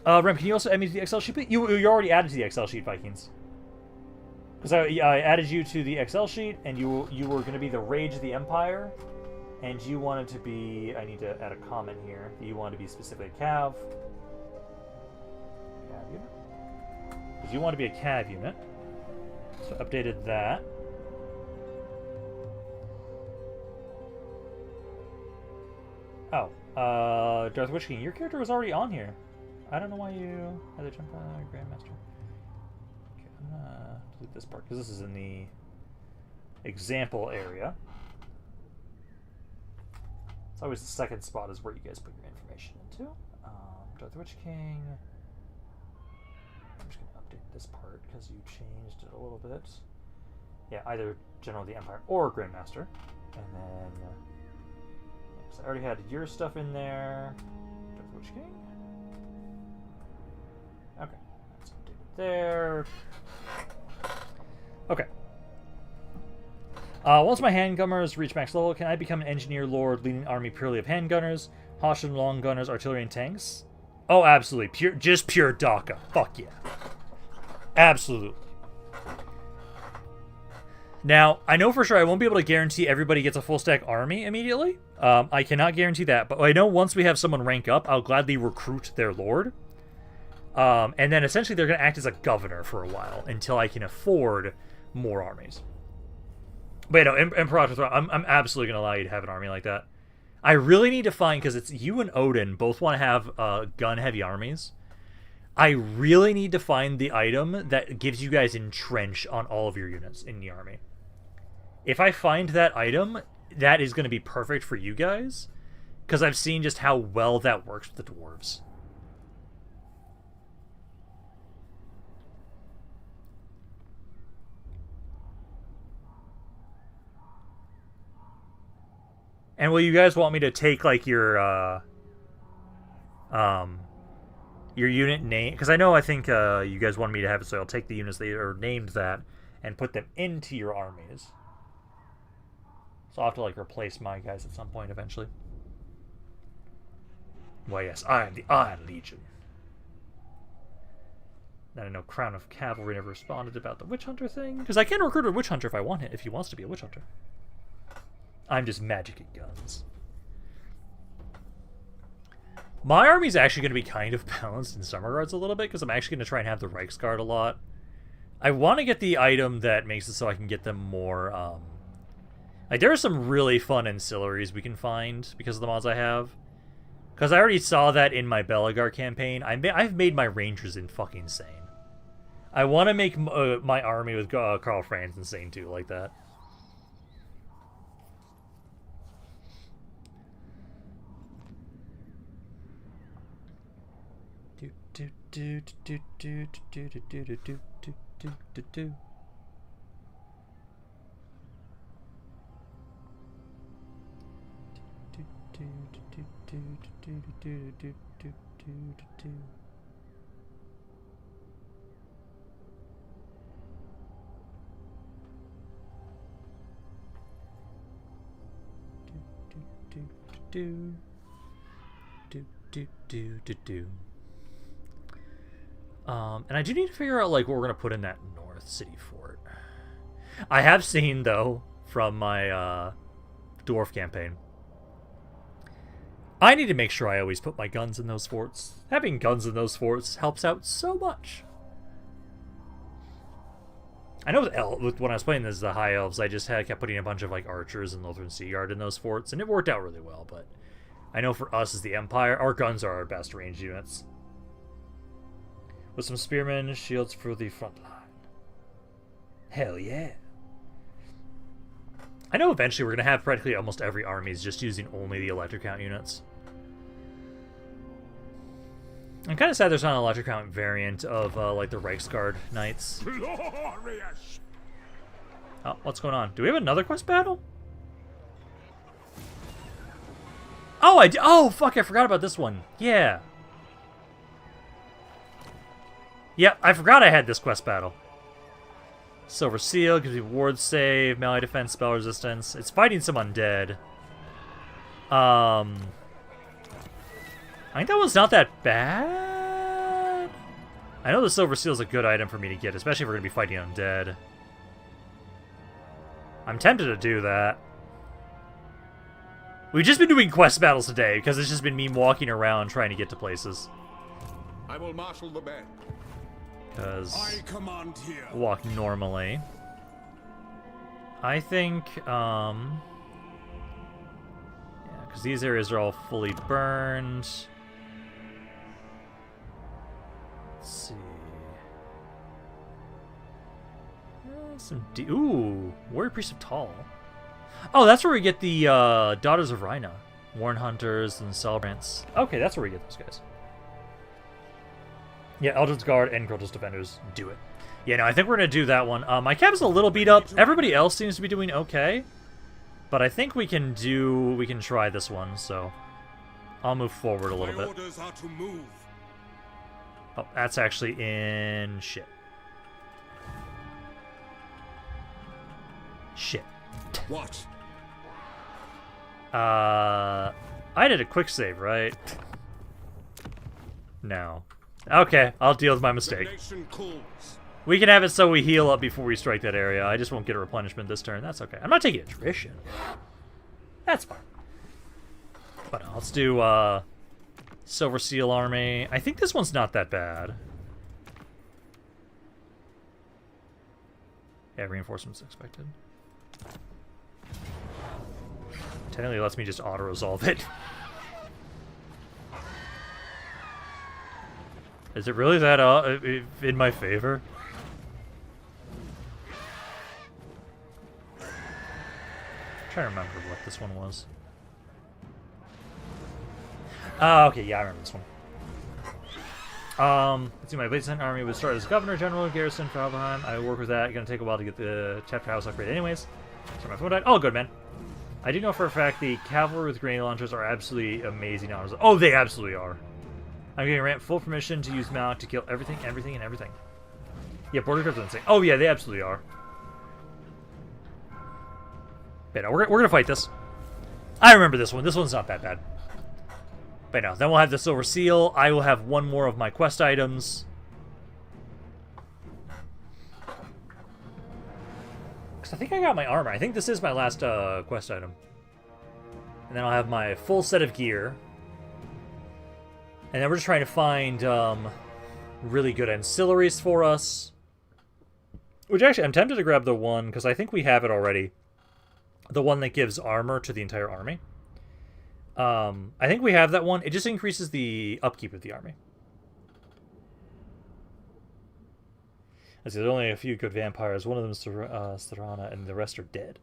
Rem, can you also add me to the Excel sheet? You're already added to the Excel sheet, Vikings. Because I added you to the Excel sheet, and you were going to be the Rage of the Empire, and you wanted to be... I need to add a comment here. You wanted to be specifically a Cav. Cav unit. Because you want to be a Cav unit. So updated that. Oh, Darth Witch King, your character was already on here. I don't know why you had to jump on Grandmaster. Okay, I'm gonna delete this part because this is in the example area. It's always the second spot is where you guys put your information into. Darth Witch King. I'm just gonna update this part because you changed it a little bit. Yeah, either General of the Empire or Grandmaster. And then, so I already had your stuff in there. Darth Witch King. there. Okay. Once my handgunners reach max level, can I become an engineer lord leading an army purely of handgunners, Hoshin long gunners, artillery, and tanks? Oh, absolutely. Just pure DACA. Fuck yeah. Absolutely. Now, I know for sure I won't be able to guarantee everybody gets a full stack army immediately. I cannot guarantee that, but I know once we have someone rank up, I'll gladly recruit their lord. And then essentially they're going to act as a governor for a while until I can afford more armies. But no, Imperator Throne, I'm absolutely going to allow you to have an army like that. I really need to find, because it's you and Odin both want to have gun-heavy armies. I really need to find the item that gives you guys entrench on all of your units in the army. If I find that item, that is going to be perfect for you guys, because I've seen just how well that works with the dwarves. And will you guys want me to take, like, your unit name? Because I think you guys wanted me to have it, so I'll take the units that are named that and put them into your armies. So I'll have to, like, replace my guys at some point eventually. Why, yes, I am the Iron Legion. Then I know Crown of Cavalry never responded about the Witch Hunter thing. Because I can recruit a Witch Hunter if I want it, if he wants to be a Witch Hunter. I'm just magic at guns. My army's actually going to be kind of balanced in some regards a little bit, because I'm actually going to try and have the Reichsguard a lot. I want to get the item that makes it so I can get them more, like, there are some really fun ancillaries we can find because of the mods I have. Because I already saw that in my Belagar campaign. I've made my Rangers in fucking insane. I want to make my army with Karl Franz insane too, like that. And I do need to figure out, like, what we're gonna put in that North City fort. I have seen, though, from my dwarf campaign, I need to make sure I always put my guns in those forts. Having guns in those forts helps out so much. I know when I was playing the High Elves, I just kept putting a bunch of, like, archers and Lutheran Sea Guard in those forts, and it worked out really well, but I know for us as the Empire, our guns are our best ranged units. With some spearmen, shields for the front line. Hell yeah. I know eventually we're going to have practically almost every army is just using only the electric count units. I'm kind of sad there's not an electric count variant of, like, the Reichsguard Knights. Glorious! Oh, what's going on? Do we have another quest battle? Oh, oh, fuck, I forgot about this one. Yeah. Yep, I forgot I had this quest battle. Silver Seal gives you ward save, melee defense, spell resistance. It's fighting some undead. I think that one's not that bad. I know the Silver Seal is a good item for me to get, especially if we're going to be fighting undead. I'm tempted to do that. We've just been doing quest battles today, because it's just been me walking around trying to get to places. I will marshal the men. Because I command here. Walk normally. I think, yeah, because these areas are all fully burned. Let's see. Ooh, Warrior Priest of Tall. Oh, that's where we get the Daughters of Rhina. Warren Hunters and Celebrants. Okay, that's where we get those guys. Yeah, Eldritch Guard and Grottos Defenders do it. Yeah, no, I think we're going to do that one. My cab's a little beat up. Everybody else seems to be doing okay. But I think we can try this one, so I'll move forward a little bit. My orders are to move. Oh, that's actually in... shit. Shit. What? I did a quick save, right? No. Okay, I'll deal with my mistake. The nation calls. We can have it so we heal up before we strike that area. I just won't get a replenishment this turn. That's okay. I'm not taking attrition. That's fine. But let's do Silver Seal Army. I think this one's not that bad. Yeah, reinforcements expected. Technically, it lets me just auto-resolve it. Is it really that in my favor? I'm trying to remember what this one was. Oh, okay, yeah, I remember this one. Let's see, my Blazing Army would start as Governor General Garrison for Alvheim. I will work with that. Gonna take a while to get the chapter house upgrade anyways. So my phone died. Oh, good, man. I do know for a fact the cavalry with grenade launchers are absolutely amazing. Oh, they absolutely are. I'm giving Ramp full permission to use Malik to kill everything, everything, and everything. Yeah, border crypts are insane. Oh, yeah, they absolutely are. But no, we're gonna fight this. I remember this one. This one's not that bad. But no, then we'll have the Silver Seal. I will have one more of my quest items. Because I think I got my armor. I think this is my last quest item. And then I'll have my full set of gear. And then we're just trying to find really good ancillaries for us. Which actually, I'm tempted to grab the one, because I think we have it already. The one that gives armor to the entire army. I think we have that one. It just increases the upkeep of the army. There's only a few good vampires. One of them is Serana, and the rest are dead.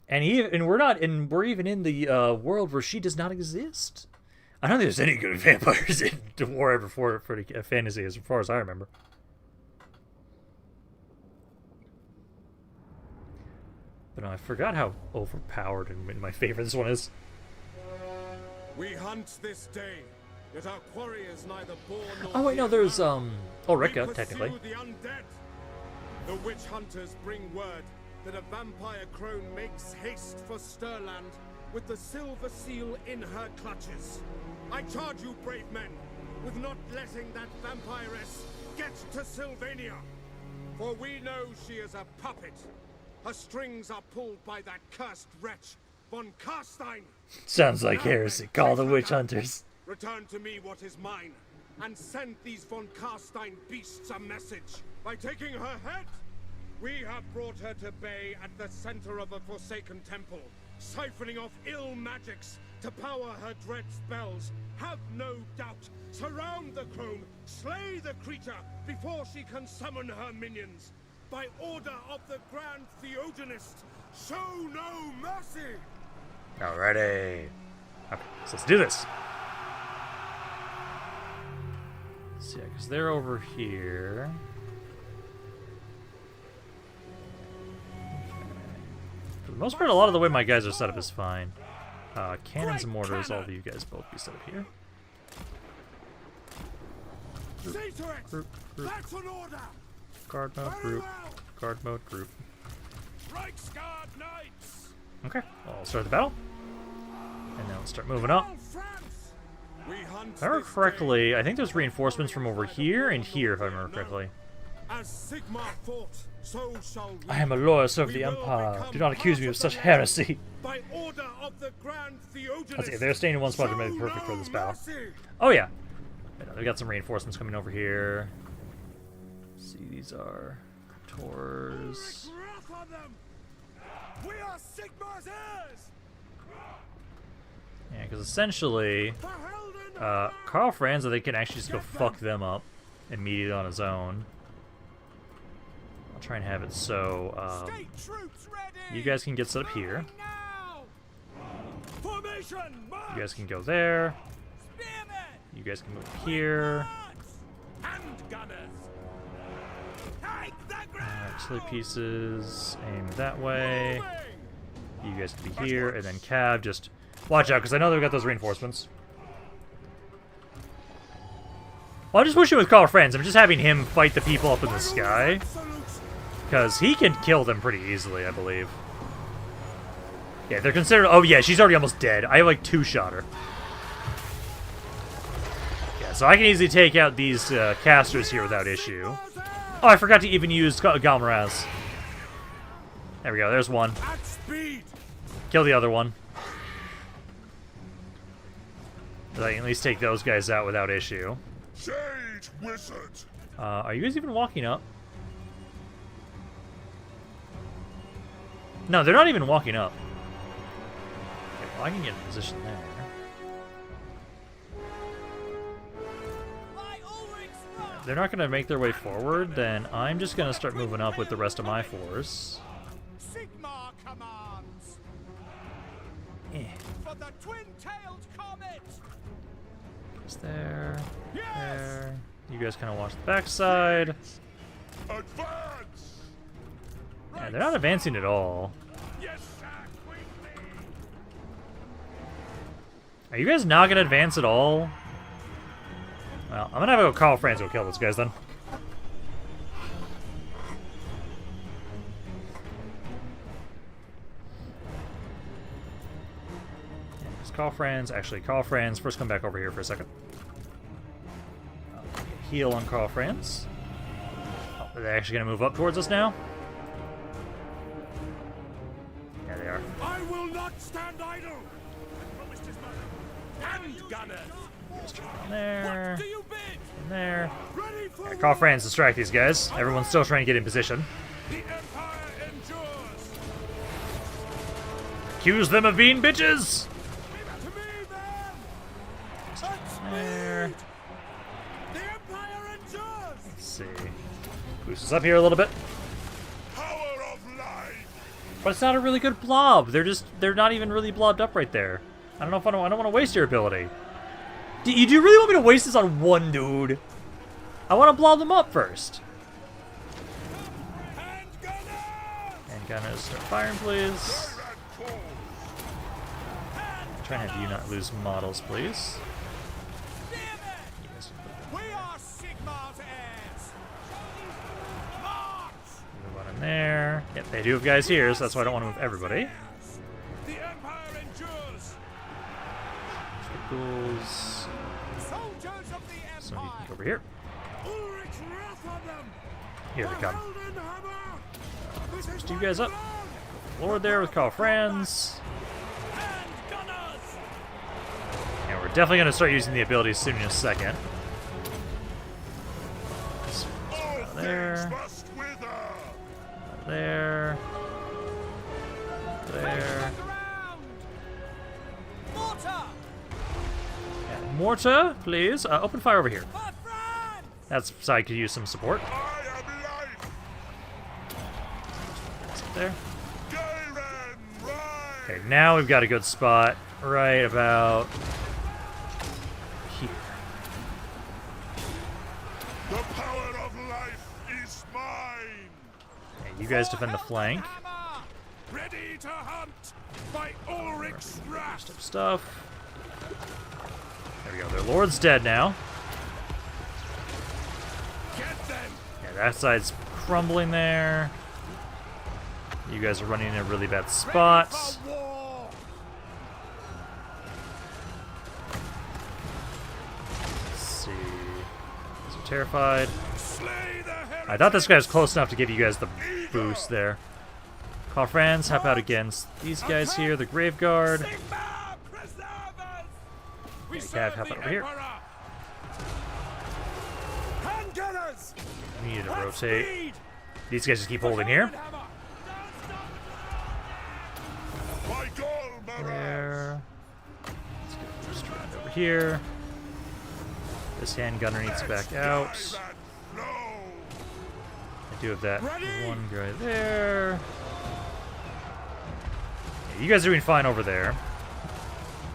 And we're even in the world where she does not exist. I don't think there's any good vampires in Warhammer 40K fantasy as far as I remember. But no, I forgot how overpowered and my favorite this one is. We hunt this day, yet our quarry is neither born nor Oh wait, no, there's Ulrika, we technically. pursue the undead. The witch hunters bring word that a vampire crone makes haste for Stirland with the Silver Seal in her clutches. I charge you, brave men, with not letting that vampiress get to Sylvania. For we know she is a puppet. Her strings are pulled by that cursed wretch, von Karstein. Sounds like heresy. Call the witch hunters. Return to me what is mine, and send these von Karstein beasts a message. By taking her head, we have brought her to bay at the center of a forsaken temple, siphoning off ill magics to power her dread spells. Have no doubt. Surround the crone, slay the creature before she can summon her minions. By order of the Grand Theogenist, show no mercy! Alrighty. Okay, so let's do this. So yeah, because they're over here. For the most part, a lot of the way my guys are set up is fine. Cannons and mortars, all of you guys both be set up here. See to it! Group. That's an order! Guard mode, group. Guard mode, group. Reichsguard Knights! Okay, well, I'll start the battle. And then we'll start moving up. We hunt If I remember this correctly, day, I think there's reinforcements from over here and here, if I remember correctly. As Sigmar fought, so shall we. I am a loyal servant of We the will Empire. become Do not accuse me part of of such the heresy. By order of the Grand Theogenist. Let's see, they're staying in one spot to make it show perfect for no this battle. mercy. Oh, yeah. They've got some reinforcements coming over here. Let's see, these are Tors. Wrath on them. We are Sigmar's heirs. Yeah, because essentially, For Helden Karl Franz, I think, can actually just go fuck them up immediately on his own. I'll try and have it so State troops ready. you guys can get set up here. Now. Formation. March. You guys can go there. Spearmen. You guys can move here. Hand gunners. Take the ground. Artillery pieces, aim that way. Moving. You guys can be here, and then Cav, just watch out, because I know they've got those reinforcements. Well, I'm just pushing with Karl Franz. I'm just having him fight the people up in the sky. Because he can kill them pretty easily, I believe. Yeah, they're considered... Oh, yeah, she's already almost dead. I, like, two-shot her. Yeah, so I can easily take out these casters here without issue. Oh, I forgot to even use Galmaraz. There we go, there's one. Kill the other one. So I can at least take those guys out without issue. Sage wizard. Are you guys even walking up? No, they're not even walking up. Okay, well, I can get in position there. They're not going to make their way forward, then I'm just going to start moving up with the rest of my force. Sigmar commands for the twin-tailed comet. It's there, there. You guys kind of watch the backside. Advance. Yeah, they're not advancing at all. Yes, sir. Quickly. Are you guys not going to advance at all? Well, I'm going to have to go Karl Franz go kill those guys then. Karl Franz. Actually, Karl Franz. First, come back over here for a second. Heal on Karl Franz. Oh, are they actually going to move up towards us now? Yeah, they are. I will not stand idle. And gunners. There. What do you bid? And there. Ready for Yeah, Karl Franz, distract these guys. Everyone's still trying to get in position. the Empire endures. Accuse them of being bitches! To me, then. There. The Empire endures. Let's see. Boost us up here a little bit. Power of life. But it's not a really good blob. They're not even really blobbed up right there. I don't know if I don't want to waste your ability. Do you really want me to waste this on one dude? I want to blob them up first. And gunners, start firing, please. Trying to have you not lose models, please. Yes. We are Sigmar's heirs. March. Move on in there. Yep, they do have guys here, so that's why I don't want to move everybody. The Empire endures. Ghouls. Soldiers of the So you Empire. can go over here. Ulrich's wrath on them. Here they come. Golden hammer. This is You my guys up. blood. Lord there with Karl Franz. And gunners. And we're definitely going to start using the abilities soon in a second. All There. things must wither. There. There. Ground. Mortar. Yeah, mortar, please. Open fire over here. For France. That's so I could use some support. I am life. That's up there. Garen, rise. Okay, now we've got a good spot right about here. The power of life is mine. Okay, you guys defend the flank. Hammer. Ready to hunt by Ulrich's wrath. Stuff. There we go. Their lord's dead now. Get them. Yeah, that side's crumbling there. You guys are running in a really bad spot. For war. Let's see. Guys are terrified. Slay the I thought this guy was close enough to give you guys the boost there. Karl Franz, help out against these guys here, the Grave Guard. Sigmar preservers. We Okay, serve Cav, help the out over here. Emperor. Hand gunners. We need to At rotate. speed. These guys just keep holding here. Hammer. My goal, There. Let's get just around over here. This handgunner needs to back out. No. I do have that Ready? one guy there. Yeah, you guys are doing fine over there.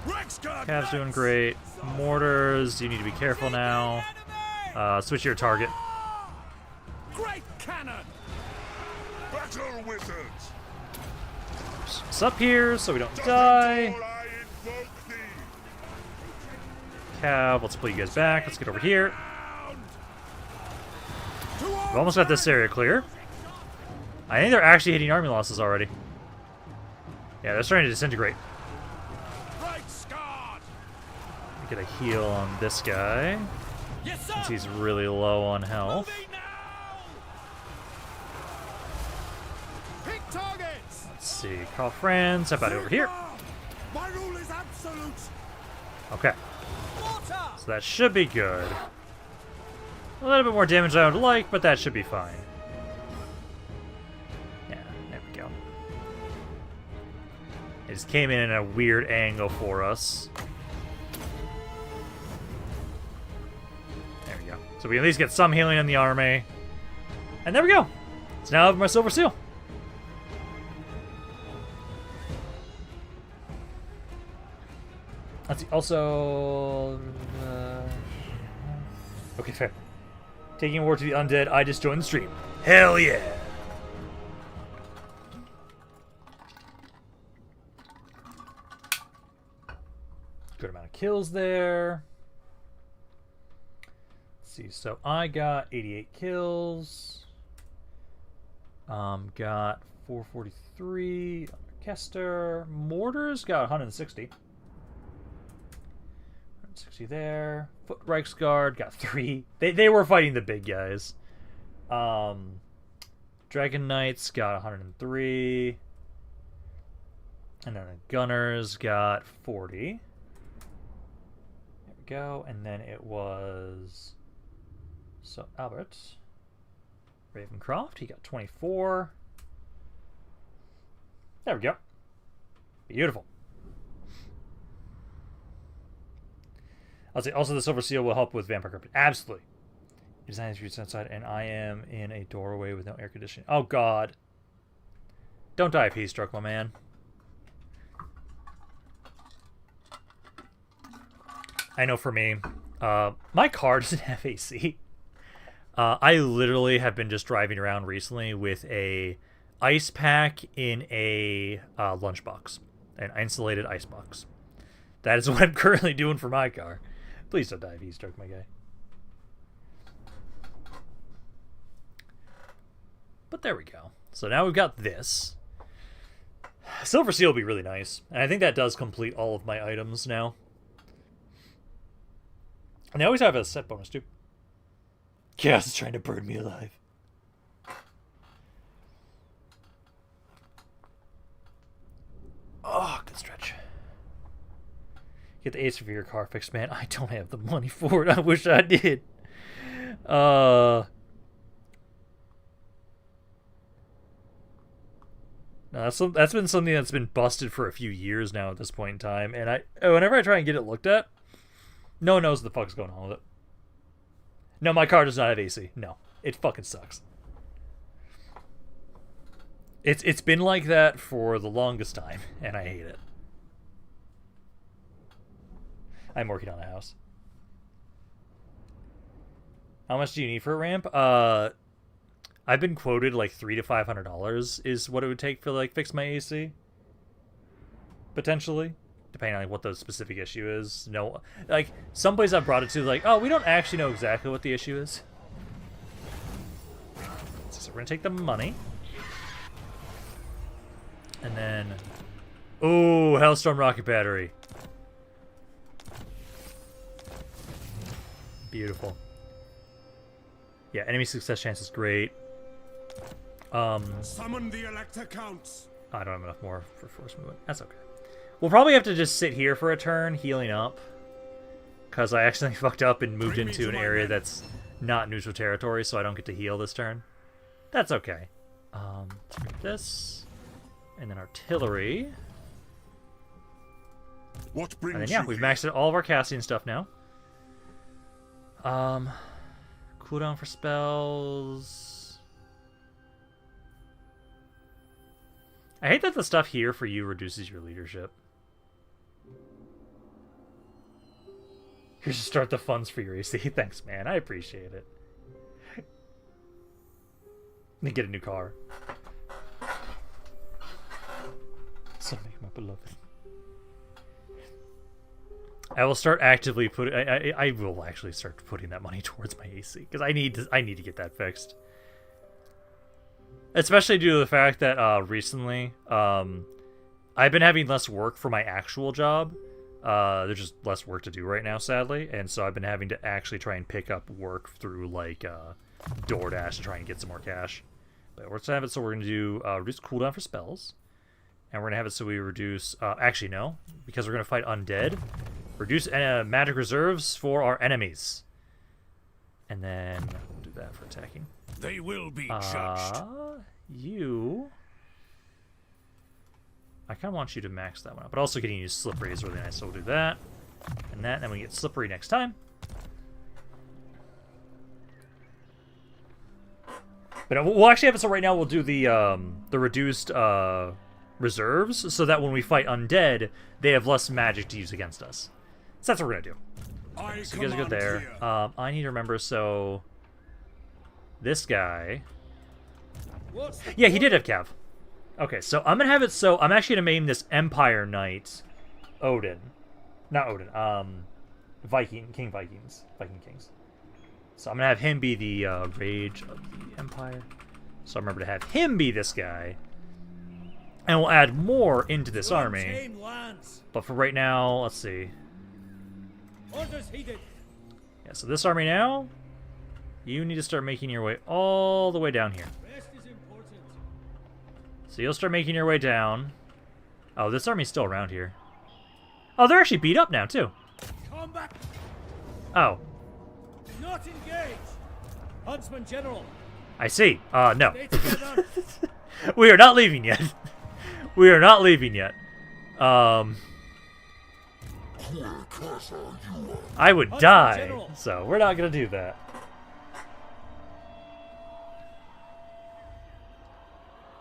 Rexguard Cav's doing nuts. great. Mortars, you need to be careful now. Switch your target. Great cannon. Battle wizards. It's up here so we don't die. I invoke thee. Cav, let's pull you guys back. Let's get over here. Down. we've almost got this area clear. I think they're actually hitting army losses already. Yeah, they're starting to disintegrate. Get a heal on this guy, since he's really low on health. Let's see, Karl Franz, how about over here? My rule is absolute. Okay, so that should be good. A little bit more damage than I would like, but that should be fine. Yeah, there we go. It just came in a weird angle for us. So we at least get some healing in the army. And there we go. So now I have my silver seal. Let's see. Also... okay, fair. Taking war to the undead, I just joined the stream. Hell yeah! Good amount of kills there. See, so I got 88 kills. Got 443. Kester. Mortars got 160. 160 there. Foot Reichsguard got 3. They were fighting the big guys. Dragon Knights got 103. And then the Gunners got 40. There we go. And then it was... So, Albert, Ravencroft, he got 24. There we go. Beautiful. I'll say also the Silver Seal will help with Vampire Carpet. Absolutely. It is 93 degrees outside, and I am in a doorway with no air conditioning. Oh, God. Don't die of heat stroke, my man. I know for me, my car doesn't have AC. I literally have been just driving around recently with a ice pack in a lunchbox, an insulated ice box. That is what I'm currently doing for my car. Please don't die of heat stroke, my guy. But there we go. So now we've got this. Silver Seal will be really nice, and I think that does complete all of my items now. And they always have a set bonus too. Chaos is trying to burn me alive. Oh, good stretch. Get the ace for your car fixed, man. I don't have the money for it. I wish I did. No, that's been something that's been busted for a few years now at this point in time. And whenever I try and get it looked at, no one knows what the fuck's going on with it. No, my car does not have AC. No, it fucking sucks. It's been like that for the longest time, and I hate it. I'm working on a house. How much do you need for a ramp? I've been quoted like $300 to $500 is what it would take to like fix my AC. Potentially. Depending on like, what the specific issue is. No, like some place I've brought it to, like, oh, we don't actually know exactly what the issue is. So we're gonna take the money, and then, oh, Hellstorm rocket battery, beautiful. Yeah, enemy success chance is great. Summon the Elector Counts. I don't have enough more for force movement. That's okay. We'll probably have to just sit here for a turn, healing up. Because I accidentally fucked up and moved into an area that's not neutral territory, so I don't get to heal this turn. That's okay. Let's grab this. And then artillery. What brings and then, yeah, we've maxed out all of our casting stuff now. Cooldown for spells. I hate that the stuff here for you reduces your leadership. Here's to start the funds for your AC. Thanks, man. I appreciate it. Let me get a new car. So make my beloved. I will start actively putting. I will actually start putting that money towards my AC because I need to get that fixed. Especially due to the fact that recently, I've been having less work for my actual job. There's just less work to do right now, sadly, and so I've been having to actually try and pick up work through like DoorDash to try and get some more cash. But we're gonna have it so we're gonna do reduce cooldown for spells, and we're gonna have it so we reduce. Actually, no, because we're gonna fight undead. Reduce magic reserves for our enemies, and then we'll do that for attacking. They will be judged. You. I kind of want you to max that one up, but also getting you slippery is really nice, so we'll do that. And that, and then we get slippery next time. But we'll actually have it so right now we'll do the reduced reserves, so that when we fight undead, they have less magic to use against us. So that's what we're gonna do. Okay, so you guys are good there. I need to remember, so... This guy... Yeah, he did have Cav. Okay, so I'm gonna have it so I'm actually gonna name this Empire Knight Odin. Not Odin, Viking Kings. So I'm gonna have him be the Rage of the Empire. So I remember to have him be this guy. And we'll add more into this army. But for right now, let's see. Yeah, so this army now, you need to start making your way all the way down here. So you'll start making your way down. Oh, this army's still around here. Oh, they're actually beat up now, too. Oh. Not engage. Huntsman General. I see. No. We are not leaving yet. We are not leaving yet. I would die, so we're not gonna do that.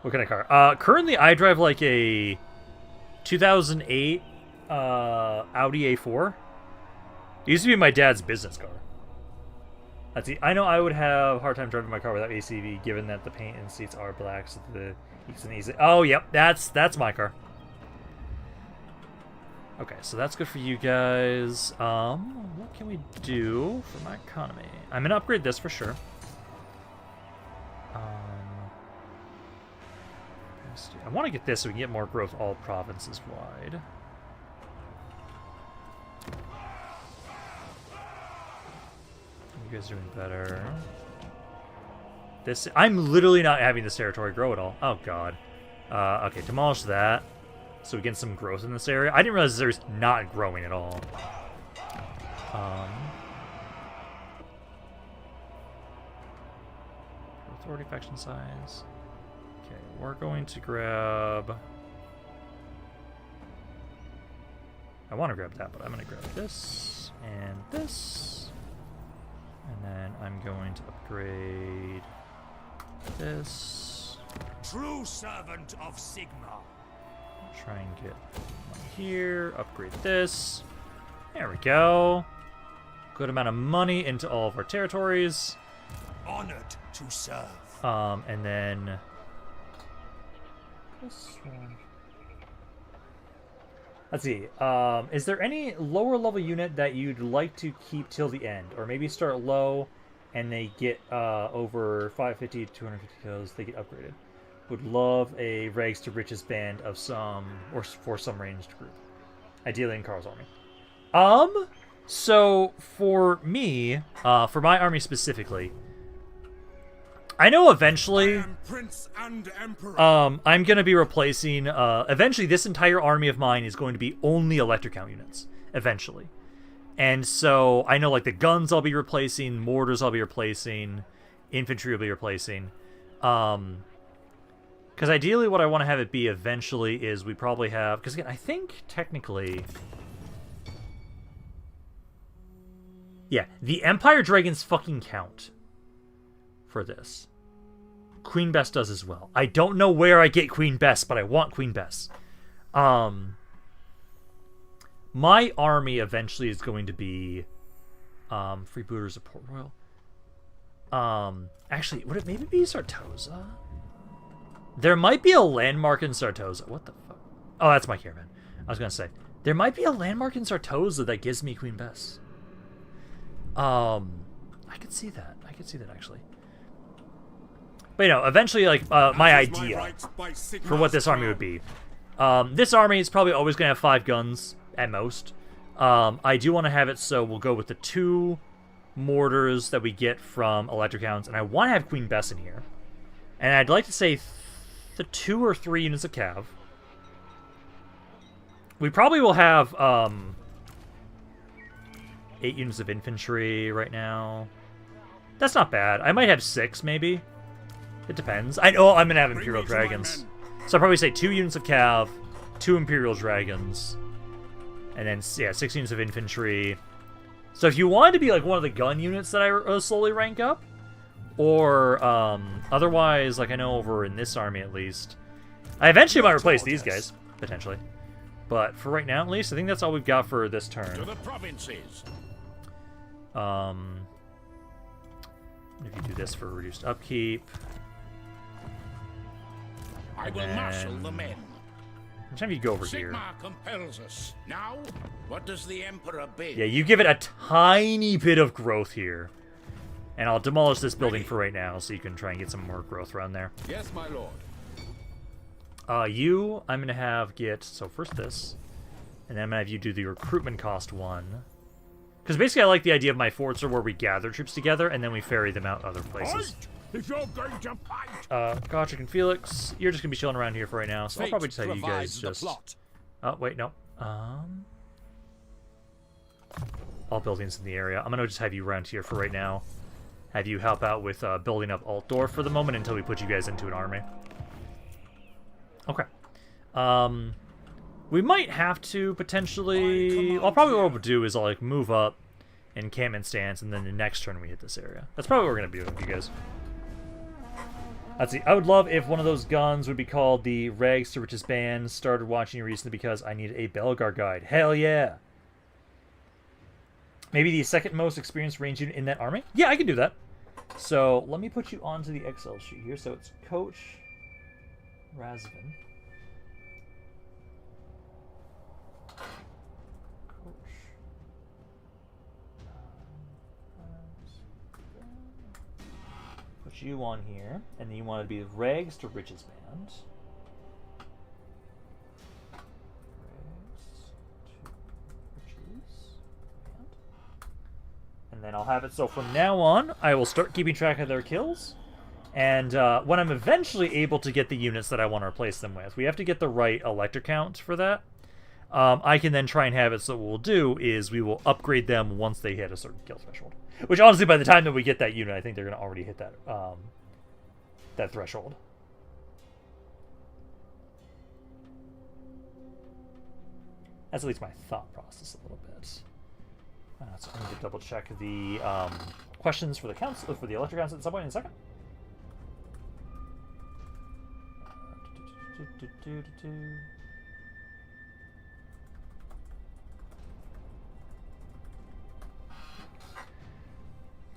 What kind of car? Currently I drive like a 2008 Audi A4. It used to be my dad's business car. Let's see. I know I would have a hard time driving my car without ACV, given that the paint and seats are black, so the easy. Oh, yep, that's my car. Okay, so that's good for you guys. What can we do for my economy? I'm gonna upgrade this for sure. I want to get this so we can get more growth all provinces wide. You guys are doing better. This, I'm literally not having this territory grow at all. Oh god. Okay, demolish that. So we get some growth in this area. I didn't realize there's not growing at all. Authority faction size. Okay, we're going to grab... I want to grab that, but I'm going to grab this and this. And then I'm going to upgrade this. True servant of Sigma. Try and get one here. Upgrade this. There we go. Good amount of money into all of our territories. Honored to serve. And then this one. Let's see. Is there any lower level unit that you'd like to keep till the end, or maybe start low, and they get over 550, 250 kills, they get upgraded? Would love a rags to riches band of some, or for some ranged group, ideally in Karl's army. So for me, for my army specifically, I know eventually, Prince and Emperor. I'm going to be replacing, eventually this entire army of mine is going to be only Electrocount units, eventually. And so I know like the guns I'll be replacing, mortars I'll be replacing, infantry will be replacing. Because ideally what I want to have it be eventually is we probably have, because again, I think technically, yeah, the Empire Dragons fucking count for this. Queen Bess does as well. I don't know where I get Queen Bess, but I want Queen Bess. My army eventually is going to be Freebooters of Port Royal. Actually, would it maybe be Sartosa? There might be a landmark in Sartosa. What the fuck? Oh, that's my caravan. I was gonna say there might be a landmark in Sartosa that gives me Queen Bess. I could see that. I could see that actually. But, you know, eventually, like, my That is my idea right by for Sigmar's what this army crown. would be. This army is probably always going to have 5 guns, at most. I do want to have it so we'll go with the 2 mortars that we get from electric hounds, and I want to have Queen Bess in here. And I'd like to say the 2 or 3 units of cav. We probably will have 8 units of infantry right now. That's not bad. I might have 6, maybe. It depends. I know I'm going to have Imperial me to my Dragons. men. So I'll probably say 2 units of cav, 2 Imperial Dragons, and then, yeah, 6 units of infantry. So if you wanted to be, like, one of the gun units that I slowly rank up, or, otherwise, like I know over in this army at least, I eventually might replace these guys, potentially. But for right now, at least, I think that's all we've got for this To turn. the provinces. If you do this for reduced upkeep, I will then- marshal the men. which time you go over here? Sigmar compels us. Now, what does the Emperor bid? Yeah, you give it a tiny bit of growth here. And I'll demolish this building for right now, so you can try and get some more growth around there. Yes, my lord. You, I'm going to have get, so first this, and then I'm going to have you do the recruitment cost one. Because basically I like the idea of my forts are where we gather troops together, and then we ferry them out other places. Fight! If you're going to fight, Gotrek and Felix, you're just going to be chilling around here for right now, so I'll fate probably just have you guys provides the just... plot. Oh, wait, no. All buildings in the area. I'm going to just have you around here for right now. Have you help out with building up Altdorf for the moment until we put you guys into an army. Okay. We might have to potentially... Well, probably what we'll do is I'll, like, move up encampment stance, and then the next turn we hit this area. That's probably what we're going to do with you guys. Let's see. I would love if one of those guns would be called the Rags to Riches Band. Started watching you recently because I need a Belgar guide. Hell yeah! Maybe the second most experienced range unit in that army? Yeah, I can do that. So let me put you onto the Excel sheet here. So it's Coach Razvan. Put you on here, and then you want to be the Rags to Riches Band. And then I'll have it so from now on, I will start keeping track of their kills. And when I'm eventually able to get the units that I want to replace them with, we have to get the right electric count for that. I can then try and have it so what we'll do is we will upgrade them once they hit a certain kill threshold. Which honestly, by the time that we get that unit, I think they're going to already hit that that threshold. That's at least my thought process a little bit. So I need to double check the questions for the council, for the electric council at some point in a second.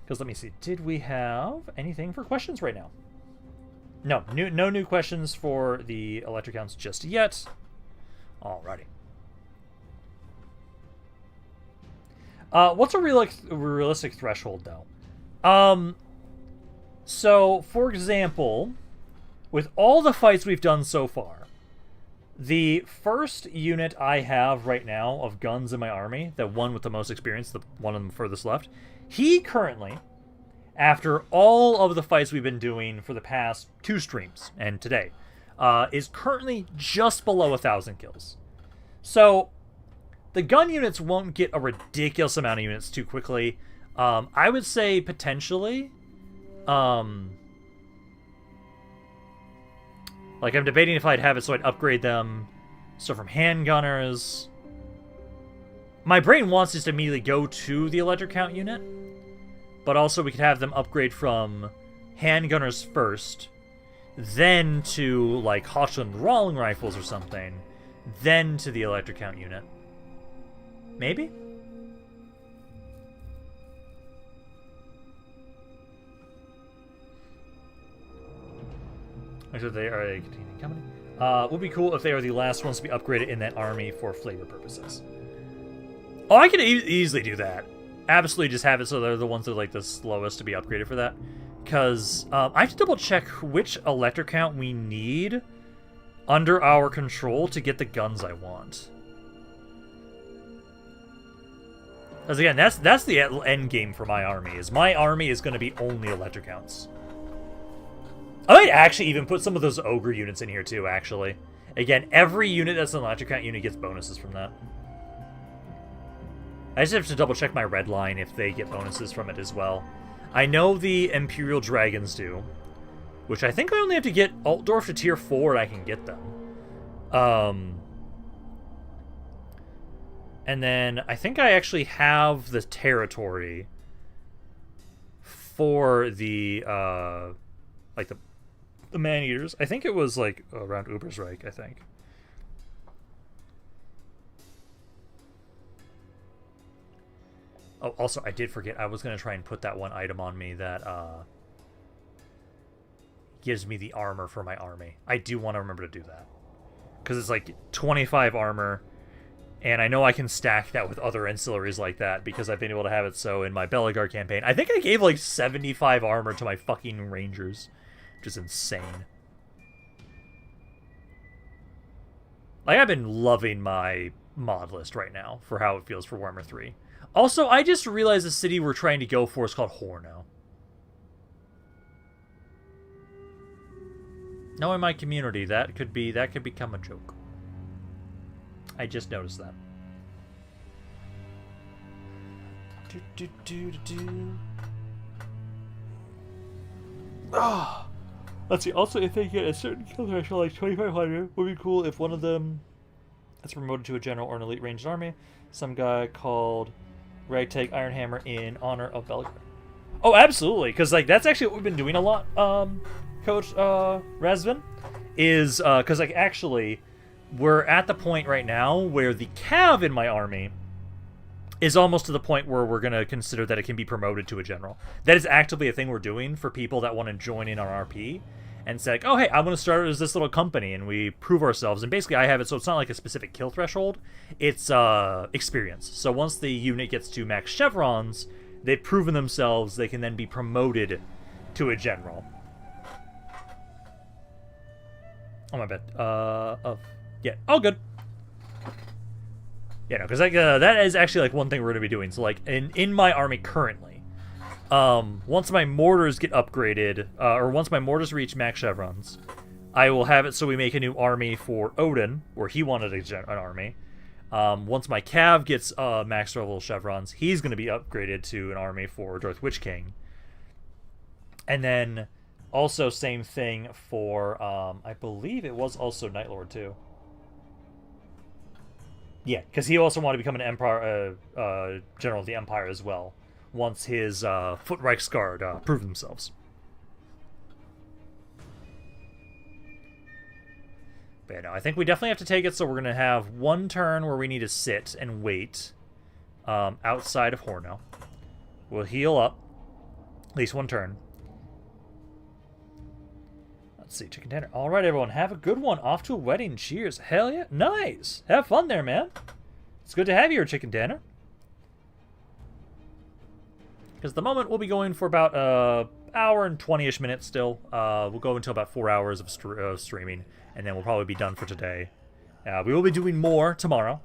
Because let me see, did we have anything for questions right now? No, no new questions for the electric counts just yet. Alrighty. What's a realistic threshold, though? So, for example, with all the fights we've done so far, the first unit I have right now of guns in my army, the one with the most experience, the one on the furthest left, he currently, after all of the fights we've been doing for the past 2 streams, and today, is currently just below 1,000 kills. So, the gun units won't get a ridiculous amount of units too quickly. I would say potentially, like I'm debating if I'd have it so I'd upgrade them. So from handgunners, my brain wants us to immediately go to the electric count unit, but also we could have them upgrade from handgunners first, then to like Hochland Rawling rifles or something, then to the electric count unit. Maybe? Actually, they are a continuing company. Would be cool if they are the last ones to be upgraded in that army for flavor purposes. Oh, I could easily do that. Absolutely just have it so they're the ones that are like the slowest to be upgraded for that. because I have to double check which electric count we need under our control to get the guns I want. Because again, that's the end game for my army. Is my army is going to be only electric counts. I might actually even put some of those ogre units in here too. Actually, again, every unit that's an electric count unit gets bonuses from that. I just have to double check my red line if they get bonuses from it as well. I know the Imperial Dragons do, which I think I only have to get Altdorf to tier 4 and I can get them. And then I think I actually have the territory for the like the man-eaters. I think it was like around Ubersreich, I think. Oh, also, I did forget. I was going to try and put that one item on me that gives me the armor for my army. I do want to remember to do that. Because it's like 25 armor, and I know I can stack that with other ancillaries like that because I've been able to have it so in my Bellegarde campaign. I think I gave like 75 armor to my fucking Rangers, which is insane. Like, I've been loving my mod list right now for how it feels for Warhammer 3. Also, I just realized the city we're trying to go for is called Horno. Knowing my community, that could become a joke. I just noticed that. Ah. Let's see. Also, if they get a certain kill threshold, like 2,500, would be cool if one of them gets promoted to a general or an elite ranged army. Some guy called Ragtag Ironhammer in honor of Bellegarde. Oh, absolutely, because like that's actually what we've been doing a lot, Coach Razvan, is because like actually we're at the point right now where the cav in my army is almost to the point where we're going to consider that it can be promoted to a general. That is actively a thing we're doing for people that want to join in on RP and say, like, oh, hey, I want to start as this little company, and we prove ourselves. And basically, I have it so it's not like a specific kill threshold. It's experience. So once the unit gets to max chevrons, they've proven themselves, they can then be promoted to a general. Oh, my bad. Yeah, all good. Yeah, no, because like, that is actually like one thing we're going to be doing. So like in my army currently, once my mortars get upgraded, or once my mortars reach max chevrons, I will have it so we make a new army for Odin, where he wanted an army. Once my cav gets max level chevrons, he's going to be upgraded to an army for Darth Witch King. And then also same thing for, I believe it was also Night Lord too. Yeah, because he also wanted to become an Empire general of the Empire as well, once his Foot Reichsguard prove themselves. But yeah, no, I think we definitely have to take it, so we're going to have one turn where we need to sit and wait outside of Horno. We'll heal up, at least one turn. Let's see, Chicken Tanner. All right, everyone, have a good one. Off to a wedding. Cheers. Hell yeah. Nice. Have fun there, man. It's good to have you here, Chicken Tanner. Because at the moment, we'll be going for about an hour and 20-ish minutes still. We'll go until about 4 hours of streaming, and then we'll probably be done for today. We will be doing more tomorrow.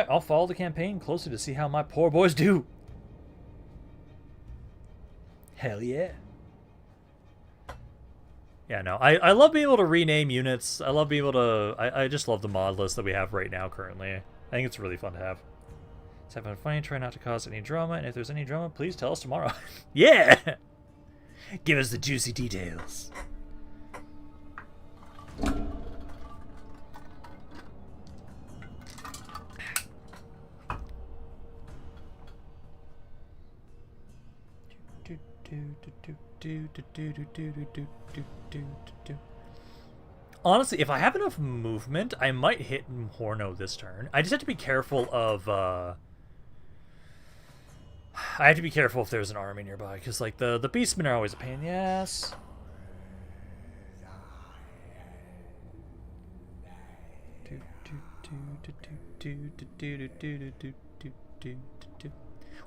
I'll follow the campaign closely to see how my poor boys do. Hell yeah. Yeah, no, I love being able to rename units. I love being able to... I just love the mod list that we have right now currently. I think it's really fun to have. Let's have fun fighting, try not to cause any drama, and if there's any drama, please tell us tomorrow. Yeah! Give us the juicy details. Honestly, if I have enough movement, I might hit Horno this turn. I just have to be careful of, I have to be careful if there's an army nearby, because, like, the beastmen are always a pain in the ass.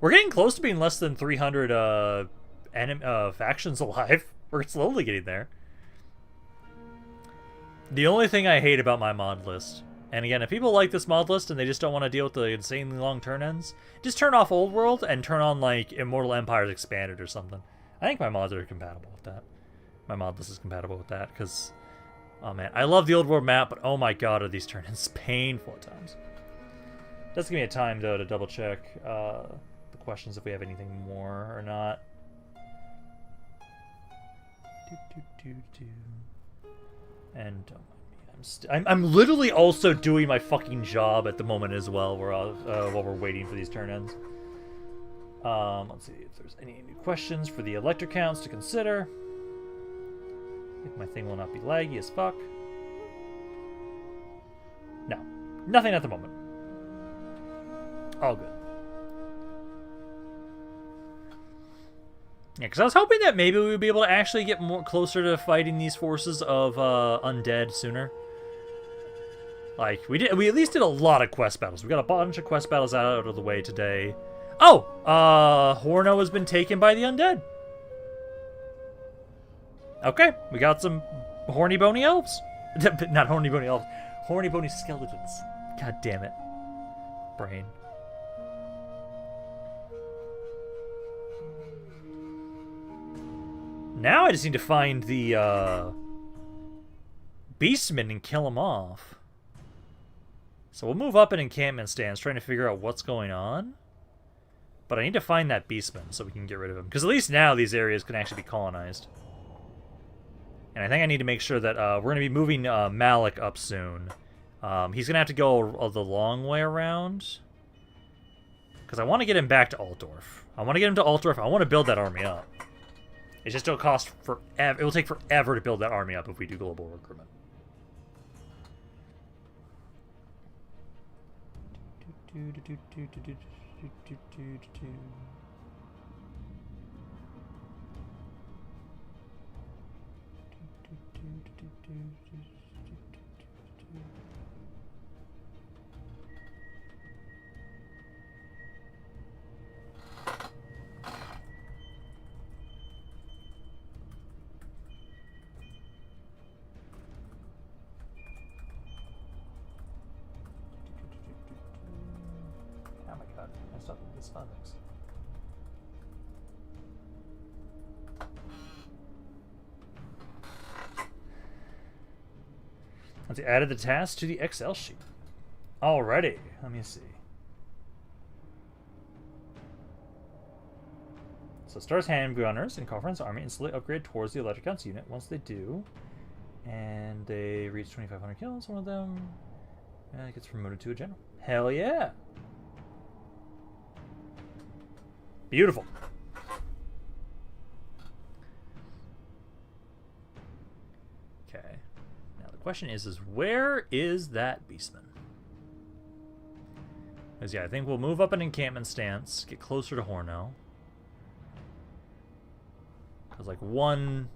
We're getting close to being less than 300 factions alive. We're slowly getting there. The only thing I hate about my mod list, and again, if people like this mod list and they just don't want to deal with the insanely long turn ends, just turn off Old World and turn on, like, Immortal Empires Expanded or something. I think my mods are compatible with that. My mod list is compatible with that, because, oh man, I love the Old World map, but oh my god, are these turn ends painful at times. Does give me a time, though, to double check the questions if we have anything more or not. And don't mind me. I'm literally also doing my fucking job at the moment as well. While we're waiting for these turn ends. Let's see if there's any new questions for the elector counts to consider. If my thing will not be laggy as fuck. No, nothing at the moment. All good. Yeah, because I was hoping that maybe we would be able to actually get more closer to fighting these forces of undead sooner. Like, we at least did a lot of quest battles. We got a bunch of quest battles out of the way today. Oh! Horno has been taken by the undead. Okay, we got some horny bony elves. Not horny bony elves. Horny bony skeletons. God damn it. Brain. Now I just need to find the beastmen and kill them off. So we'll move up an encampment stance, trying to figure out what's going on. But I need to find that beastman so we can get rid of him. Because at least now these areas can actually be colonized. And I think I need to make sure that we're going to be moving Malik up soon. He's going to have to go the long way around. Because I want to get him back to Altdorf. I want to get him to Altdorf. I want to build that army up. It just will cost forever. It will take forever to build that army up if we do global recruitment. Phonics. Let's see, added the task to the Excel sheet. Alrighty, let me see. So Star's hand gunners and Karl Franz army instantly upgrade towards the electric counts unit. Once they do, and they reach 2,500 kills, one of them gets promoted to a general. Hell yeah! Beautiful. Okay. Now the question is where is that beastman? Because yeah, I think we'll move up an encampment stance, get closer to Horno. Because like one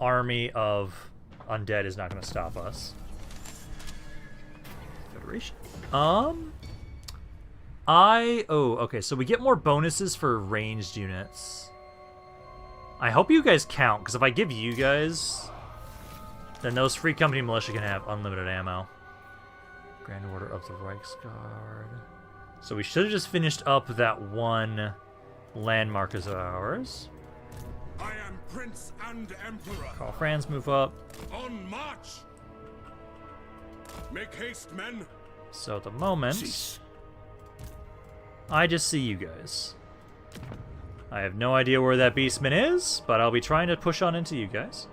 army of undead is not going to stop us. Federation. Okay, so we get more bonuses for ranged units. I hope you guys count, because if I give you guys, then those free company militia can have unlimited ammo. Grand Order of the Reichsguard. So we should have just finished up that one landmark of ours. I am Prince and Emperor. Karl Franz, move up. On march! Make haste, men. So at the moment, I just see you guys. I have no idea where that beastman is, but I'll be trying to push on into you guys.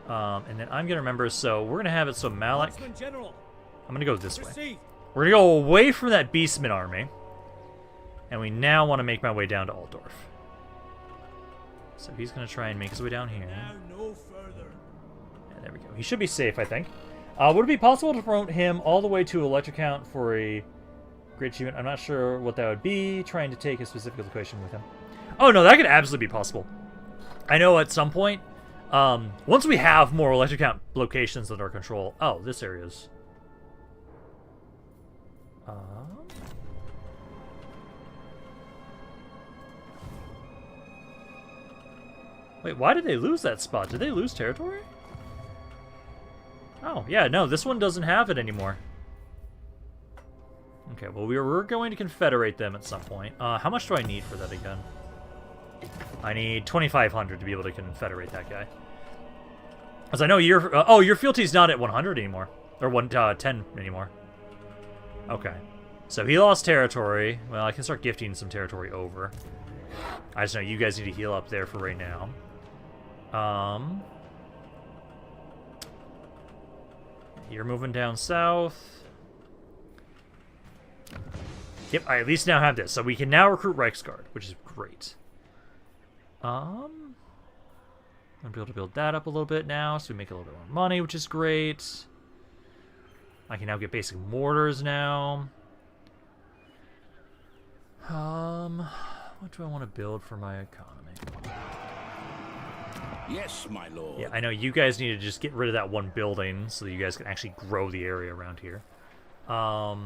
And then I'm going to remember, so we're going to have it so Malik... I'm going to go this way. We're going to go away from that beastman army. And we now want to make my way down to Altdorf. So he's going to try and make his way down here. Now no further. Yeah, there we go. He should be safe, I think. Would it be possible to promote him all the way to electric count for a great achievement? I'm not sure what that would be. Trying to take a specific location with him. Oh no, that could absolutely be possible. I know at some point, once we have more electric count locations under our control. Oh, this area's. Wait, why did they lose that spot? Did they lose territory? Oh, yeah, no, this one doesn't have it anymore. Okay, well, we're going to confederate them at some point. How much do I need for that again? I need 2,500 to be able to confederate that guy. Because I know your your fealty's not at 100 anymore. Or 110 anymore. Okay. So he lost territory. Well, I can start gifting some territory over. I just know you guys need to heal up there for right now. You're moving down south. Yep, I at least now have this. So we can now recruit Reichsguard, which is great. I'm gonna be able to build that up a little bit now, so we make a little bit more money, which is great. I can now get basic mortars now. What do I want to build for my economy? Yes, my lord. Yeah, I know you guys need to just get rid of that one building so that you guys can actually grow the area around here. That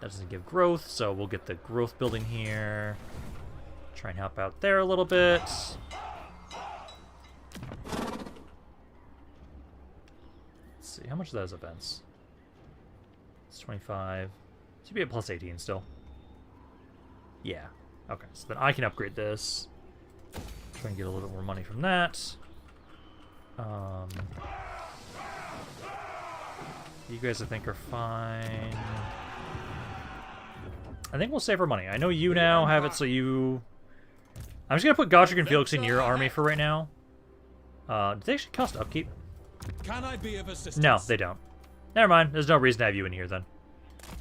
doesn't give growth, so we'll get the growth building here. Try and help out there a little bit. Let's see, how much of that is events? It's 25. Should be at plus 18 still. Yeah. Okay, so then I can upgrade this. Try and get a little bit more money from that. You guys, I think, are fine. I think we'll save our money. I know you now have it, so you... I'm just going to put Gotrek and Felix in your army for right now. Do they actually cost upkeep? Can I be of assistance? No, they don't. Never mind. There's no reason to have you in here, then.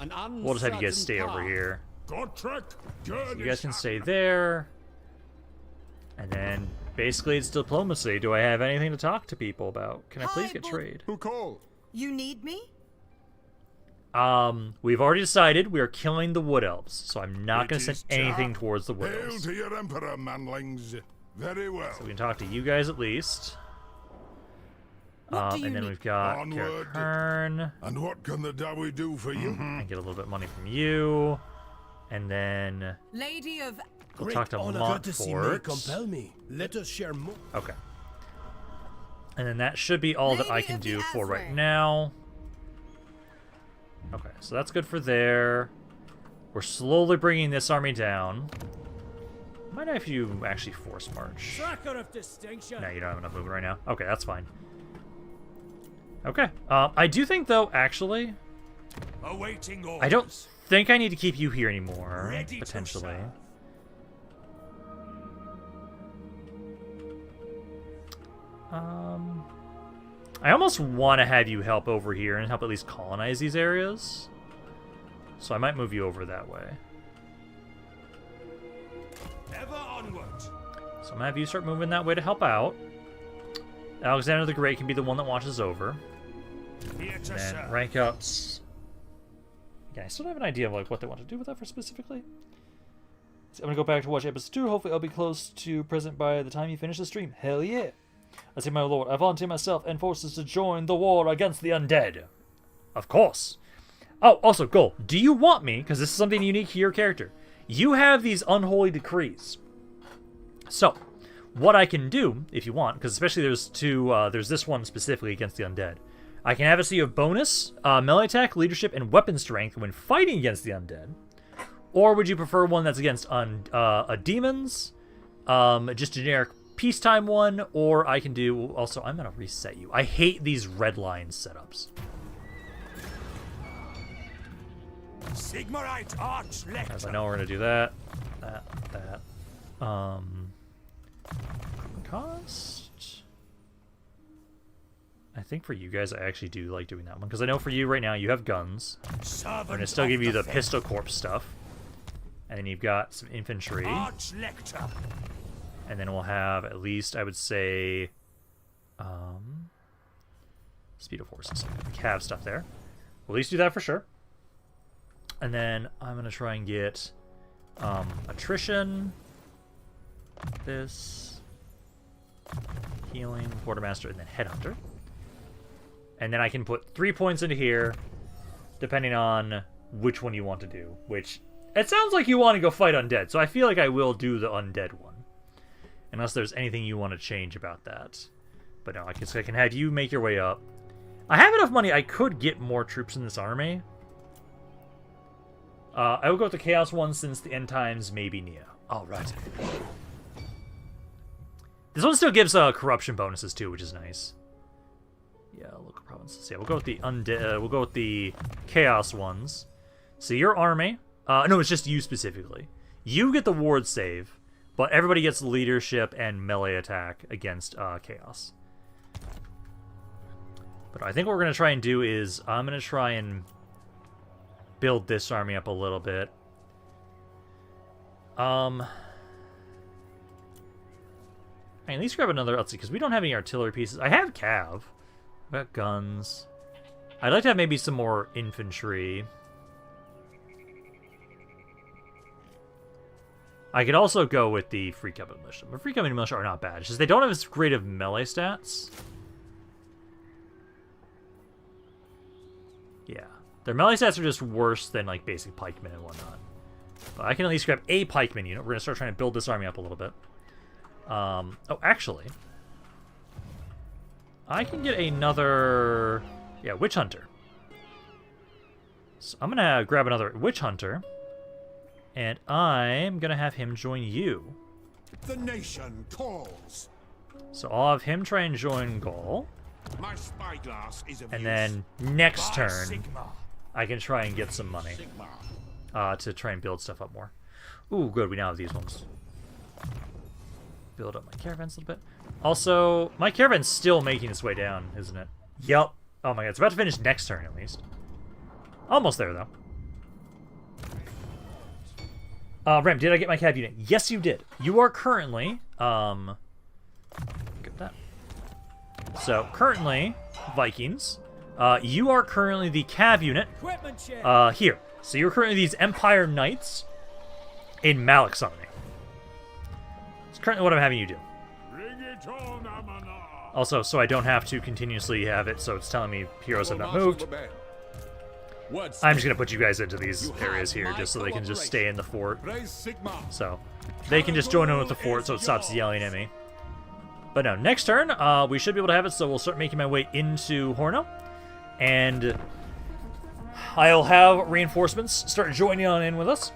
An We'll just have you guys stay over here. Gotrek, You guys can stay there. And then, basically, it's diplomacy. Do I have anything to talk to people about? Can I please get trade? Who called? You need me? We've already decided we are killing the Wood Elves, so I'm not going to send anything towards the Wood Hail Elves. to your emperor, manlings. Very well. So we can talk to you guys at least. And then we've got Onward. Kern. And what can the Dawi do for you? And get a little bit of money from you. And then Lady of... we'll talk to Montfort. compel me. Let us share more. Okay. And then that should be all that I Lady can of do the for right Azure. now. Okay, so that's good for there. We're slowly bringing this army down. Might have you actually force march. Tracker of distinction. No, you don't have enough movement right now. Okay, that's fine. Okay. I do think, though, actually, Awaiting orders. I don't think I need to keep you here anymore, Ready to potentially. serve. I almost want to have you help over here and help at least colonize these areas. So I might move you over that way. Ever onward. So I'm going to have you start moving that way to help out. Alexander the Great can be the one that watches over. Here to And then serve. rank ups. Yeah, I still don't have an idea of like what they want to do with that for specifically. So I'm going to go back to watch episode 2. Hopefully I'll be close to present by the time you finish the stream. Hell yeah. I say, my lord, I volunteer myself and forces to join the war against the undead. Of course. Oh, also, Goal, do you want me, because this is something unique to your character, you have these unholy decrees. So, what I can do, if you want, because especially there's there's this one specifically against the undead. I can have it so you have bonus, melee attack, leadership, and weapon strength when fighting against the undead. Or would you prefer one that's against demons, just generic peacetime one, or I can do... Also, I'm going to reset you. I hate these red line setups. Sigmarite Archlector. As I know we're going to do that. That. Cost? I think for you guys, I actually do like doing that one. Because I know for you right now, you have guns. I'm going to still give you the pistol corpse stuff. And then you've got some infantry. Archlector. And then we'll have at least, I would say, speed of horses. Cav stuff there. We'll at least do that for sure. And then I'm going to try and get attrition. This. Healing, quartermaster, and then headhunter. And then I can put 3 points into here, depending on which one you want to do. Which, it sounds like you want to go fight undead, so I feel like I will do the undead one. Unless there's anything you want to change about that. But no, I guess I can have you make your way up. I have enough money, I could get more troops in this army. I will go with the Chaos one since the end times may be near. Alright. This one still gives corruption bonuses too, which is nice. Yeah, local provinces. Yeah, we'll go with the we'll go with the Chaos ones. So your army, no, it's just you specifically. You get the ward save, but everybody gets leadership and melee attack against Chaos. But I think what we're gonna try and do is I'm gonna try and build this army up a little bit. I at least grab another, let's see, because we don't have any artillery pieces. I have cav. I've got guns. I'd like to have maybe some more infantry. I could also go with the Free Company Militia. But Free Company Militia are not bad. It's just they don't have as great of melee stats. Yeah. Their melee stats are just worse than, like, basic pikemen and whatnot. But I can at least grab a pikeman unit. We're going to start trying to build this army up a little bit. Oh, actually, I can get another, yeah, Witch Hunter. So I'm gonna grab another Witch Hunter, and I'm gonna have him join you. The nation calls. So I'll have him try and join Gaul, My spyglass is of and use. then next By turn, Sigma. I can try and get some money to try and build stuff up more. Ooh, good, we now have these ones. Build up my caravans a little bit. Also, my caravan's still making its way down, isn't it? Yup. Oh my god, it's about to finish next turn at least. Almost there, though. Rem, did I get my cav unit? Yes, you did. You are currently, get that. So, currently, Vikings, you are currently the cav unit, here. So you're currently these Empire Knights in Malik's army. It's currently what I'm having you do. Bring it on, Amana. Also, so I don't have to continuously have it, so it's telling me heroes have not moved. I'm just going to put you guys into these areas here just so they can just stay in the fort. So, they can just join in with the fort so it stops yelling at me. But no, next turn, we should be able to have it, so we'll start making my way into Horno. And I'll have reinforcements start joining on in with us.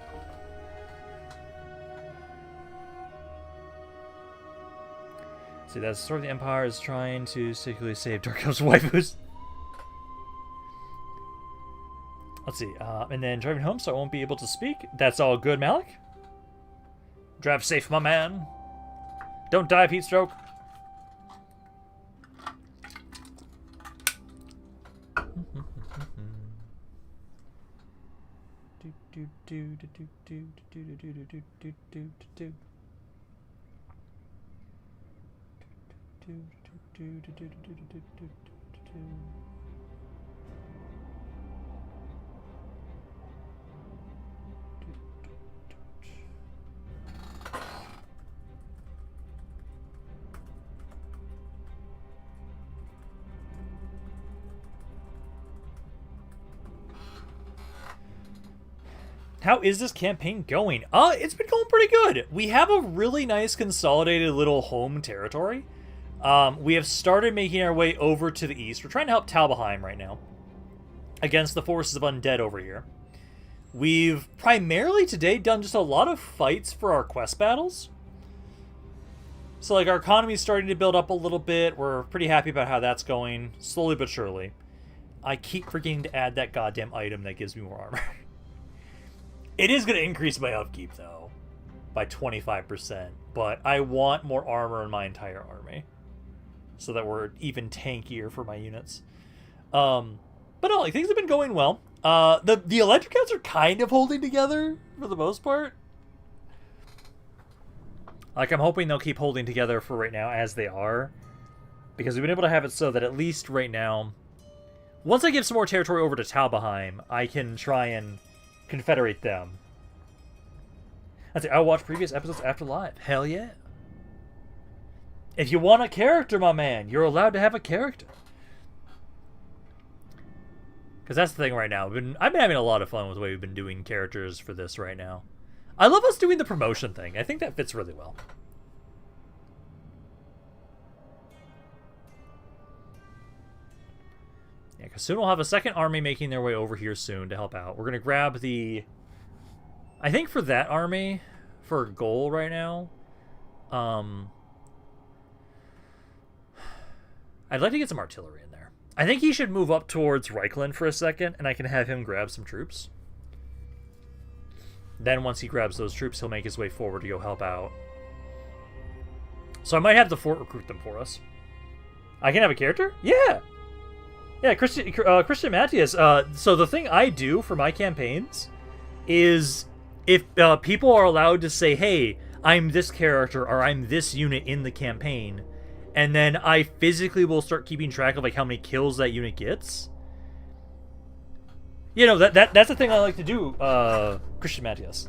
See, that's sort of the Empire is trying to secretly save Dark Elf's waifus. Let's see, and then driving home, so I won't be able to speak. That's all good, Malik. Drive safe, my man. Don't die of heat stroke. How is this campaign going? It's been going pretty good. We have a really nice consolidated little home territory. We have started making our way over to the east. We're trying to help Talbheim right now against the forces of undead over here. We've primarily today done just a lot of fights for our quest battles. So like our economy is starting to build up a little bit. We're pretty happy about how that's going, slowly but surely. I keep forgetting to add that goddamn item that gives me more armor. It is going to increase my upkeep, though, by 25%. But I want more armor in my entire army, so that we're even tankier for my units. But no, like, things have been going well. The electric counts are kind of holding together, for the most part. Like, I'm hoping they'll keep holding together for right now, as they are. Because we've been able to have it so that at least right now, once I give some more territory over to Talbheim, I can try and confederate them. I'd say I'll watch previous episodes after live. Hell yeah. If you want a character, my man, you're allowed to have a character. Because that's the thing right now. I've been having a lot of fun with the way we've been doing characters for this right now. I love us doing the promotion thing. I think that fits really well. Yeah, because soon we'll have a second army making their way over here soon to help out. We're going to grab the... I think for that army, for a goal right now, I'd like to get some artillery in there. I think he should move up towards Reichland for a second, and I can have him grab some troops. Then once he grabs those troops, he'll make his way forward to go help out. So I might have the fort recruit them for us. I can have a character? Yeah! Yeah, Christian Matthias. So the thing I do for my campaigns is if people are allowed to say, hey, I'm this character or I'm this unit in the campaign, and then I physically will start keeping track of like how many kills that unit gets. You know, that's the thing I like to do, Christian Matthias.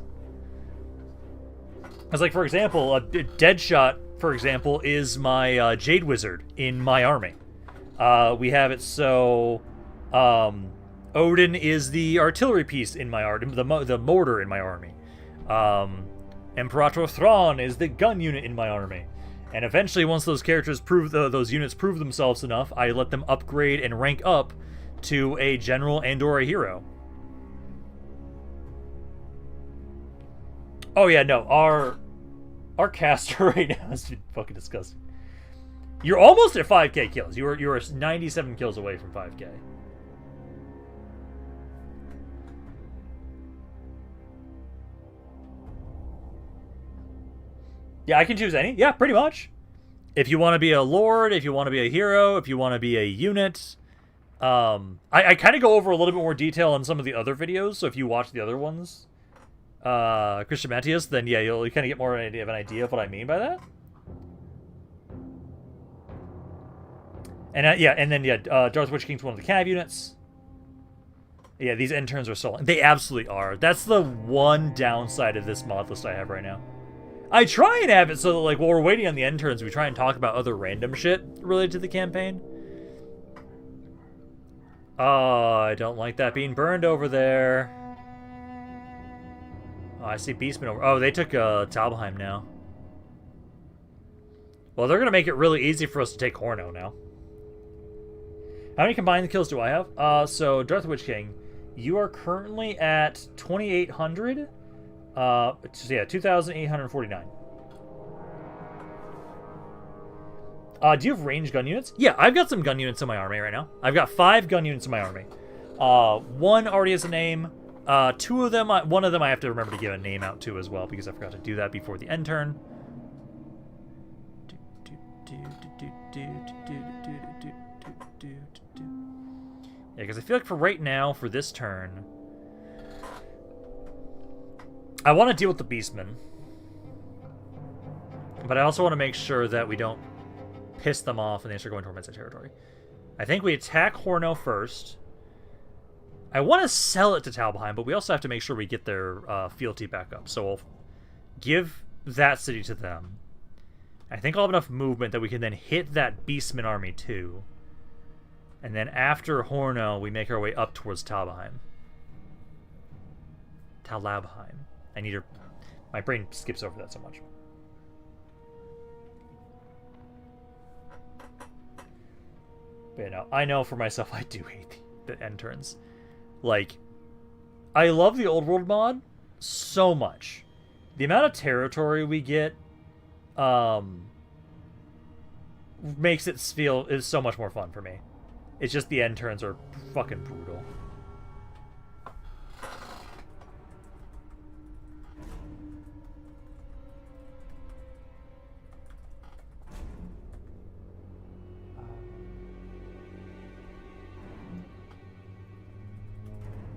As like, for example, Deadshot, for example, is my Jade Wizard in my army. We have it so Odin is the artillery piece in my army, the mortar in my army. Imperator Thrawn is the gun unit in my army. And eventually, once those characters those units prove themselves enough, I let them upgrade and rank up to a general and/or a hero. Oh yeah, no, our caster right now has been fucking disgusting. You're almost at 5k kills. You are 97 kills away from 5k. Yeah, I can choose any. Yeah, pretty much. If you want to be a lord, if you want to be a hero, if you want to be a unit. I kind of go over a little bit more detail on some of the other videos, so if you watch the other ones, Christian Matthias, then yeah, you'll kind of get more of an idea of what I mean by that. And yeah, and then yeah, Darth Witch King's one of the cav units. Yeah, these end turns are so long. They absolutely are. That's the one downside of this mod list I have right now. I try and have it so that, like, while we're waiting on the end turns, we try and talk about other random shit related to the campaign. Oh, I don't like that being burned over there. Oh, I see Beastmen over... Oh, they took Talbheim now. Well, they're going to make it really easy for us to take Horno now. How many combined kills do I have? So, Darth Witch King, you are currently at 2,800. So yeah, 2,849. Do you have ranged gun units? Yeah, I've got some gun units in my army right now. I've got 5 gun units in my army. One already has a name. 2 of them, one of them I have to remember to give a name out to as well, because I forgot to do that before the end turn. Yeah, because I feel like for right now, for this turn, I want to deal with the Beastmen. But I also want to make sure that we don't piss them off and they start going towards my territory. I think we attack Horno first. I want to sell it to Talbheim, but we also have to make sure we get their fealty back up. So we'll give that city to them. I think I'll have enough movement that we can then hit that Beastman army too. And then after Horno, we make our way up towards Talbheim. Talabheim. I need her... My brain skips over that so much. But yeah, no, I know for myself I do hate the end turns. Like, I love the old world mod so much. The amount of territory we get makes it feel is so much more fun for me. It's just the end turns are fucking brutal.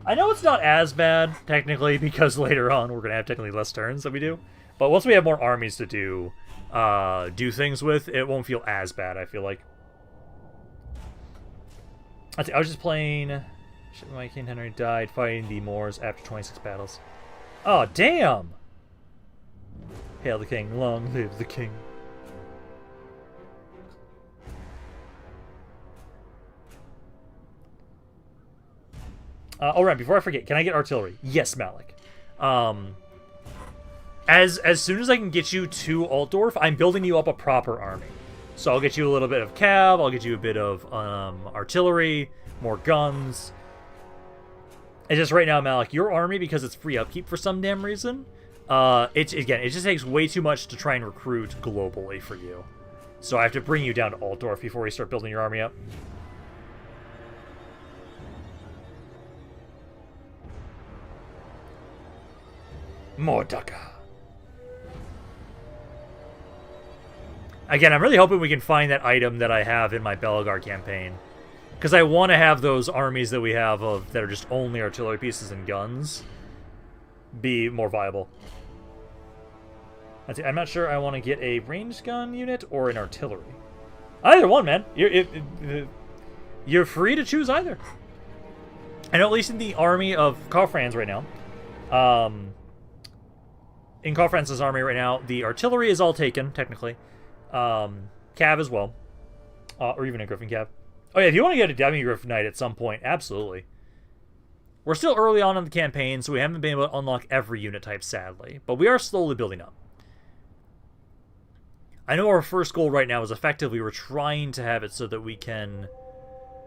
I know it's not as bad, technically, because later on we're going to have technically less turns than we do. But once we have more armies to do things with, it won't feel as bad, I feel like. I was just playing... My King Henry died fighting the Moors after 26 battles. Oh, damn! Hail the king, long live the king. Oh, right, before I forget, can I get artillery? Yes, Malik. As soon as I can get you to Altdorf, I'm building you up a proper army. So I'll get you a little bit of cav, I'll get you a bit of artillery, more guns. It's just right now, Malik, your army, because it's free upkeep for some damn reason, it just takes way too much to try and recruit globally for you. So I have to bring you down to Altdorf before you start building your army up. Mordaka. Again, I'm really hoping we can find that item that I have in my Belgar campaign. Because I want to have those armies that we have that are just only artillery pieces and guns be more viable. I'm not sure I want to get a ranged gun unit or an artillery. Either one, man. You're free to choose either. I know at least in the army of Karl Franz right now, in Karl Franz's army right now, the artillery is all taken, technically. Cav as well. Or even a Griffin Cav. Oh yeah, if you want to get a Demi-Griffin Knight at some point, absolutely. We're still early on in the campaign, so we haven't been able to unlock every unit type, sadly. But we are slowly building up. I know our first goal right now is effectively we're trying to have it so that we can...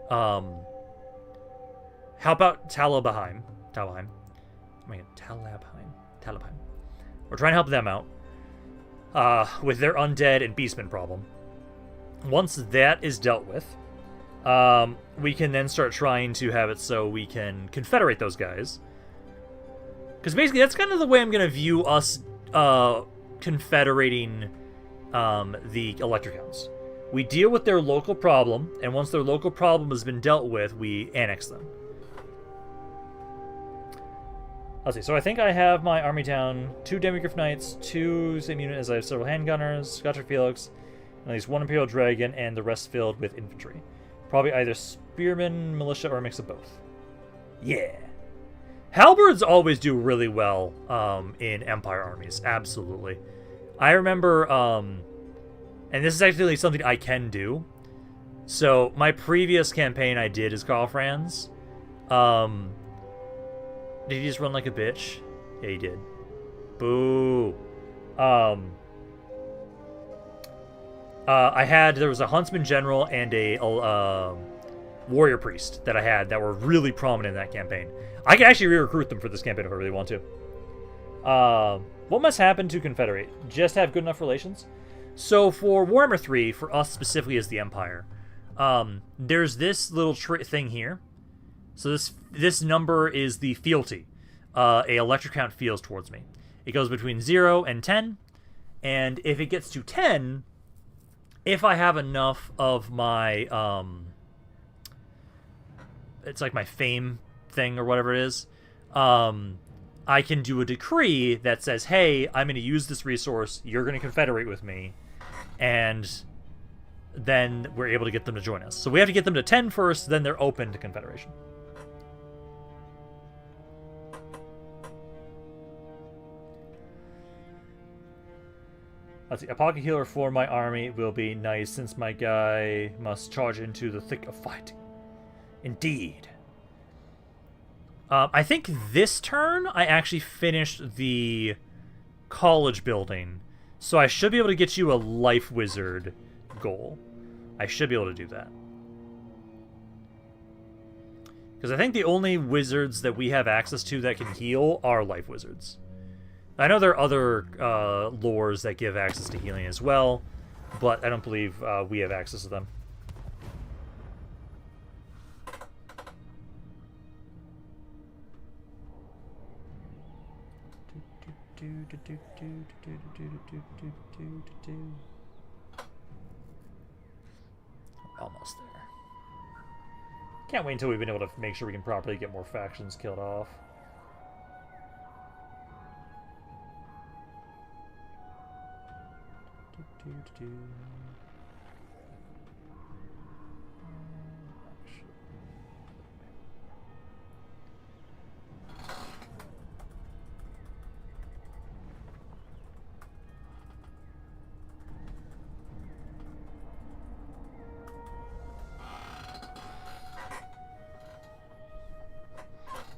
how about Talabheim? Talabheim. Oh my god, Talabheim. We're trying to help them out. With their undead and beastmen problem. Once that is dealt with, we can then start trying to have it so we can confederate those guys. Because basically that's kind of the way I'm going to view us confederating the Electrocounts. We deal with their local problem, and once their local problem has been dealt with, we annex them. Let's see, so I think I have my army down 2 Demi-Griff Knights, 2 same unit as I have several handgunners, Scotcher Felix, and at least 1 Imperial Dragon, and the rest filled with infantry. Probably either spearmen, militia, or a mix of both. Yeah. Halberds always do really well in Empire armies, absolutely. I remember, and this is actually something I can do. So, my previous campaign I did as Karl Franz. Did he just run like a bitch? Yeah, he did. Boo. There was a Huntsman General and a Warrior Priest that I had that were really prominent in that campaign. I can actually re-recruit them for this campaign if I really want to. What must happen to confederate? Just have good enough relations? So for Warhammer 3, for us specifically as the Empire, there's this little thing here. So this number is the fealty. A Electrocount feels towards me. It goes between 0 and 10, and if it gets to 10, if I have enough of my, it's like my fame thing or whatever it is, I can do a decree that says, hey, I'm going to use this resource, you're going to confederate with me, and then we're able to get them to join us. So we have to get them to 10 first, then they're open to confederation. Let's see, a pocket healer for my army will be nice since my guy must charge into the thick of fighting. Indeed. I think this turn I actually finished the college building, so I should be able to get you a life wizard goal. I should be able to do that. Because I think the only wizards that we have access to that can heal are life wizards. I know there are other lores that give access to healing as well, but I don't believe we have access to them. Almost there. Can't wait until we've been able to make sure we can properly get more factions killed off.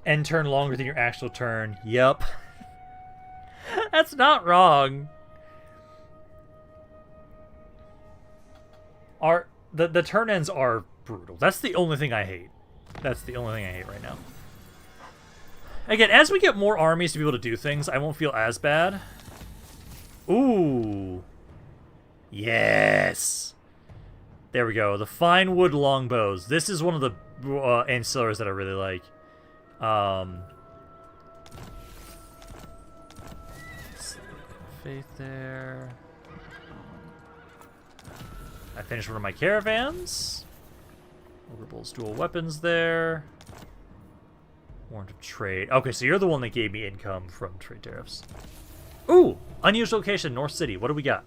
End turn longer than your actual turn. Yup. That's not wrong. The turn ends are brutal. That's the only thing I hate. That's the only thing I hate right now. Again, as we get more armies to be able to do things, I won't feel as bad. Ooh. Yes. There we go. The fine wood longbows. This is one of the ancillaries that I really like. Faith there. I finished one of my caravans. Rebels dual weapons there. Warrant of trade. Okay, so you're the one that gave me income from trade tariffs. Ooh! Unused location, North City. What do we got?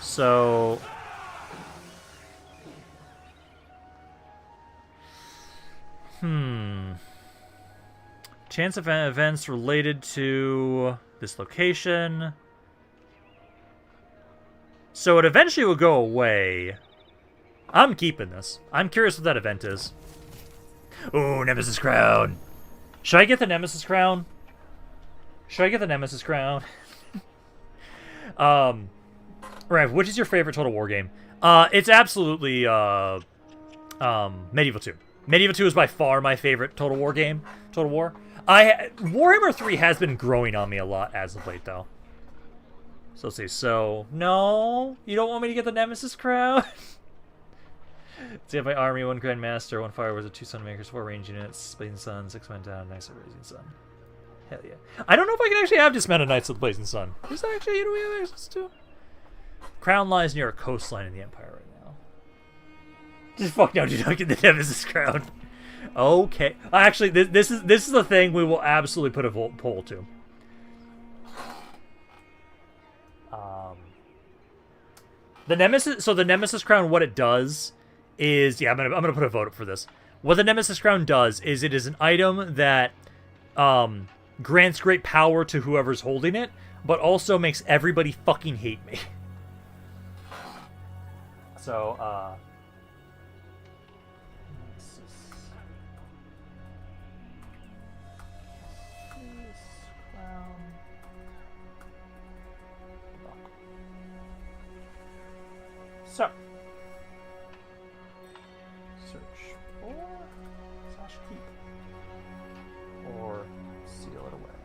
So... Chance of events related to this location. So it eventually will go away. I'm keeping this. I'm curious what that event is. Ooh, Nemesis Crown. Should I get the Nemesis Crown? Should I get the Nemesis Crown? Rev, which is your favorite Total War game? It's absolutely Medieval 2. Medieval 2 is by far my favorite Total War game. Total War. Warhammer 3 has been growing on me a lot as of late, though. So let's see. So, no, you don't want me to get the Nemesis Crown? So you have my army, 1 Grandmaster, 1 Fire Wizard, 2 Sunmakers, 4 range units, Blazing Sun, 6 men down, Knights of Blazing Sun. Hell yeah. I don't know if I can actually have dismounted Knights of the Blazing Sun. Is that actually who we have access to? Crown lies near a coastline in the Empire right now. Just fuck no, do not get the Nemesis Crown. Okay. Actually, this is the thing we will absolutely put a poll to. The Nemesis Crown, what it does is, yeah, I'm gonna put a vote up for this. What the Nemesis Crown does is it is an item that grants great power to whoever's holding it, but also makes everybody fucking hate me. So, So, search for / keep or seal it away.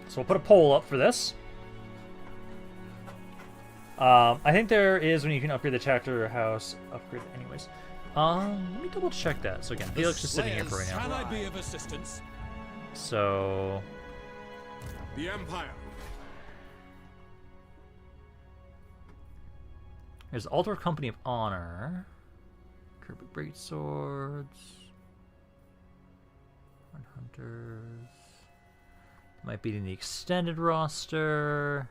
So we'll put a poll up for this. I think there is when you can upgrade the chapter house upgrade anyways. Let me double check that. So again, Felix is sitting here for right now. Can I be of assistance? So The Empire. there's Altar Company of Honor. Kirby Greatswords. Hunters. Might be in the extended roster.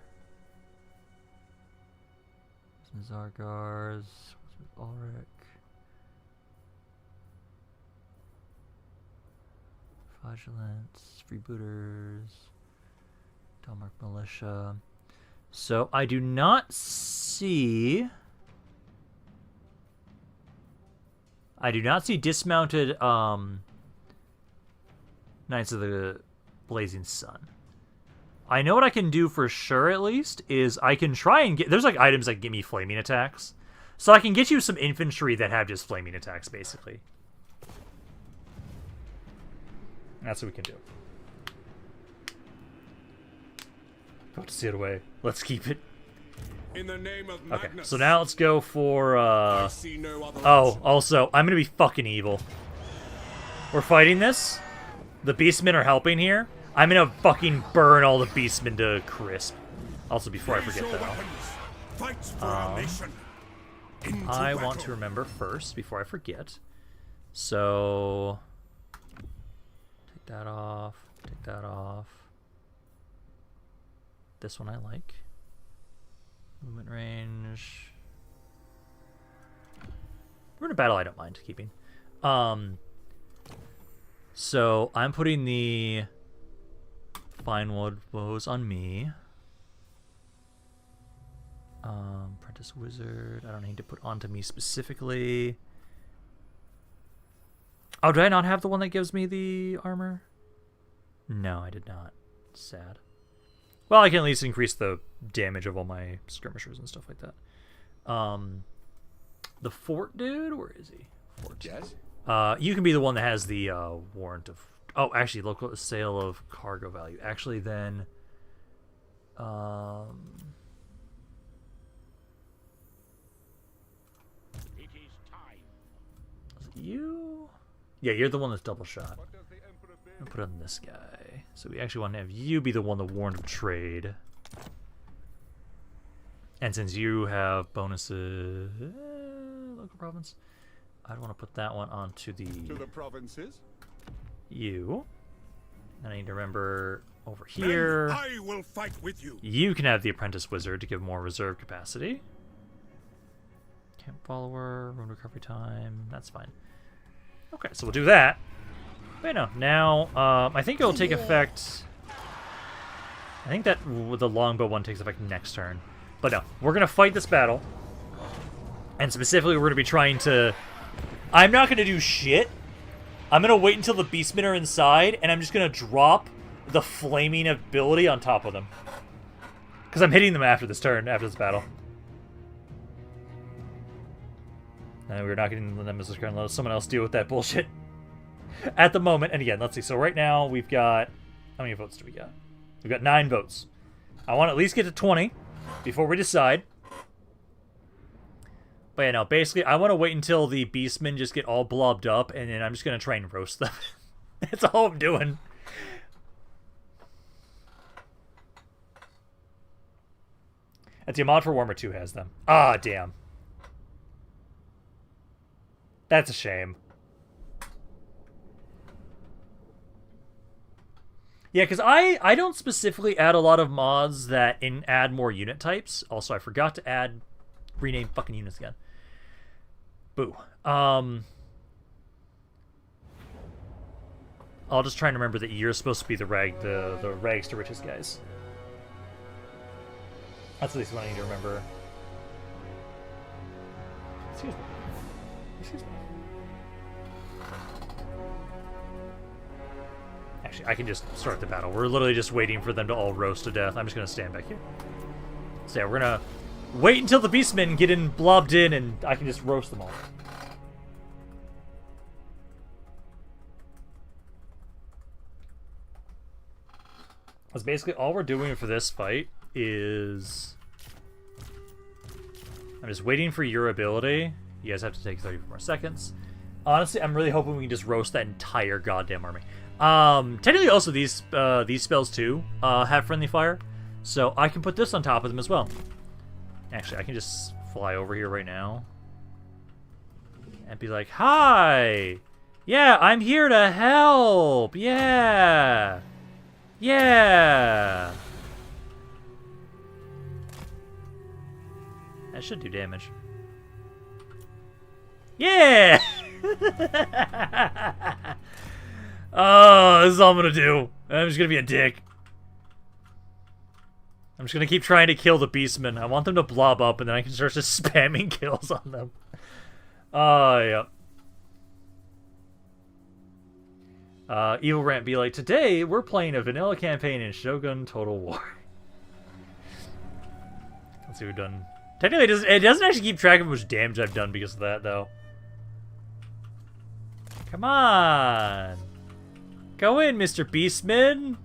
Some Zargars. Ulrich. Flagellants. Freebooters. Delmark Militia. So I do not see... dismounted Knights of the Blazing Sun. I know what I can do for sure, at least, is I can try and get... There's, like, items that give me flaming attacks. So I can get you some infantry that have just flaming attacks, basically. That's what we can do. Put it away. Let's keep it. In the name of Okay, Magnus. so now let's go for, I see no other Oh, option. also, I'm gonna be fucking evil. We're fighting this. The Beastmen are helping here. I'm gonna fucking burn all the Beastmen to crisp. Also, before I Raise forget your that, weapons. Fight for our nation. Into I battle. want to remember first, before I forget. So... take that off. Take that off. This one I like. Movement range. We're in a battle I don't mind keeping. So I'm putting the fine wood woes on me. Apprentice Wizard, I don't need to put onto me specifically. Oh, did I not have the one that gives me the armor? No, I did not. Sad. Well, I can at least increase the damage of all my skirmishers and stuff like that. The fort dude, where is he? Fort. Yes? You can be the one that has the warrant of... Oh, actually, local sale of cargo value. Actually, then... It is time. Was it you? Yeah, you're the one that's double shot. I'll put on this guy. So we actually want to have you be the one, the warrant of trade. And since you have bonuses... local province. I don't want to put that one onto the... To the provinces? You. And I need to remember over here. Men, I will fight with you. You can have the apprentice wizard to give more reserve capacity. Camp follower, room recovery time. That's fine. Okay, so we'll do that. But no, now I think it will take effect. I think that the longbow one takes effect next turn. But no, we're gonna fight this battle, and specifically, we're gonna be trying to. I'm not gonna do shit. I'm gonna wait until the beastmen are inside, and I'm just gonna drop the flaming ability on top of them. Because I'm hitting them after this turn, after this battle. And we're not getting the Nemesis Crown. Let someone else deal with that bullshit. At the moment, and again, let's see. So right now, we've got... How many votes do we got? We've got 9 votes. I want to at least get to 20 before we decide. But yeah, no, basically, I want to wait until the beastmen just get all blobbed up, and then I'm just going to try and roast them. That's all I'm doing. That's the mod for Warhammer 2 has them. Ah, damn. That's a shame. Yeah, because I don't specifically add a lot of mods that add more unit types. Also, I forgot to rename fucking units again. Boo. I'll just try and remember that you're supposed to be the rags to riches guys. That's at least what I need to remember. Excuse me. Excuse me. Actually, I can just start the battle. We're literally just waiting for them to all roast to death. I'm just going to stand back here. So yeah, we're going to wait until the beastmen get blobbed in, and I can just roast them all. Because basically all we're doing for this fight is... I'm just waiting for your ability. You guys have to take 34 more seconds. Honestly, I'm really hoping we can just roast that entire goddamn army. Technically also these spells too have friendly fire, so I can put this on top of them as well. Actually, I can just fly over here right now and be like, "Hi, yeah, I'm here to help. Yeah, yeah." That should do damage. Yeah. Oh, this is all I'm gonna do. I'm just gonna be a dick. I'm just gonna keep trying to kill the beastmen. I want them to blob up, and then I can start just spamming kills on them. Oh, yeah. Evil Rant be like, today we're playing a vanilla campaign in Shogun Total War. Let's see what we've done. Technically, it doesn't actually keep track of how much damage I've done because of that, though. Come on. Go in, Mr. Beastman.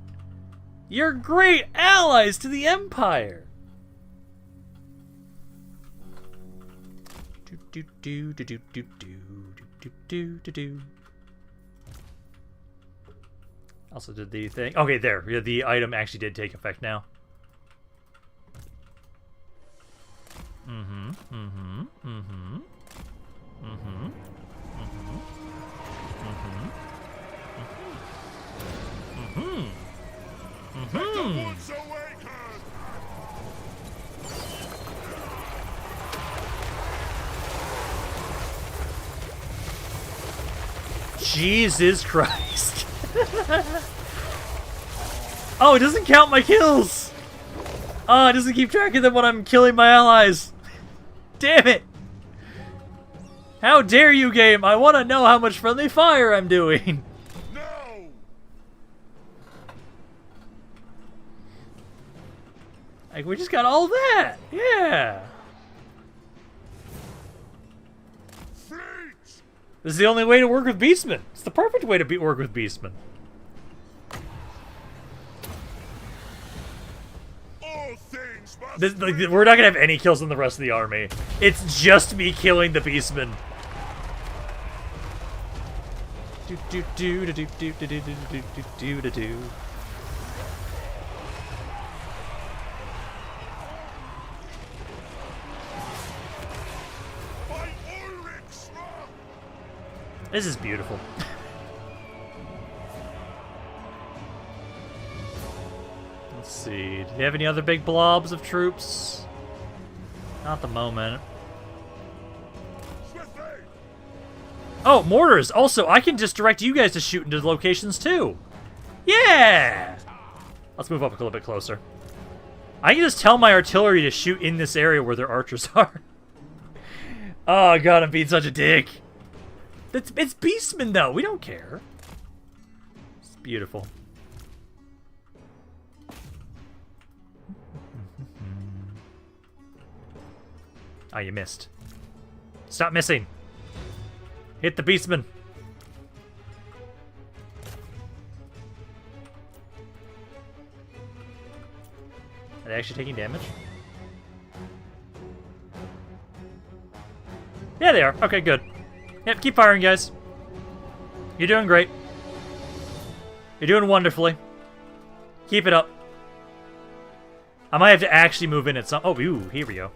You're great allies to the Empire. Do do do do do do do do do do. Also did the thing. Okay, there. Yeah, the item actually did take effect now. Mm-hmm. Mm-hmm. Mm-hmm. Mm-hmm. Mm-hmm. Mm-hmm. Mm-hmm. Jesus Christ. Oh, it doesn't count my kills. Oh, it doesn't keep track of them when I'm killing my allies. Damn it. How dare you, game? I want to know how much friendly fire I'm doing. Like, we just got all that! Yeah! This is the only way to work with Beastmen. It's the perfect way to work with Beastmen. All things must Like, we're not gonna have any kills on the rest of the army. It's just me killing the Beastmen. Do do do do do do do do do do do do. by Ulrich's wrath. This is beautiful. Let's see. Do you have any other big blobs of troops? Not at the moment. Swiftly. Oh, mortars! Also, I can just direct you guys to shoot into locations too. Yeah! Let's move up a little bit closer. I can just tell my artillery to shoot in this area where their archers are. Oh god, I'm being such a dick. It's Beastmen though, we don't care. It's beautiful. Ah, you missed. Stop missing. Hit the Beastmen. Are they actually taking damage? Yeah, they are. Okay, good. Yep, keep firing, guys. You're doing great. You're doing wonderfully. Keep it up. I might have to actually move in at some... Oh, ooh, here we go.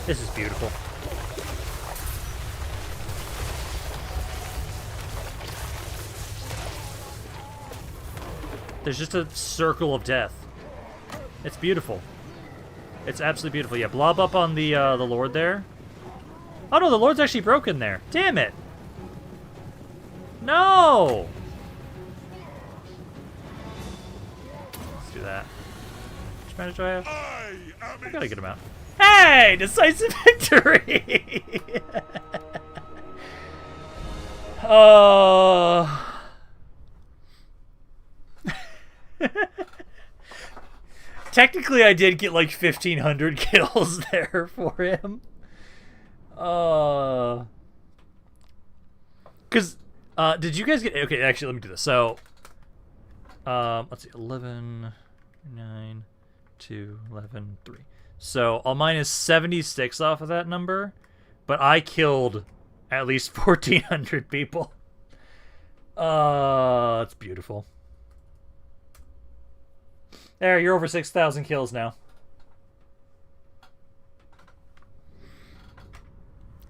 This is beautiful. There's just a circle of death. It's beautiful. It's absolutely beautiful. Yeah, blob up on the Lord there. Oh no, the Lord's actually broken there. Damn it! No! Let's do that. How much mana do I have? I got a good amount. Hey! Decisive victory! Oh... Technically, I did get like 1,500 kills there for him. Because, did you guys get... Okay, actually, let me do this. So, let's see. 11, 9, 2, 11, 3. So, I'll minus 76 off of that number. But I killed at least 1,400 people. It's beautiful. There, you're over 6,000 kills now.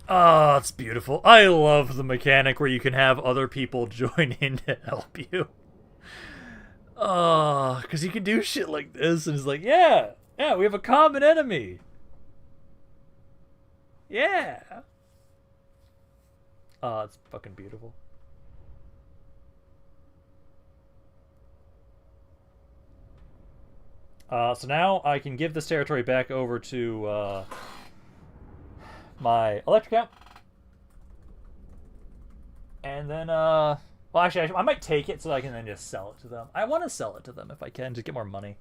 Oh, it's beautiful. I love the mechanic where you can have other people join in to help you. Oh, because you can do shit like this, and it's like, yeah, we have a common enemy. Yeah. Oh, it's fucking beautiful. So now I can give this territory back over to my electric count. And then, well, actually, I might take it so I can then just sell it to them. I want to sell it to them if I can, to get more money.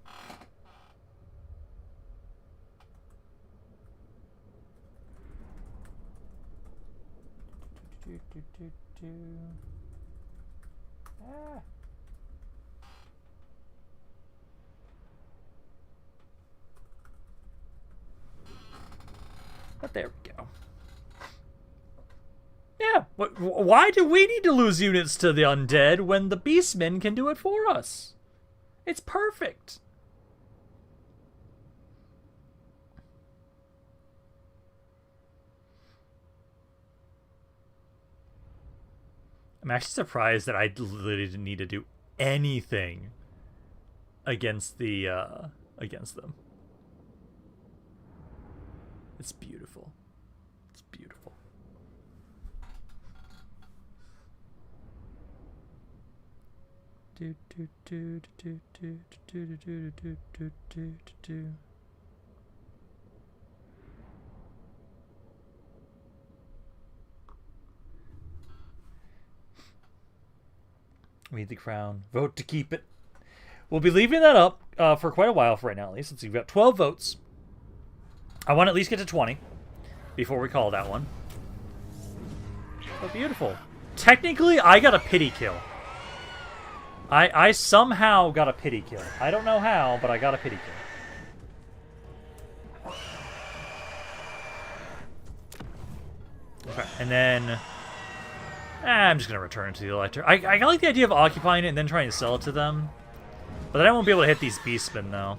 Ah. But there we go. Yeah, why do we need to lose units to the undead when the beastmen can do it for us? It's perfect. I'm actually surprised that I literally didn't need to do anything against the against them. It's beautiful. It's beautiful. Read the crown. Vote to keep it. We'll be leaving that up for quite a while for right now, at least. Let's see. We've got 12 votes. I want to at least get to 20 before we call that one. Oh, beautiful. Technically, I got a pity kill. I somehow got a pity kill. I don't know how, but I got a pity kill. Okay, and then... I'm just going to return it to the Elector. I like the idea of occupying it and then trying to sell it to them. But then I won't be able to hit these Beastmen, though.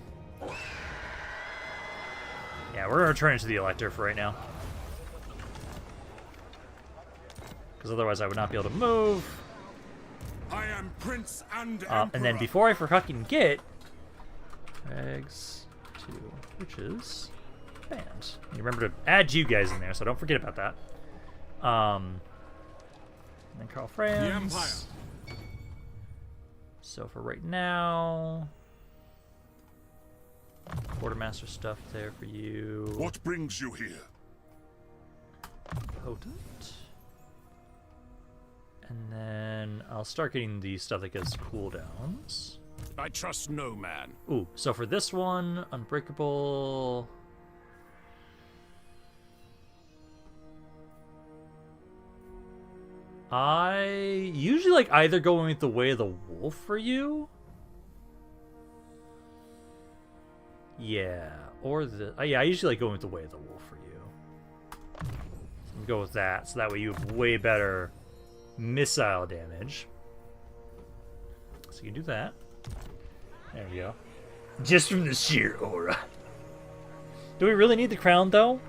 Yeah, we're going to return it to the Elector for right now. Because otherwise I would not be able to move. I am Prince and And then before I fucking get... Eggs to witches. Band. You remember to add you guys in there, so don't forget about that. And then Karl Franz. The Empire. So for right now, quartermaster stuff there for you. What brings you here? Potent. And then I'll start getting the stuff that gives cooldowns. I trust no man. Ooh, so for this one, Unbreakable. I usually like either going with the Way of the Wolf for you. Yeah, or the... yeah, I usually like going with the Way of the Wolf for you. So I'm go with that, so that way you have way better missile damage. So you can do that. There we go. Just from the sheer aura. Do we really need the crown, though?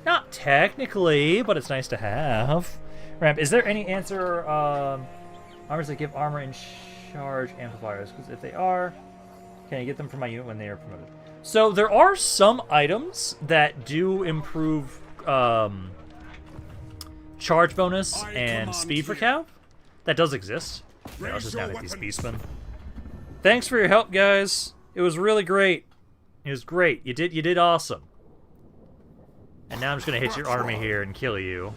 Not technically, but it's nice to have. Ramp, is there any answer, armors that give armor and charge amplifiers? Because if they are, can I get them from my unit when they are promoted? So there are some items that do improve charge bonus and speed for cav. That does exist. Yeah, I'll just now hit these beastmen. Thanks for your help, guys. It was really great. It was great. You did awesome. And now I'm just gonna hit your army here and kill you.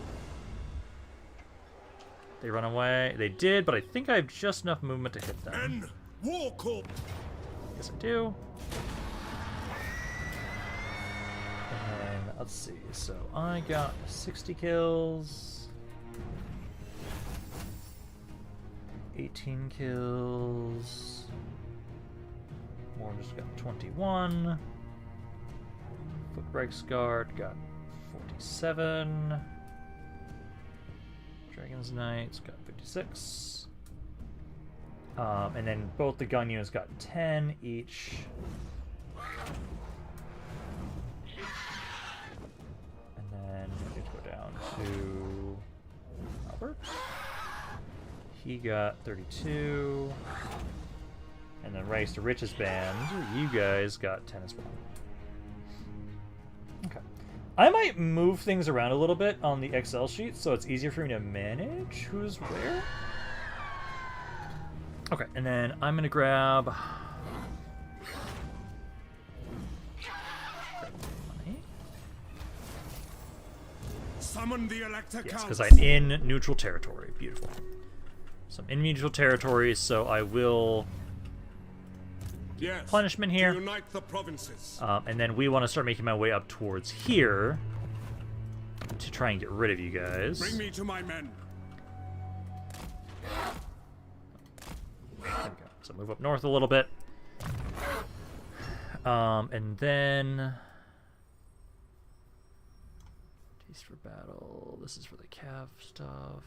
They run away. They did, but I think I have just enough movement to hit them. War Corp. Yes, I do. And then, let's see. So I got 60 kills. 18 kills. More just got 21. Footbreaks Guard got 47. Dragon's Knights got 56. And then both the gun units got 10 each. And then we get to go down to Albert. He got 32. And then Race to Riches Band, you guys got 10 as well. Okay. I might move things around a little bit on the Excel sheet so it's easier for me to manage who's where. Okay, and then I'm going to grab money. Summon the Elector. Yes, because I'm in neutral territory. Beautiful. So I'm in neutral territory, so I will... Yes, Punishment here. to unite the provinces. And then we want to start making my way up towards here to try and get rid of you guys. Bring me to my men. There we go. So move up north a little bit. And then... Taste for battle. This is for the cav stuff.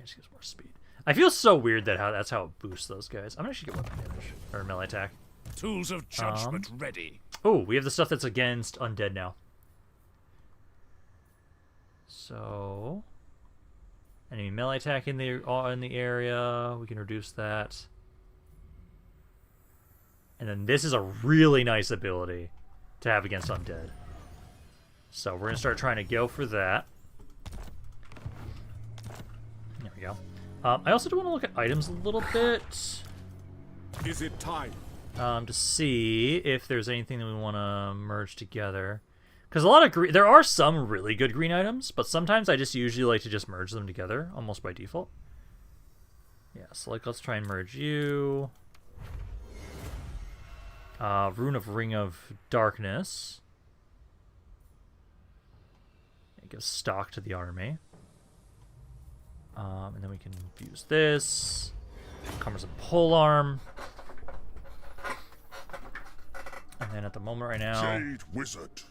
Just gives more speed. I feel so weird that that's how it boosts those guys. I'm gonna actually get weapon damage or melee attack. Tools of judgment ready. Oh, we have the stuff that's against undead now. So, enemy melee attack in the area, we can reduce that. And then this is a really nice ability to have against undead. So we're going to start trying to go for that. There we go. I also do want to look at items a little bit. Is it time? To see if there's anything that we want to merge together. Because a lot of green... There are some really good green items, but sometimes I just usually like to just merge them together, almost by default. Yeah, so like, let's try and merge you. Rune of Ring of Darkness. It gives stock to the army. And then we can use this. Cumbersome polearm. And then at the moment right now... Jade Wizard.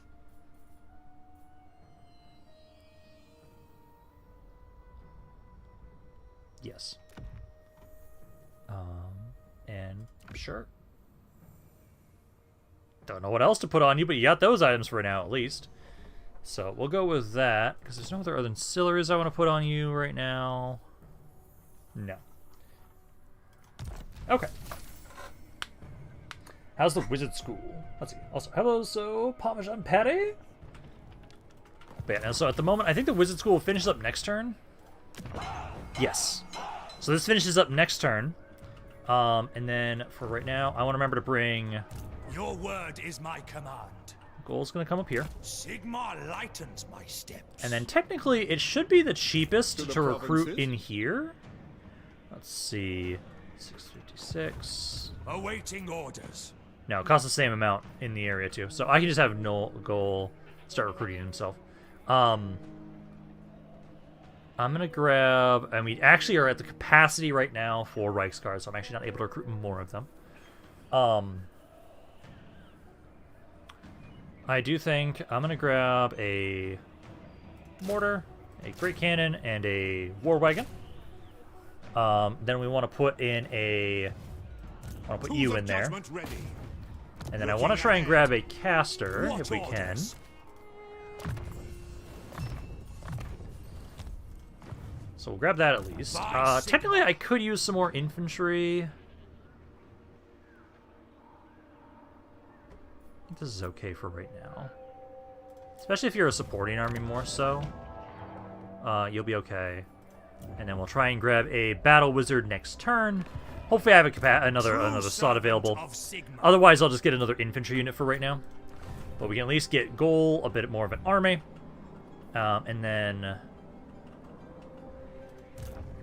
Yes. And sure. Don't know what else to put on you, but you got those items for now at least. So we'll go with that, because there's no other ancillaries I want to put on you right now. No. Okay. How's the wizard school? Let's see. Also, hello, so Parmesan patty? But yeah, so at the moment, I think the wizard school finishes up next turn. Yes. So this finishes up next turn. And then for right now, I want to remember to bring... Your word is my command. Goal's going to come up here. Sigmar lightens my steps. And then technically, it should be the cheapest To the to recruit provinces? in here. Let's see. 656. Awaiting orders. No, it costs the same amount in the area too. So I can just have no goal start recruiting himself. I'm gonna grab, and we actually are at the capacity right now for Reichsguard, so I'm actually not able to recruit more of them. I do think I'm gonna grab a mortar, a great cannon, and a war wagon. Then we want to put in a, I want to put you in there. And then I want to try and grab a caster, if we can. So we'll grab that at least. Technically, I could use some more infantry. I think this is okay for right now. Especially if you're a supporting army more so. You'll be okay. And then we'll try and grab a battle wizard next turn. Hopefully I have another slot available. Otherwise, I'll just get another infantry unit for right now. But we can at least get goal, a bit more of an army. And then...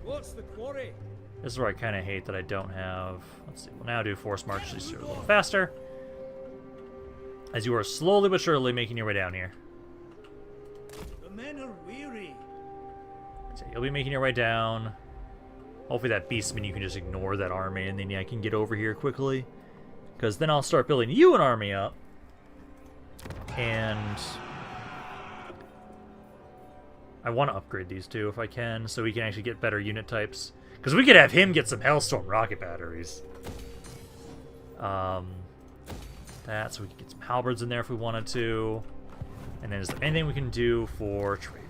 What's the quarry? This is where I kind of hate that I don't have... Let's see, we'll now do force march just a little faster. As you are slowly but surely making your way down here. The men are weary. So you'll be making your way down. Hopefully that beastman, you can just ignore that army, and then I can get over here quickly. Because then I'll start building you an army up. And... I want to upgrade these two if I can, so we can actually get better unit types. Because we could have him get some Hellstorm rocket batteries. That, so we can get some halberds in there if we wanted to. And then is there anything we can do for trade?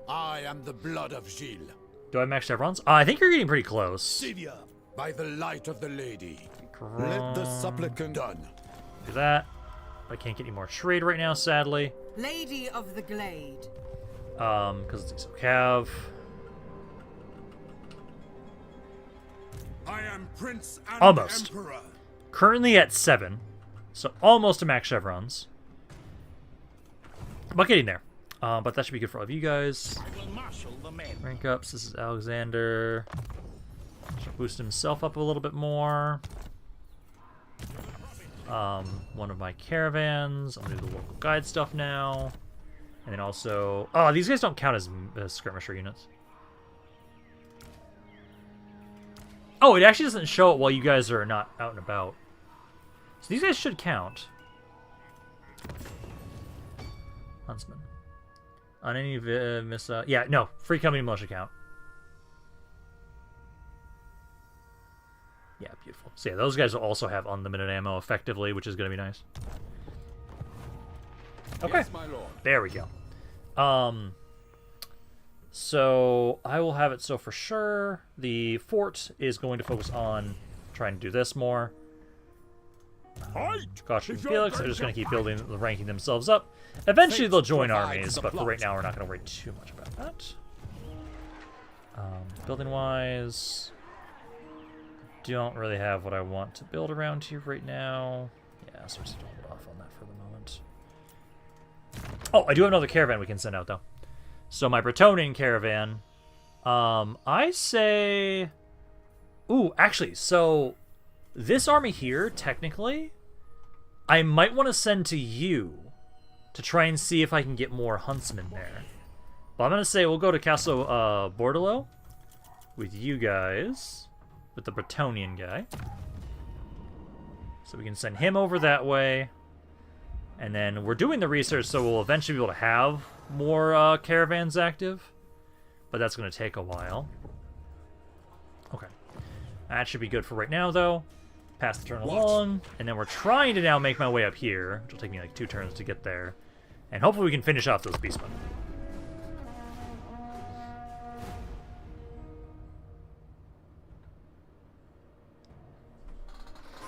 I am the blood of Gilles. Do I max chevrons? I think you're getting pretty close. Sivia. By the light of the lady. Let the supplicant Done. Do that. I can't get any more trade right now, sadly. Lady of the Glade. Because it's cav. I am Prince and Almost. Emperor. Currently at 7. So almost to max chevrons. But getting there. But that should be good for all of you guys. Rank ups. This is Alexander. Should boost himself up a little bit more. One of my caravans. I'm gonna do the local guide stuff now. And then also... Oh, these guys don't count as skirmisher units. Oh, it actually doesn't show it while you guys are not out and about. So these guys should count. Huntsman. On any yeah, no. Free company militia count. Yeah, beautiful. So yeah, those guys will also have unlimited ammo effectively, which is going to be nice. Okay. Yes, my lord. There we go. So I will have it so for sure. The fort is going to focus on trying to do this more. Gosh and Felix are just going to keep building, ranking themselves up. Eventually they'll join armies, but for right now we're not going to worry too much about that. Building-wise, don't really have what I want to build around here right now. Yeah, so we're just going to hold off on that for the moment. Oh, I do have another caravan we can send out, though. So my Bretonnian caravan, I say... Ooh, actually, so this army here, technically, I might want to send to you to try and see if I can get more huntsmen there. But I'm going to say we'll go to Castle Bordello with you guys, with the Bretonnian guy. So we can send him over that way. And then we're doing the research, so we'll eventually be able to have more caravans active. But that's going to take a while. Okay. That should be good for right now, though. Pass the turn along. And then we're trying to now make my way up here, which will take me like 2 turns to get there. And hopefully we can finish off those beastmen.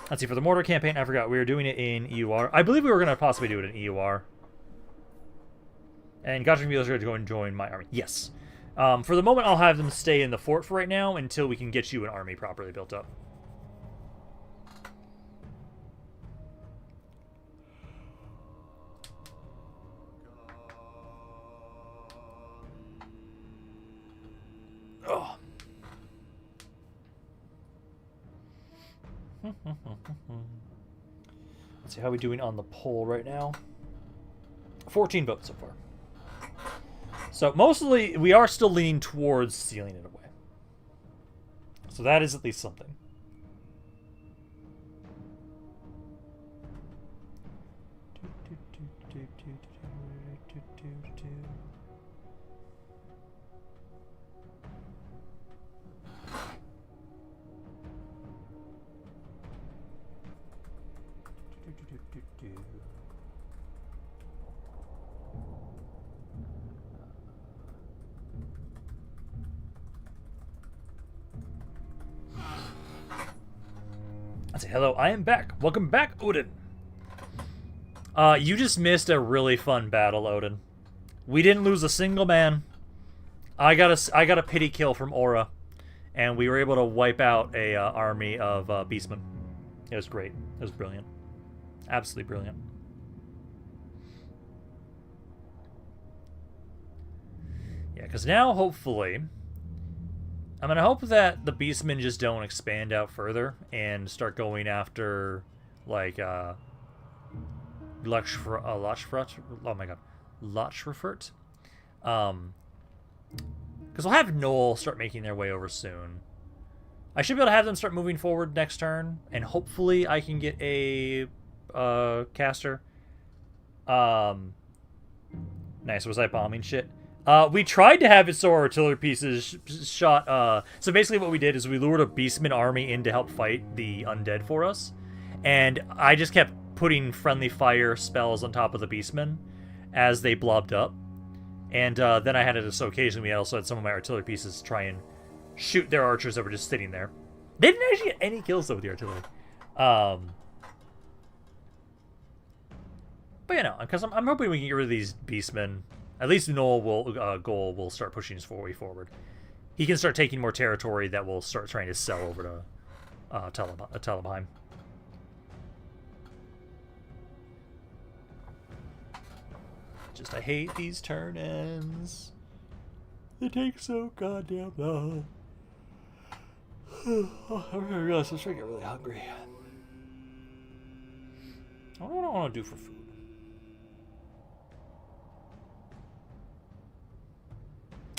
Let's see, for the mortar campaign, I forgot, we were doing it in EUR. I believe we were going to possibly do it in EUR. And Godric Mules are going to go and join my army. Yes. For the moment, I'll have them stay in the fort for right now until we can get you an army properly built up. Oh. Let's see, how are we doing on the poll right now? 14 votes so far. So mostly, we are still leaning towards sealing it away. So that is at least something. I say hello, I am back. Welcome back, Odin. You just missed a really fun battle, Odin. We didn't lose a single man. I got a pity kill from Aura, and we were able to wipe out a army of beastmen. It was great. It was brilliant. Absolutely brilliant. Yeah, because now, hopefully, I'm going to hope that the beastmen just don't expand out further and start going after, like, Lachfrut. Oh my god. Lachfrut. Because we'll have Noel start making their way over soon. I should be able to have them start moving forward next turn, and hopefully I can get a caster. Nice, was I bombing shit? We tried to have it so our artillery pieces shot, so basically what we did is we lured a beastman army in to help fight the undead for us, and I just kept putting friendly fire spells on top of the beastmen as they blobbed up, and then I had it so occasionally we also had some of my artillery pieces try and shoot their archers that were just sitting there. They didn't actually get any kills though with the artillery. But you know, because I'm hoping we can get rid of these beastmen. At least Noel will start pushing his way forward. He can start taking more territory that will start trying to sell over to Talabheim. Just, I hate these turn-ins. They take so goddamn long. Oh, I realize I'm starting to get really hungry. I don't know what I want to do for food.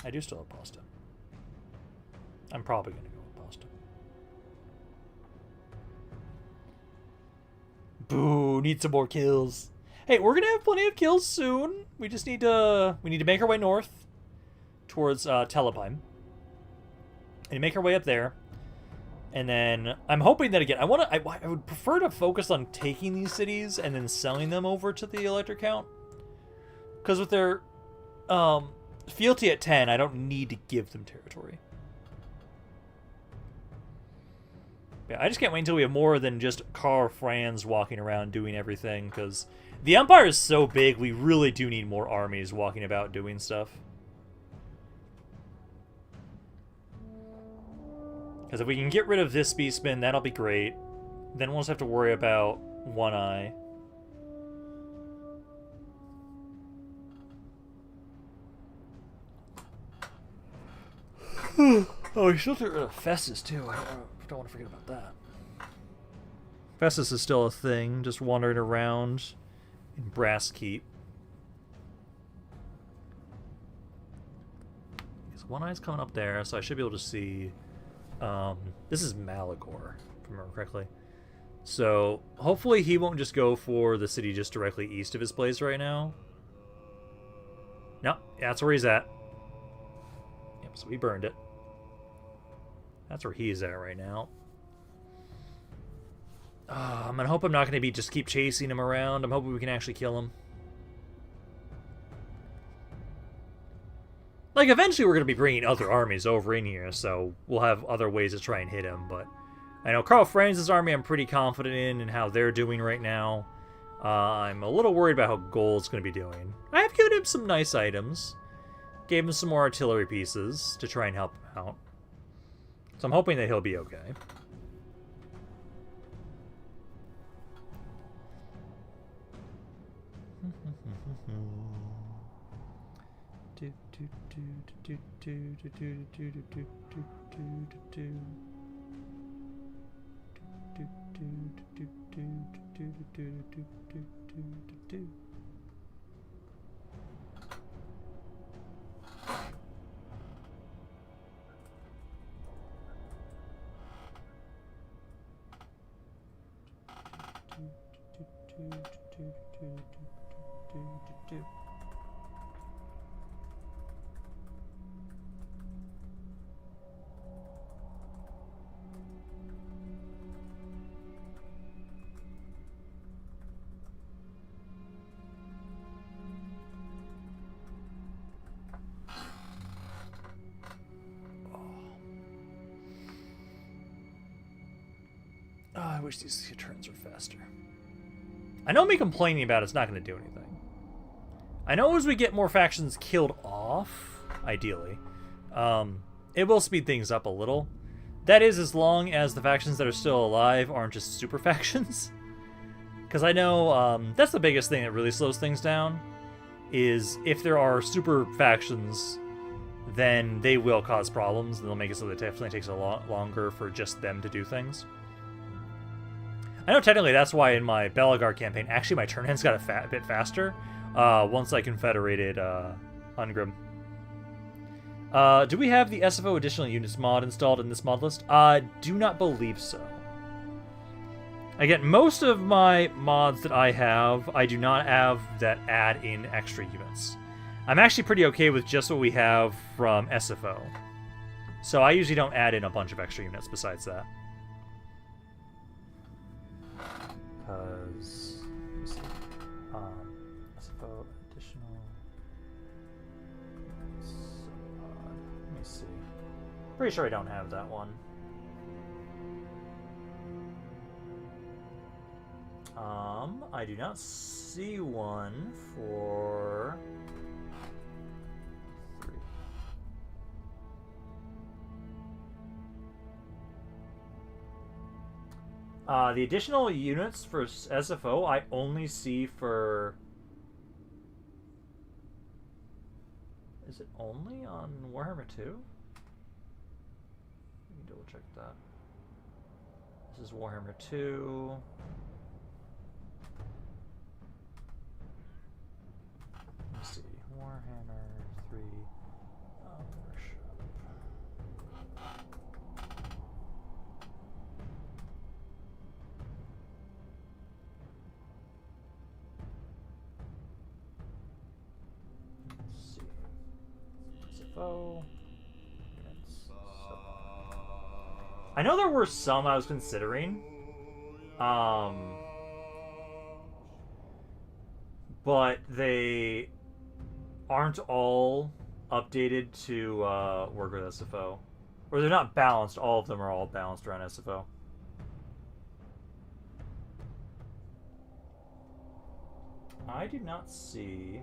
I do still have pasta. I'm probably going to go with pasta. Boo, need some more kills. Hey, we're going to have plenty of kills soon. We just need to make our way north towards Talabheim. And make our way up there. And then I'm hoping that again, I would prefer to focus on taking these cities and then selling them over to the Elector Count. Because with their fealty at 10, I don't need to give them territory. Yeah, I just can't wait until we have more than just Karl Franz walking around doing everything, because the Empire is so big, we really do need more armies walking about doing stuff. Because if we can get rid of this Beastman, that'll be great. Then we'll just have to worry about One Eye. Oh, we still have to get rid of Festus, too. I don't want to forget about that. Festus is still a thing, just wandering around in Brass Keep. Because One Eye's coming up there, so I should be able to see... this is Malagor, if I remember correctly. So, hopefully he won't just go for the city just directly east of his place right now. No, that's where he's at. Yep, so we burned it. That's where he's at right now. I'm gonna hope I'm not gonna be just keep chasing him around. I'm hoping we can actually kill him. Like, eventually we're gonna be bringing other armies over in here, so we'll have other ways to try and hit him, but... I know Karl Franz's army I'm pretty confident in and how they're doing right now. I'm a little worried about how Gold's gonna be doing. I have given him some nice items. Gave him some more artillery pieces to try and help him out. So I'm hoping that he'll be okay. I wish these turns were faster. I know me complaining about it's not going to do anything. I know as we get more factions killed off, ideally, it will speed things up a little. That is as long as the factions that are still alive aren't just super factions. Because I know that's the biggest thing that really slows things down, is if there are super factions, then they will cause problems, and they'll make it so that it definitely takes a lot longer for just them to do things. I know technically that's why in my Belagar campaign, actually my turn hands got a bit faster once I confederated Ungrim. Do we have the SFO additional units mod installed in this mod list? Do not believe so. Again, most of my mods that I have, I do not have that add in extra units. I'm actually pretty okay with just what we have from SFO. So I usually don't add in a bunch of extra units besides that. Because, let me see, SFO additional, let me see, pretty sure I don't have that one. I do not see one for 3. The additional units for SFO, I only see for... Is it only on Warhammer 2? Let me double check that. This is Warhammer 2. Let's see. Warhammer 3. Worship. Let's see. SFO. I know there were some I was considering. But they aren't all updated to work with SFO. Or they're not balanced. All of them are all balanced around SFO. I do not see...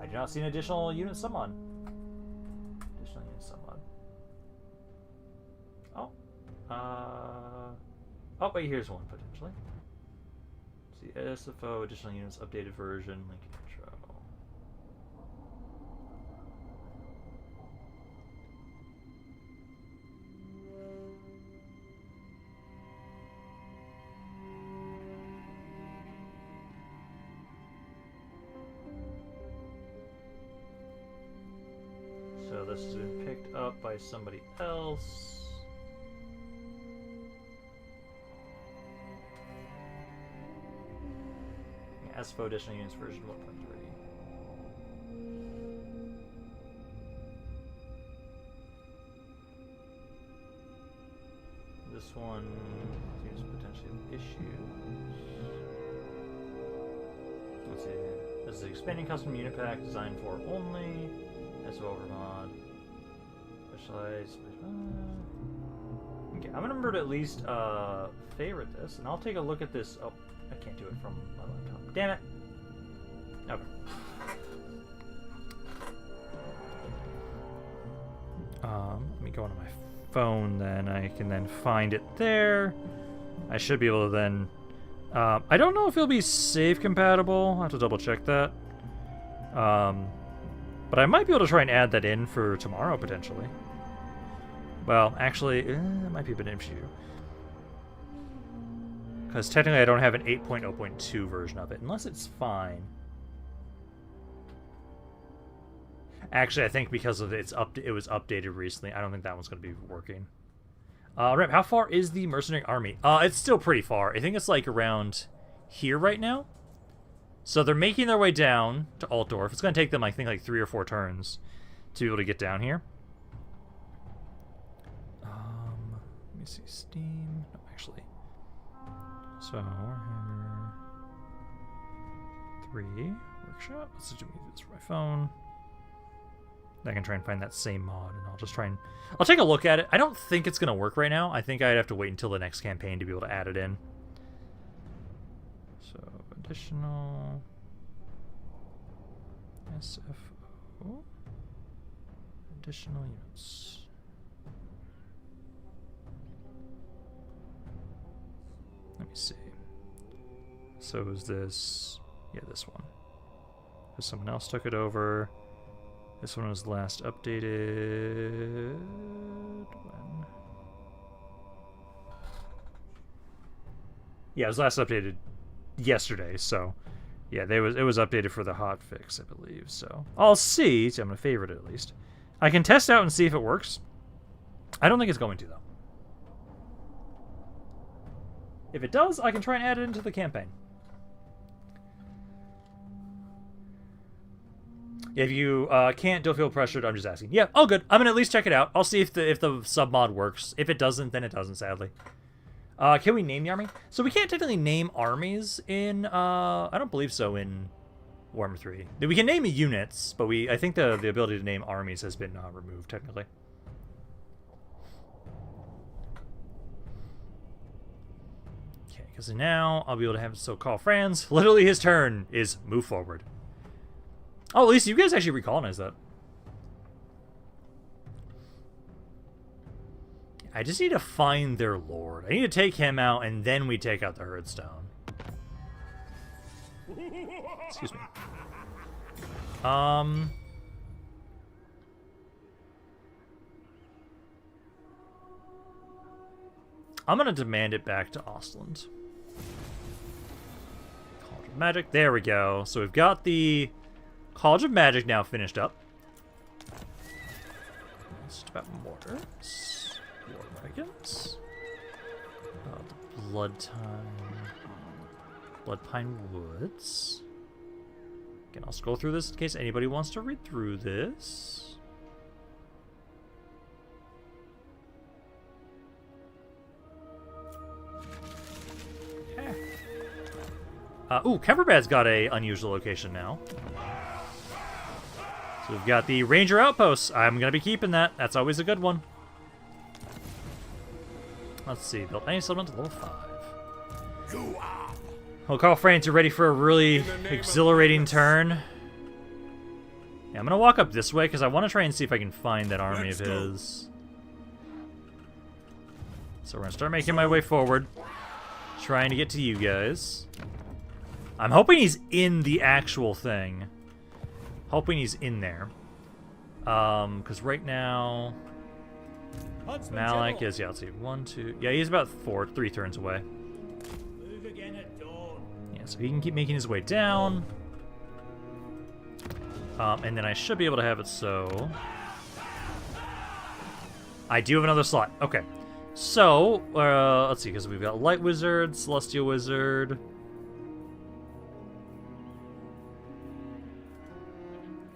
I do not see an additional unit summon. Additional unit summon. Oh. Oh, wait, here's one, potentially. See, SFO, additional units, updated version, link intro. So this has been picked up by somebody else. SFO additional units version 1.3. This one seems potentially have issues. Let's see. This is an expanding custom unit pack designed for only SFO overmod. Specialized. Okay, I'm gonna remember to at least favorite this, and I'll take a look at this. Oh, I can't do it from my laptop. Damn it! Okay. Let me go onto my phone then. I can then find it there. I should be able to then... I don't know if it'll be save compatible. I'll have to double check that. But I might be able to try and add that in for tomorrow, potentially. Well, actually, it might be a bit of an issue. Because technically I don't have an 8.0.2 version of it, unless it's fine. Actually, I think because of it was updated recently, I don't think that one's going to be working. Rep, how far is the mercenary army? It's still pretty far. I think it's like around here right now. So they're making their way down to Altdorf. It's going to take them, I think, like 3 or 4 turns to be able to get down here. Let me see, Steam. No, actually. So, Warhammer 3 workshop. Let's do this for my phone. I can try and find that same mod, and I'll just try and... I'll take a look at it. I don't think it's going to work right now. I think I'd have to wait until the next campaign to be able to add it in. So, additional... SFO... Additional units. Let me see. So is this... Yeah, this one. Because someone else took it over. This one was last updated... When? Yeah, it was last updated yesterday, so... Yeah, it was updated for the hot fix, I believe, so... I'll see. So I'm going to favorite it, at least. I can test out and see if it works. I don't think it's going to, though. If it does, I can try and add it into the campaign. If you can't, don't feel pressured. I'm just asking. Yeah, all good. I'm gonna at least check it out. I'll see if the sub mod works. If it doesn't, then it doesn't. Sadly. Can we name the army? So we can't technically name armies in. I don't believe so in Warhammer 3. We can name units, but I think the ability to name armies has been removed technically. Okay, because now I'll be able to have Karl Franz. Literally, his turn is move forward. Oh, at least you guys actually recolonize that. I just need to find their lord. I need to take him out, and then we take out the Herdstone. Excuse me. I'm gonna demand it back to Ostland. College of Magic. There we go. So we've got the College of Magic now finished up. Just about mortars. War wagons. The Bloodpine Woods. Again, I'll scroll through this in case anybody wants to read through this. Okay. Ooh, Kemperbad's got a unusual location now. So we've got the Ranger Outposts. I'm going to be keeping that. That's always a good one. Let's see. Built any settlement to level 5. You are. Well, Karl Franz, you're ready for a really In the name of exhilarating Magnus. turn. Yeah, I'm gonna walk up this way because I want to try and see if I can find that army Let's of go. his. So we're gonna start making my way forward, trying to get to you guys. I'm hoping he's in the actual thing. Hoping he's in there. Because right now, Huntsman Malik General, is, yeah, let's see, 1, 2, yeah, he's about 3 turns away. move again at dawn. Yeah, so he can keep making his way down. And then I should be able to have it so... I do have another slot. Okay. So, let's see, because we've got Light Wizard, Celestial Wizard...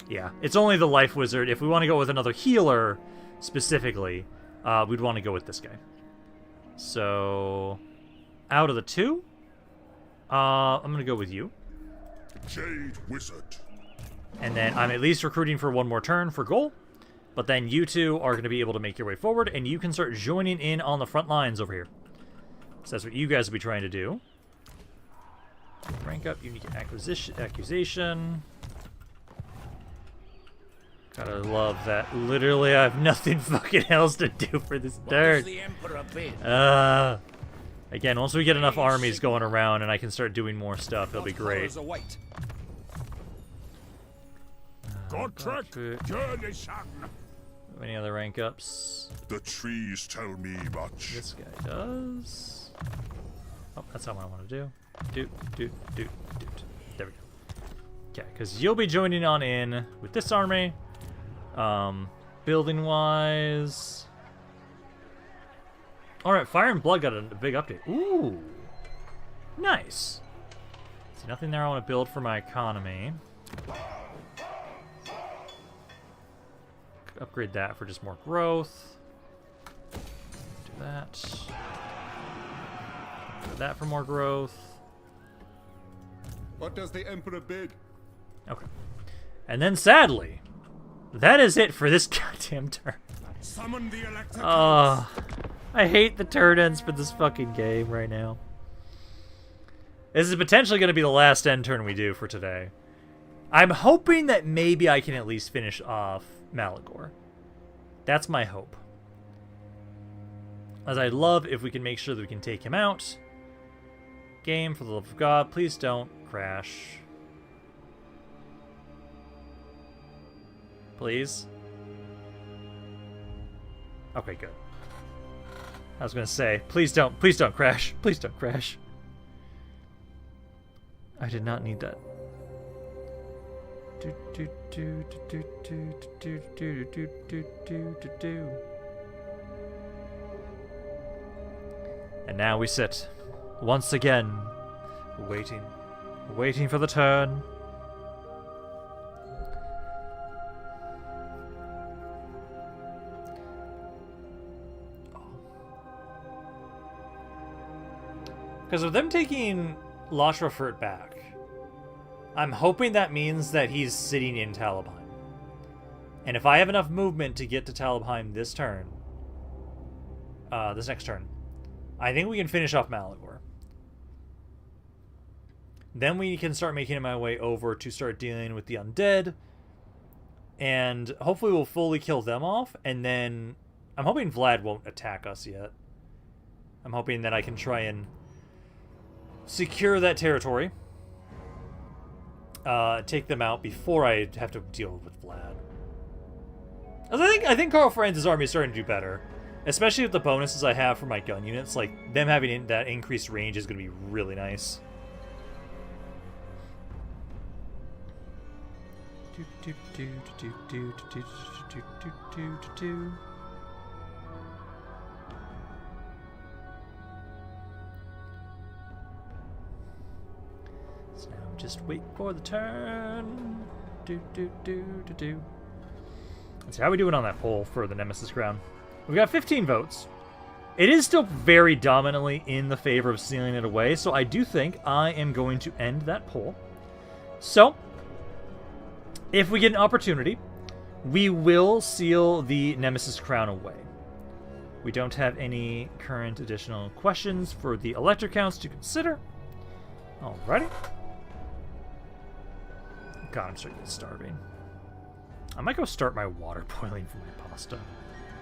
Yeah, it's only the Life Wizard. If we want to go with another healer, specifically, we'd want to go with this guy. So, out of the 2, I'm going to go with you. Jade Wizard. And then I'm at least recruiting for 1 more turn for goal. But then you 2 are going to be able to make your way forward, and you can start joining in on the front lines over here. So that's what you guys will be trying to do. Rank up, unique accusation. Gotta love that. Literally, I have nothing fucking else to do for this turn. The Emperor bid? Again, once we get enough armies going around and I can start doing more stuff, it'll be great. Await. God track, journey son. Any other rank ups? The trees tell me much. This guy does. Oh, that's not what I want to do. Do. There we go. Okay, because you'll be joining on in with this army. Building wise. Alright, Fire and Blood got a big update. Ooh. Nice. See, nothing there I want to build for my economy. Could upgrade that for just more growth. Do that. Do that for more growth. What does the Emperor bid? Okay. And then sadly, that is it for this goddamn turn. Summon the electric. I hate the turn ends for this fucking game right now. This is potentially going to be the last end turn we do for today. I'm hoping that maybe I can at least finish off Malagor. That's my hope. As I'd love if we can make sure that we can take him out. Game, for the love of God, please don't crash. Please? Okay, good. I was gonna say, please don't crash. Please don't crash. I did not need that. And now we sit, once again, waiting for the turn. Because with them taking Lashra back, I'm hoping that means that he's sitting in Talabheim. And if I have enough movement to get to Talabheim this turn, this next turn, I think we can finish off Malagor. Then we can start making my way over to start dealing with the undead. And hopefully we'll fully kill them off. And then I'm hoping Vlad won't attack us yet. I'm hoping that I can try and secure that territory. Take them out before I have to deal with Vlad. I think Karl Franz's army is starting to do better. Especially with the bonuses I have for my gun units. Like, them having that increased range is going to be really nice. So now just wait for the turn. Let's see how we doing on that poll for the Nemesis Crown. We've got 15 votes. It is still very dominantly in the favor of sealing it away, so I do think I am going to end that poll. So, if we get an opportunity, we will seal the Nemesis Crown away. We don't have any current additional questions for the elector counts to consider. Alrighty. God, I'm starting to get starving. I might go start my water boiling for my pasta.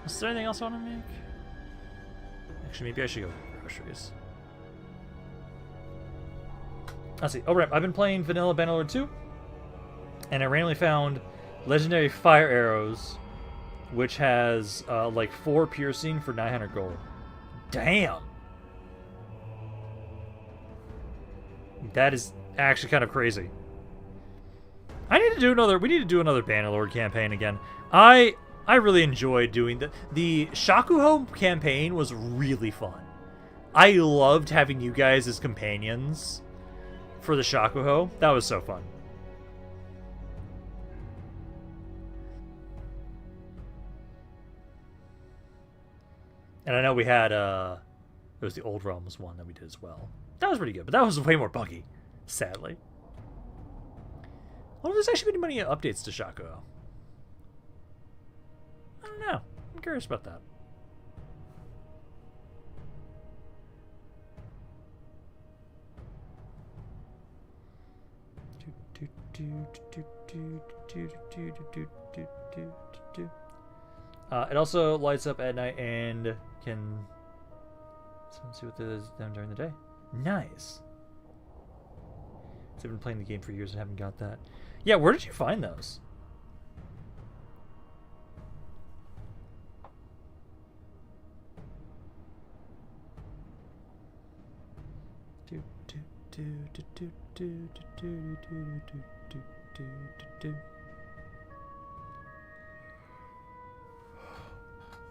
Is there anything else I want to make? Actually, maybe I should go get groceries. Let's see. Oh, right. I've been playing Vanilla Bannerlord 2, and I randomly found Legendary Fire Arrows, which has like 4 piercing for 900 gold. Damn! That is actually kind of crazy. We need to do another Bannerlord campaign again. I really enjoyed doing the Shakuho campaign was really fun. I loved having you guys as companions for the Shakuho. That was so fun. And I know we had there was the Old Realms one that we did as well. That was pretty good, but that was way more buggy, sadly. Well, there's actually been many updates to Shakuho. I don't know. I'm curious about that. It also lights up at night and can see what there's them during the day. Nice. I've been playing the game for years and haven't got that. Yeah, where did you find those?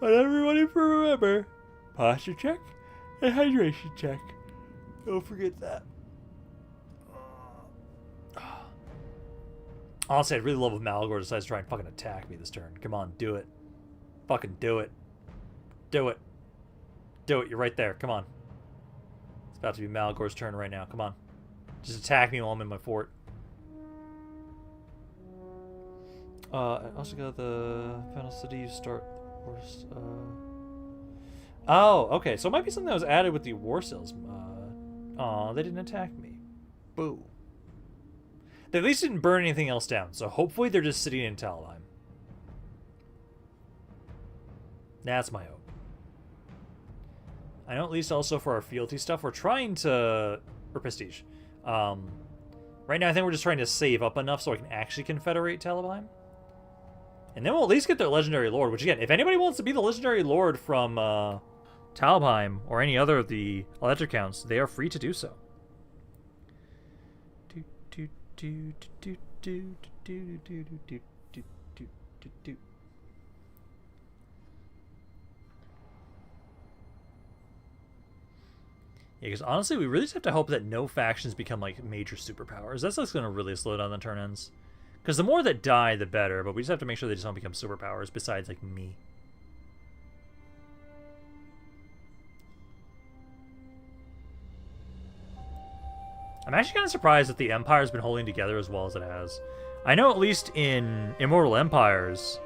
And everybody remember, posture check and hydration check. Don't forget that. Honestly, I'd really love if Malagor decides to try and fucking attack me this turn. Come on, do it. Fucking do it. Do it. Do it, you're right there. Come on. It's about to be Malagor's turn right now. Come on. Just attack me while I'm in my fort. I also got the Final City start. Oh, okay. So it might be something that was added with the War Cells. Aw, they didn't attack me. Boo. They at least didn't burn anything else down, so hopefully they're just sitting in Talheim. That's my hope. I know at least also for our fealty stuff, we're trying to... or prestige. Right now I think we're just trying to save up enough so I can actually confederate Talheim. And then we'll at least get their Legendary Lord, which again, if anybody wants to be the Legendary Lord from Talheim or any other of the Elector counts, they are free to do so. Yeah, because honestly, we really just have to hope that no factions become like major superpowers. That's what's going to really slow down the turn ends. Because the more that die, the better, but we just have to make sure they just don't become superpowers, besides like me. I'm actually kind of surprised that the Empire's been holding together as well as it has. I know at least in Immortal Empires,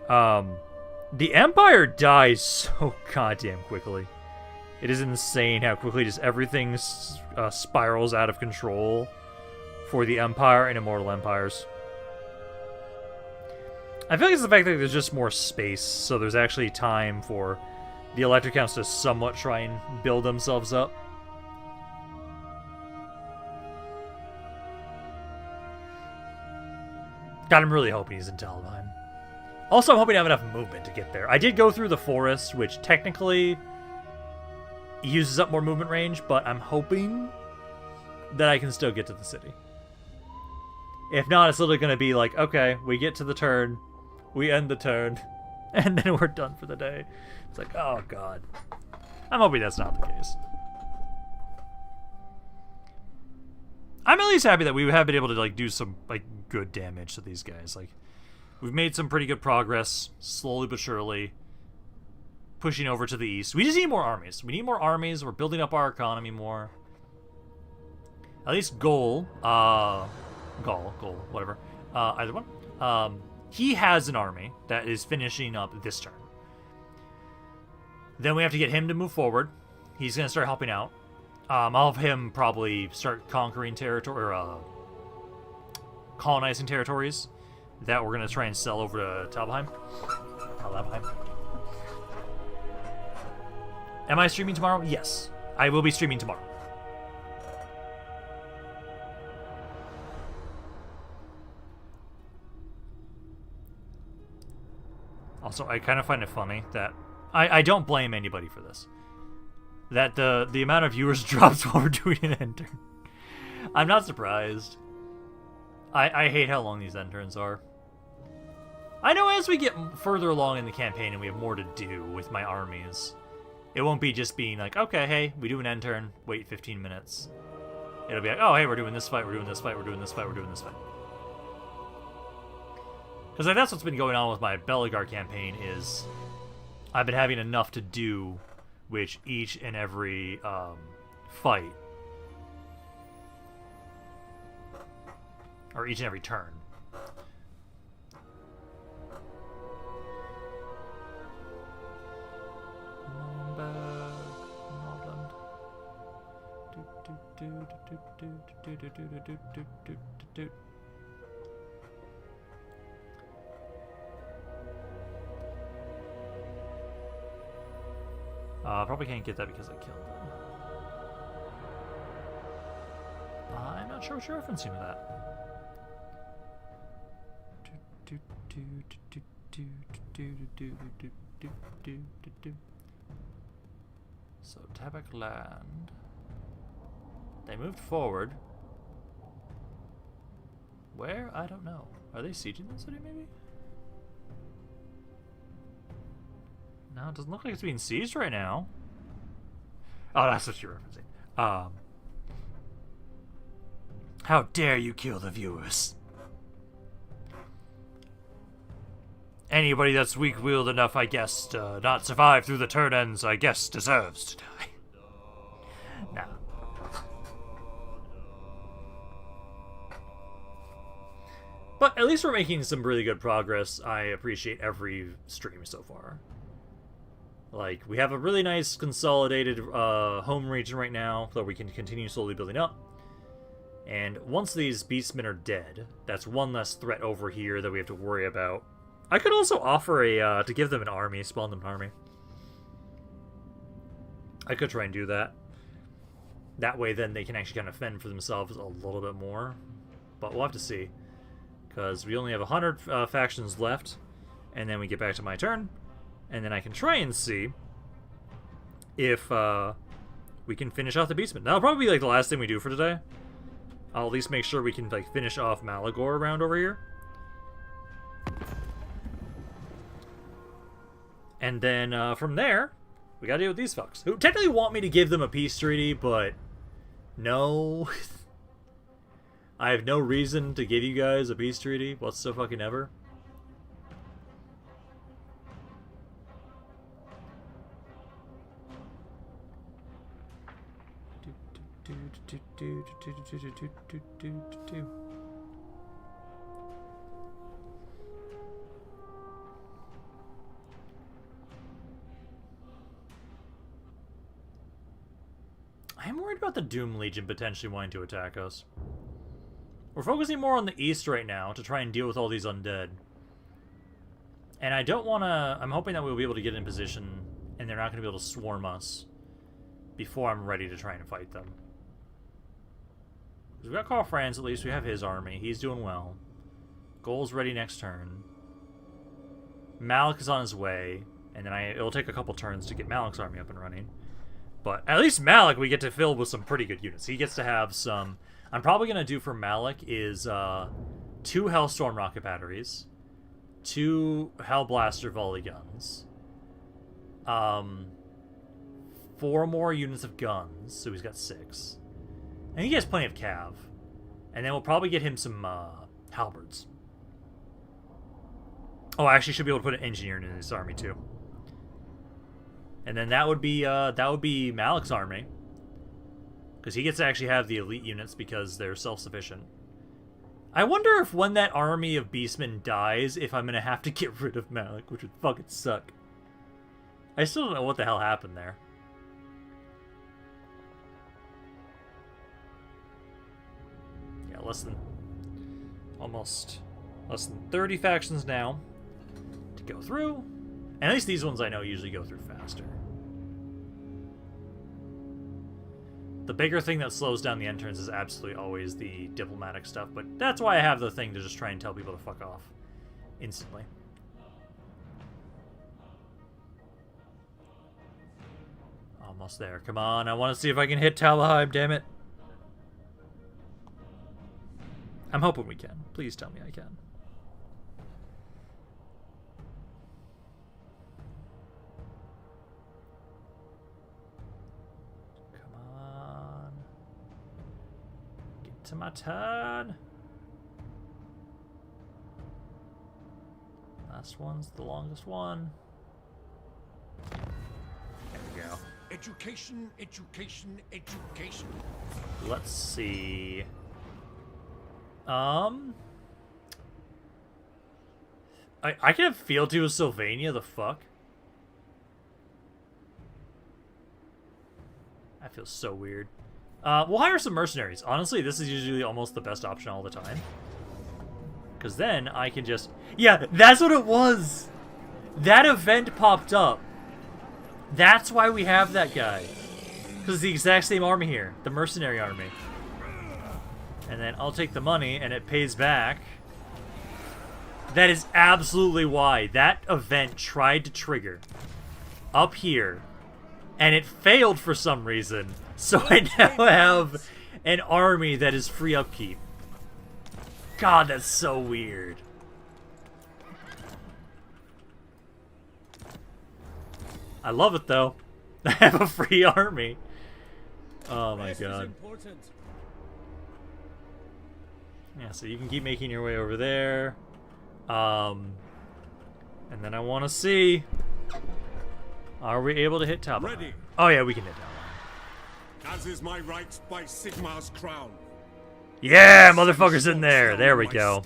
the Empire dies so goddamn quickly. It is insane how quickly just everything spirals out of control for the Empire and Immortal Empires. I feel like it's the fact that there's just more space, so there's actually time for the Elector counts to somewhat try and build themselves up. God, I'm really hoping he's in Talheim. Also, I'm hoping I have enough movement to get there. I did go through the forest, which technically uses up more movement range, but I'm hoping that I can still get to the city. If not, it's literally going to be like, okay, we get to the turn, we end the turn, and then we're done for the day. It's like, oh god. I'm hoping that's not the case. I'm at least happy that we have been able to like do some like good damage to these guys. Like, we've made some pretty good progress, slowly but surely, pushing over to the east. We just need more armies. We need more armies. We're building up our economy more. At least Gaul, whatever. Either one. He has an army that is finishing up this turn. Then we have to get him to move forward. He's going to start helping out. I'll have him probably start conquering territory, or colonizing territories that we're going to try and sell over to Talabheim. Am I streaming tomorrow? Yes. I will be streaming tomorrow. Also, I kind of find it funny that I don't blame anybody for this. That the amount of viewers drops while we're doing an end turn. I'm not surprised. I hate how long these end turns are. I know as we get further along in the campaign and we have more to do with my armies, it won't be just being like, okay, hey, we do an end turn, wait 15 minutes. It'll be like, oh, hey, we're doing this fight, we're doing this fight, we're doing this fight, we're doing this fight. Because like, that's what's been going on with my Beligar campaign is I've been having enough to do with each and every fight. Or each and every turn. Probably can't get that because I killed them. I'm not sure what you're referencing to that. So, Tabak land. They moved forward. Where? I don't know. Are they sieging the city, maybe? No, it doesn't look like it's being sieged right now. Oh, that's what you're referencing. How dare you kill the viewers? Anybody that's weak-willed enough, I guess, to not survive through the turn ends, I guess, deserves to die. Nah. But at least we're making some really good progress. I appreciate every stream so far. Like, we have a really nice consolidated home region right now that we can continue slowly building up. And once these beastmen are dead, that's one less threat over here that we have to worry about. I could also offer a to give them an army, spawn them an army. I could try and do that. That way then they can actually kind of fend for themselves a little bit more. But we'll have to see. Because we only have 100 factions left. And then we get back to my turn. And then I can try and see if we can finish off the Beastmen. That'll probably be like the last thing we do for today. I'll at least make sure we can like finish off Malagor around over here. And then from there, we gotta deal with these fucks. Who technically want me to give them a peace treaty, but no. I have no reason to give you guys a peace treaty whatsoever. I am worried about the Doom Legion potentially wanting to attack us. We're focusing more on the east right now to try and deal with all these undead. And I don't want to... I'm hoping that we'll be able to get in position and they're not going to be able to swarm us before I'm ready to try and fight them. We've got Karl Franz, at least we have his army. He's doing well. Goal's ready next turn. Malik is on his way. And then it'll take a couple turns to get Malik's army up and running. But at least Malik we get to fill with some pretty good units. He gets to have some... I'm probably going to do for Malik is 2 Hellstorm rocket batteries. 2 Hellblaster volley guns. 4 more units of guns. So he's got 6. And he has plenty of cav. And then we'll probably get him some halberds. Oh, I actually should be able to put an engineer in his army too. And then that would be Malik's army. Because he gets to actually have the elite units because they're self-sufficient. I wonder if when that army of beastmen dies, if I'm going to have to get rid of Malik, which would fucking suck. I still don't know what the hell happened there. Yeah, less than 30 factions now to go through. And at least these ones I know usually go through faster. The bigger thing that slows down the entrance is absolutely always the diplomatic stuff, but that's why I have the thing to just try and tell people to fuck off instantly. Almost there. Come on, I want to see if I can hit Talheim, damn it. I'm hoping we can. Please tell me I can. To my turn. Last one's the longest one. There we go. Education, education, education. Let's see. I can have fealty with Sylvania, the fuck? That feels so weird. We'll hire some mercenaries. Honestly, this is usually almost the best option all the time. Because then I can just... Yeah, that's what it was! That event popped up. That's why we have that guy. Because it's the exact same army here. The mercenary army. And then I'll take the money and it pays back. That is absolutely why. That event tried to trigger. Up here. And it failed for some reason. So I now have an army that is free upkeep. God, that's so weird. I love it, though. I have a free army. Oh my god. Yeah, so you can keep making your way over there. And then I want to see... Are we able to hit top? Ready. Oh yeah, we can hit top. As is my right by Sigmar's crown. Yeah, motherfucker's in there. There we go.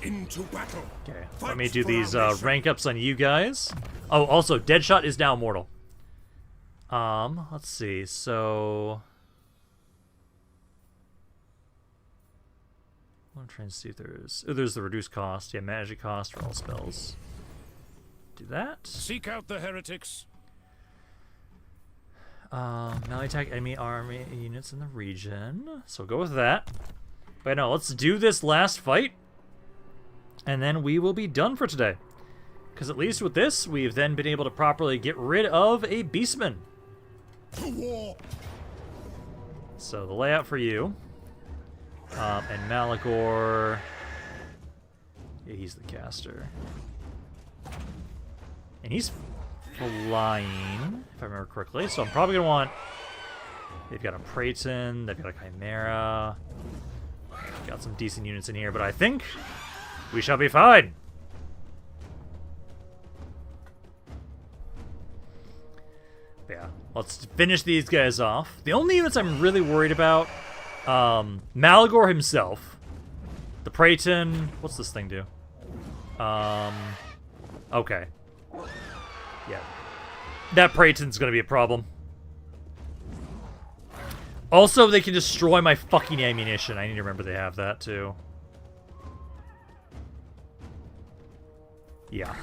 Into battle. Okay, let me do these rank ups on you guys. Oh, also, Deadshot is now immortal. Let's see. So, I'm trying to see if there's. Oh, there's the reduced cost. Yeah, magic cost for all spells. Do that. Seek out the heretics. Melee attack enemy army units in the region. So go with that. But no, let's do this last fight. And then we will be done for today. Because at least with this, we've then been able to properly get rid of a Beastman. To war. So the layout for you. And Malagor. Yeah, he's the caster. And he's flying, if I remember correctly. So I'm probably going to want... They've got a Praeton, they've got a Chimera. Got some decent units in here, but I think we shall be fine. But yeah, let's finish these guys off. The only units I'm really worried about, Malagor himself. The Praeton... What's this thing do? Okay. Yeah. That Praeton's gonna be a problem. Also, they can destroy my fucking ammunition. I need to remember they have that, too. Yeah.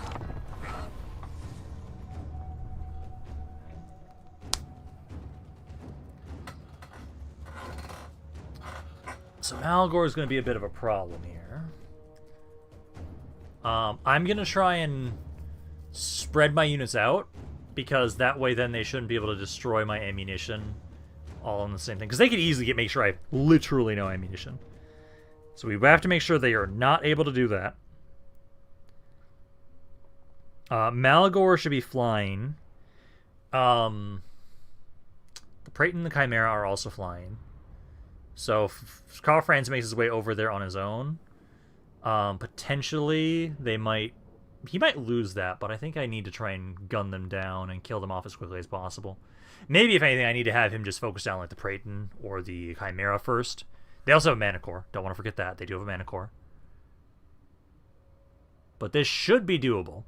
So Malagor is going to be a bit of a problem here. I'm going to try and spread my units out, because that way then they shouldn't be able to destroy my ammunition all on the same thing. Because they could easily make sure I have literally no ammunition. So we have to make sure they are not able to do that. Malagor should be flying. The Praeton and the Chimera are also flying. So if Karl Franz makes his way over there on his own, potentially they might... He might lose that, but I think I need to try and gun them down and kill them off as quickly as possible. Maybe, if anything, I need to have him just focus down like the Praeton or the Chimera first. They also have a Mana Core. Don't want to forget that. They do have a Mana Core. But this should be doable.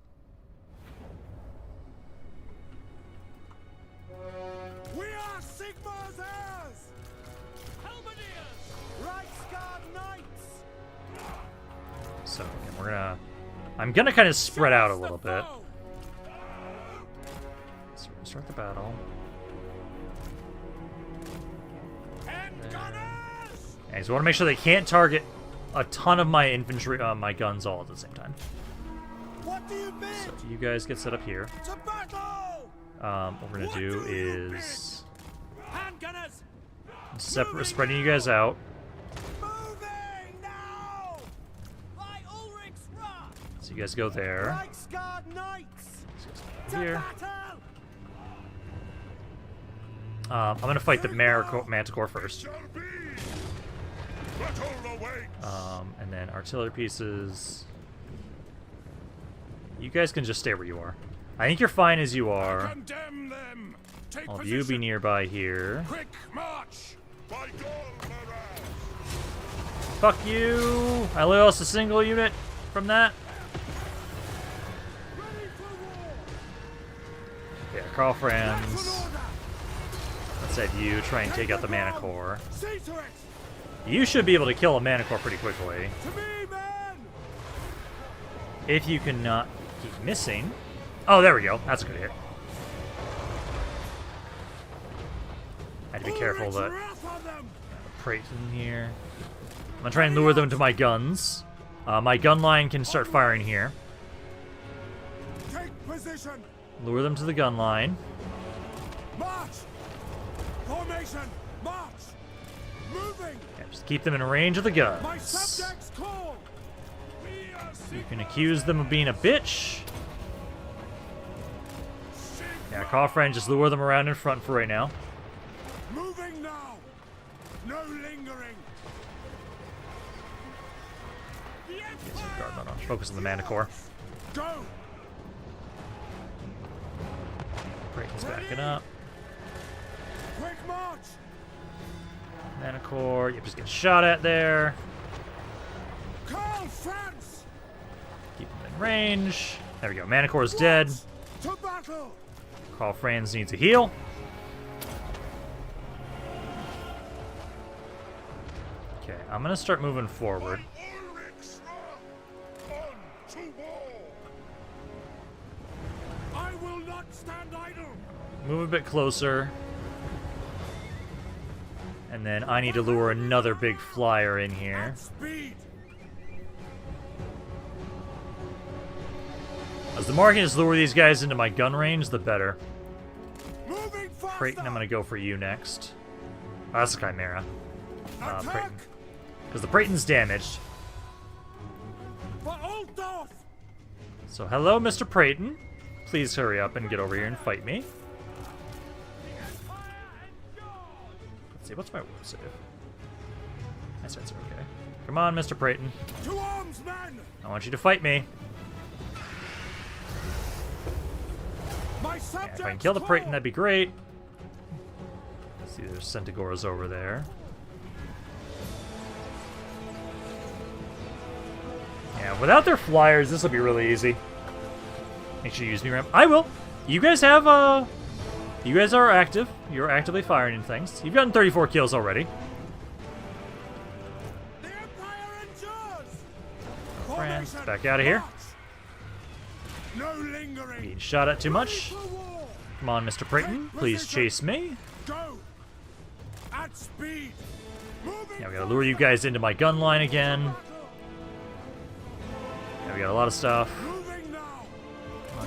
I'm gonna kind of spread out a little bit. So we're gonna start the battle. I just want to make sure they can't target a ton of my infantry, my guns all at the same time. What do you mean? So you guys get set up here. To battle! What we're gonna do is Handgunners! spreading you guys out. Moving now! By Ulrich's wrath! So you guys go there. Reichsguard knights! So you guys go here. Battle! I'm gonna fight the Manticore first. And then artillery pieces. You guys can just stay where you are. I think you're fine as you are. Condemn them. Take All of you be position. nearby here. Quick march. By Fuck you! I lost a single unit from that. Yeah, Karl Franz. Let's have you try and take out the Manticore. See to it! You should be able to kill a Manticore pretty quickly. To me, men! If you cannot keep missing. Oh, there we go. That's a good hit. I had to be careful Ulrich's that wrath on them! Prayton here. I'm gonna try and lure them to my guns. My gun line can start firing here. Take position! Lure them to the gun line. March! Formation! March! Moving! Yeah, just keep them in range of the My guns. subjects call! You can accuse them of being a bitch. Yeah, Karl Franz, just lure them around in front for right now. Moving now! No lingering! No, focus on the Manticore. Go! Prayton's backing up. Quick march! Manticore, you just get shot at there. Karl Franz! Keep them in range. There we go. Manticore's dead. To battle! Karl Franz needs a heal. Okay, I'm gonna start moving forward. I will not stand idle! Move a bit closer. And then I need to lure another big flyer in here. Speed! As the more I can just lure these guys into my gun range, the better. Moving faster! Prayton, I'm gonna go for you next. Oh, that's the Chimera. Prayton. Attack! Because the Prayton's damaged. For Altdorf! So hello, Mr. Prayton. Please hurry up and get over here and fight me. Let's see, what's my word save? My stats are okay. Come on, Mr. Prayton. To arms, men! I want you to fight me. My Yeah, subjects if I can kill the call! Prayton, that'd be great. Let's see, there's Centaurs over there. Yeah, without their flyers, this will be really easy. Make sure you use me, Ram. I will. You guys have, you guys are active. You're actively firing in things. You've gotten 34 kills already. The Empire endures! France, Formation, back out of here. march! No lingering! Being shot at too Ready much. for war! Come on, Mr. Prayton. Please chase me. Go! At speed! Moving Yeah, we gotta lure you guys into my gun line again. Yeah, we got a lot of stuff. Moving now!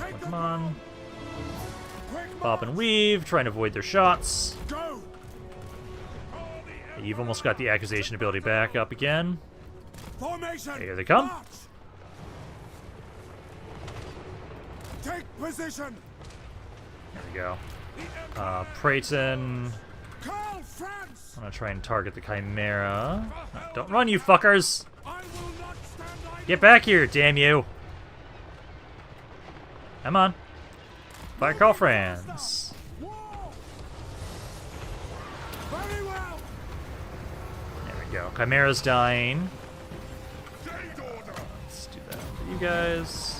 Take Come the on. quick Pop and march! weave, trying to avoid their shots. Go! You've almost got the accusation ability back up again. Formation! Here they come. March! Take position! There we go. Prayton. Karl Franz! I'm gonna try and target the Chimera. No, don't run, you fuckers! I will not stand idle! Get back here, damn you! Come on. Fire Karl Franz. War! Very well! There we go. Chimera's dying. Let's do that for you guys.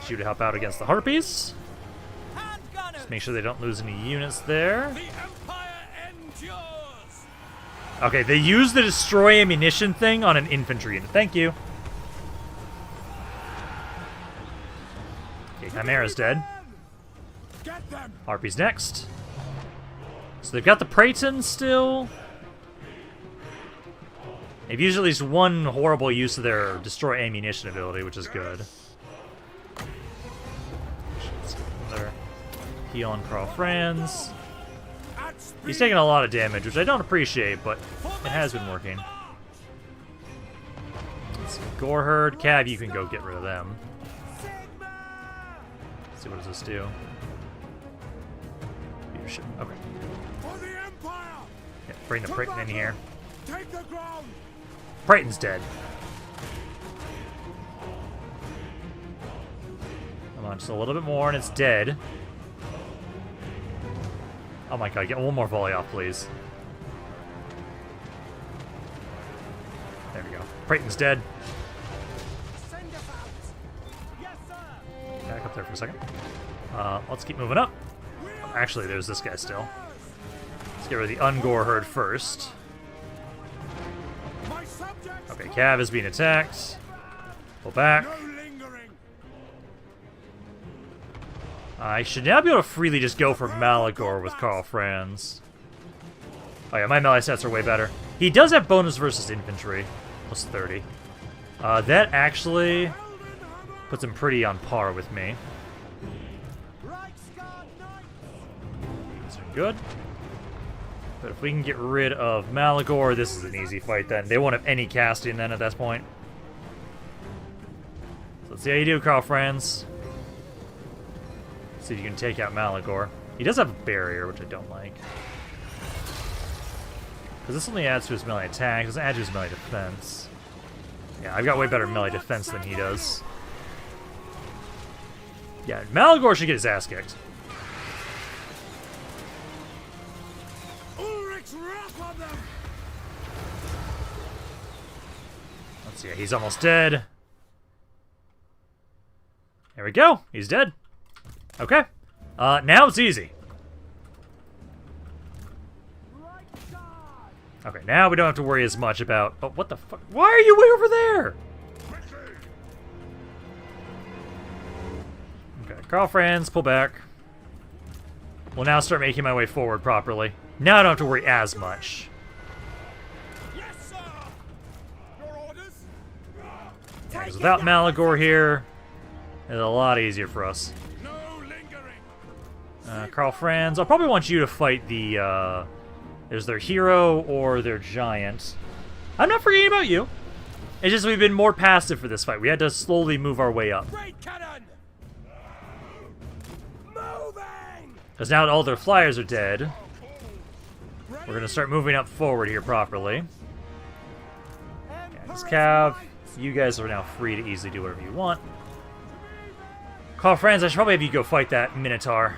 You to help out against the Harpies. Just make sure they don't lose any units there. The Empire endures! Okay, they used the destroy ammunition thing on an infantry unit. Thank you. Okay, Chimera's dead. Get them! Harpy's next. So they've got the Praeton still. They've used at least one horrible use of their destroy ammunition ability, which is good. Another heal on Karl Franz. He's taking a lot of damage, which I don't appreciate, but it has been working. Let's see, Gore Herd, Cav, you can go get rid of them. Let's see, what does this do? Leadership. Okay. For the Empire! Yeah, bring the Praeton in here. Take the ground! Praeton's dead. Come on, just a little bit more and it's dead. Oh my god, get one more volley off, please. There we go. Praeton's dead. Back up there for a second. Let's keep moving up. Oh, actually, there's this guy still. Let's get rid of the Ungore Herd first. Okay, Cav is being attacked. Pull back. I should now be able to freely just go for Malagor with Karl Franz. Oh yeah, my melee stats are way better. He does have bonus versus infantry, plus 30. That actually puts him pretty on par with me. These are good. But if we can get rid of Malagor, this is an easy fight then. They won't have any casting then at that point. So let's see how you do, Karl Franz. See if you can take out Malagor. He does have a barrier, which I don't like. Because this only adds to his melee attack, it doesn't add to his melee defense. Yeah, I've got way better melee defense than he does. Yeah, Malagor should get his ass kicked. Let's see, he's almost dead. There we go, he's dead. Okay, now it's easy. Okay, now we don't have to worry as much about... Oh, what the fuck? Why are you way over there? Okay, Karl Franz, pull back. We'll now start making my way forward properly. Now I don't have to worry as much. Yes, sir. Your orders? Because without Malagor here, it's a lot easier for us. No lingering. Karl Franz, I'll probably want you to fight the, there's their hero or their giant. I'm not forgetting about you. It's just we've been more passive for this fight. We had to slowly move our way up. Great cannon. Moving. Because now that all their flyers are dead, we're going to start moving up forward here properly. Yeah, this Cav, you guys are now free to easily do whatever you want. Karl Franz, I should probably have you go fight that Minotaur.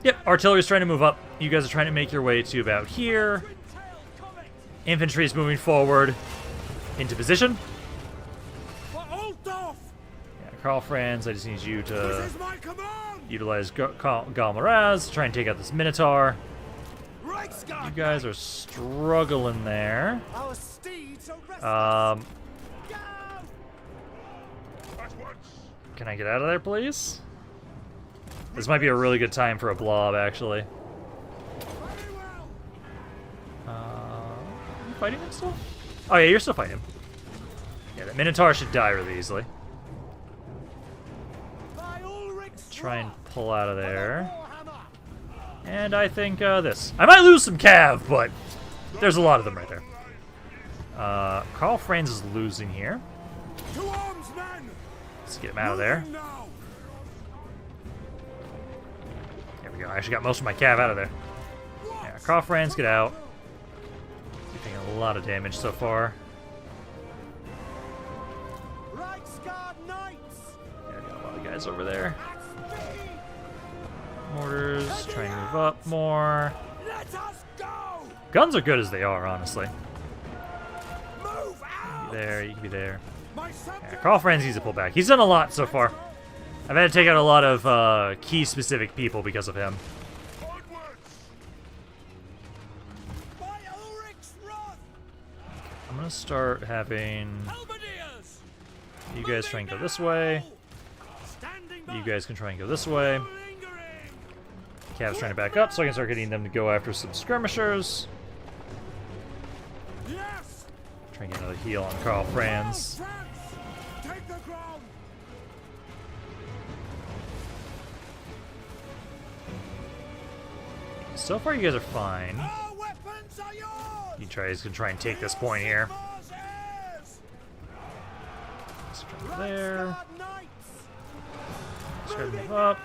Yep, artillery's trying to move up. You guys are trying to make your way to about here. Infantry is moving forward into position. Yeah, Karl Franz, I just need you to utilize Galmaraz to try and take out this Minotaur. You guys are struggling there. Can I get out of there, please? This might be a really good time for a blob, actually. You fighting him still? Oh yeah, you're still fighting him. Yeah, the Minotaur should die really easily. Try and pull out of there. And I think this. I might lose some Cav, but there's a lot of them right there. Karl Franz is losing here. Let's get him out of there. There we go. I actually got most of my Cav out of there. Yeah, Karl Franz, get out. He's taking a lot of damage so far. Yeah, I got a lot of guys over there. Mortars, try and move up more. Guns are good as they are, honestly. You can be there, you can be there. Yeah, Karl Franz needs to pull back. He's done a lot so far. I've had to take out a lot of key specific people because of him. I'm gonna start having Halberdiers! you guys try and go this way. Standing You by. guys can try and go this way. Lingering. Cav's trying to back up, so I can start getting them to go after some skirmishers. Yes! Try and get another heal on Karl Franz. France! Take the ground! So far, you guys are fine. Our weapons are yours! You guys can try and take this point here. Forces! Let's try there. Guard knights! Let's try to move up.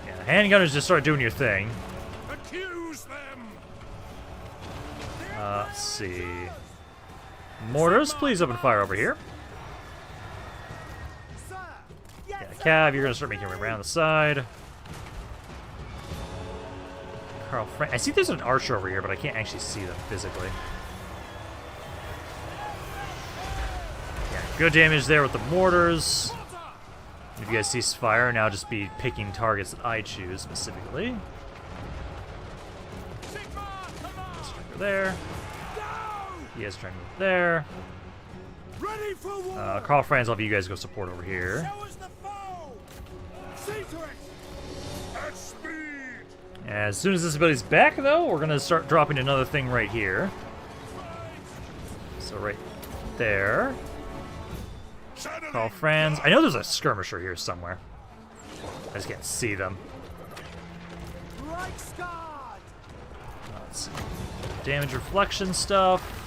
Yeah, handgunners just start doing your thing. Accuse them! Let's see. Mortars, please open fire over here. Sir! Yes, Yeah, Cav, you're gonna start making your way around the side. Karl Franz. I see there's an archer over here, but I can't actually see them physically. Yeah, good damage there with the mortars. If you guys cease fire, now just be picking targets that I choose specifically. Over there. You guys try and move there. ready for war! Karl Franz, I'll have you guys go support over here. Show us the foe! See to it! At speed! As soon as this ability's back, though, we're gonna start dropping another thing right here. So right there. Karl Franz. I know there's a skirmisher here somewhere. I just can't see them. Reichsguard! Let's see. Damage reflection stuff.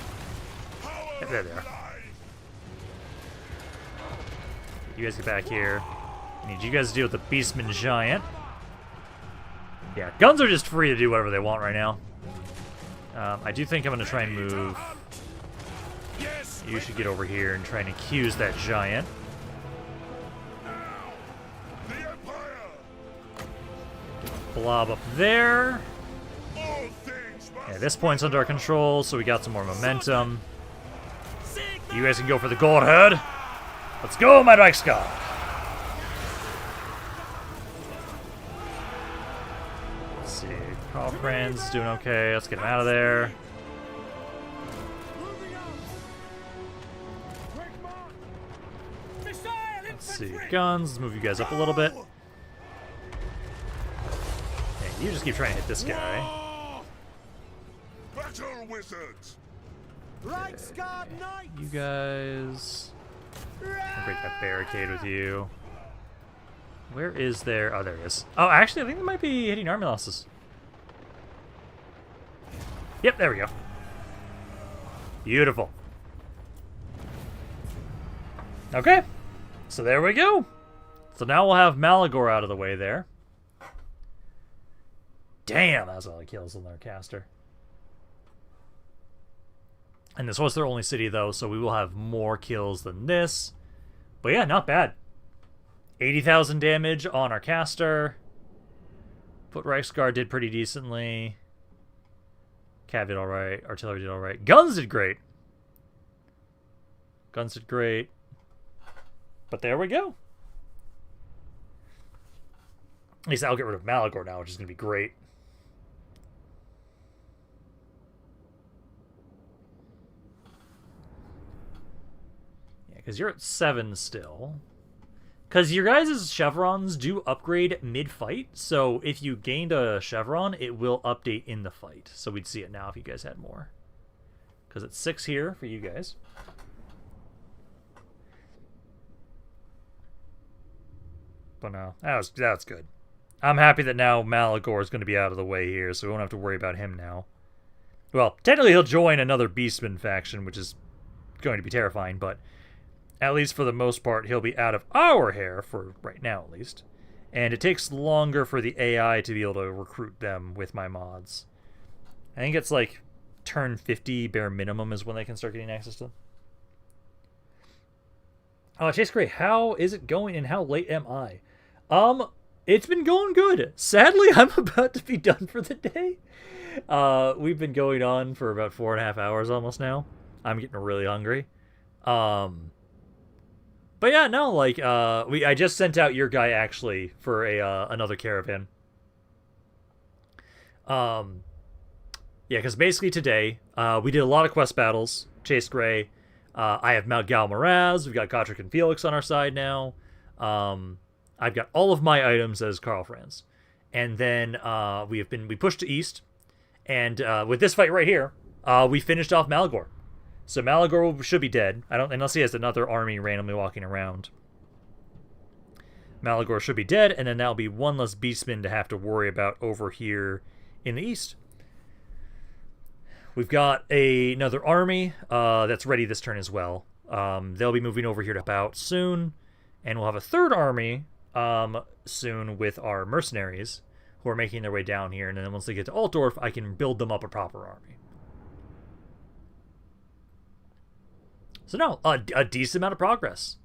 Yeah, there they are. You guys get back here. I need you guys to deal with the Beastman Giant. Yeah, guns are just free to do whatever they want right now. I do think I'm going to try and move. Yes! You should get over here and try and accuse that giant. The Empire! Blob up there. All things must Yeah, this point's under our control, so we got some more momentum. You guys can go for the gold head. Let's go, my Reichsguard. Let's see. Karl Franz is doing okay. Let's get him out of there. Let's see. Guns. Let's move you guys up a little bit. Yeah, you just keep trying to hit this guy. Battle wizards! Reichsguard knights! You guys. I'll break that barricade with you. Where is there? Oh, there it is. Oh, actually, I think they might be hitting army losses. Yep, there we go. Beautiful. Okay. So there we go. So now we'll have Malagor out of the way there. Damn, that's a lot of kills on their caster. And this was their only city, though, so we will have more kills than this. But yeah, not bad. 80,000 damage on our caster. Foot Reichsguard did pretty decently. Cav did alright. Artillery did alright. Guns did great. Guns did great. But there we go. At least I'll get rid of Malagor now, which is going to be great. Yeah, because you're at 7 still. Because your guys' chevrons do upgrade mid-fight, so if you gained a chevron, it will update in the fight. So we'd see it now if you guys had more. Because it's 6 here for you guys. But no, that's good. I'm happy that now Malagor is going to be out of the way here, so we won't have to worry about him now. Well, technically he'll join another Beastmen faction, which is going to be terrifying, but at least for the most part, he'll be out of our hair, for right now at least. And it takes longer for the AI to be able to recruit them with my mods. I think it's like turn 50 bare minimum is when they can start getting access to them. Chase Gray, how is it going and how late am I? It's been going good. Sadly, I'm about to be done for the day. We've been going on for about 4.5 hours almost now. I'm getting really hungry. But yeah, no, like, I just sent out your guy, actually, for another caravan. Yeah, because basically today, we did a lot of quest battles, chased Gray. I have Mount Galmaraz, we've got Gotrek and Felix on our side now. I've got all of my items as Karl Franz. And then we pushed to east, and with this fight right here, we finished off Malagor. So Malagor should be dead. Unless he has another army randomly walking around. Malagor should be dead, and then that'll be one less beastman to have to worry about over here in the east. We've got another army that's ready this turn as well. They'll be moving over here to about soon, and we'll have a third army soon with our mercenaries who are making their way down here, and then once they get to Altdorf, I can build them up a proper army. So no, a decent amount of progress.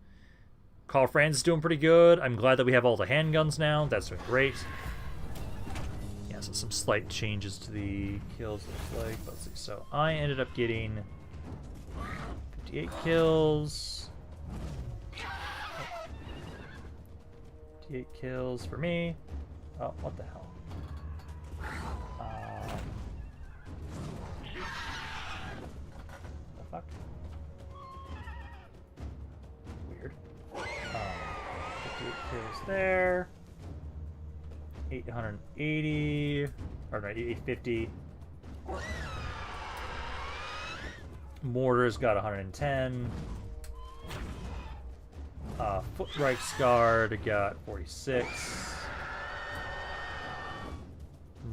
Karl Franz is doing pretty good. I'm glad that we have all the handguns now. That's doing great. Yeah, so some slight changes to the kills, looks like. Let's see. So I ended up getting 58 kills. 58 kills for me. Oh, what the hell? The fuck? Weird. 58 kills there. 880. Or no, 850. Mortars got 110. Foot Reichsguard got 46.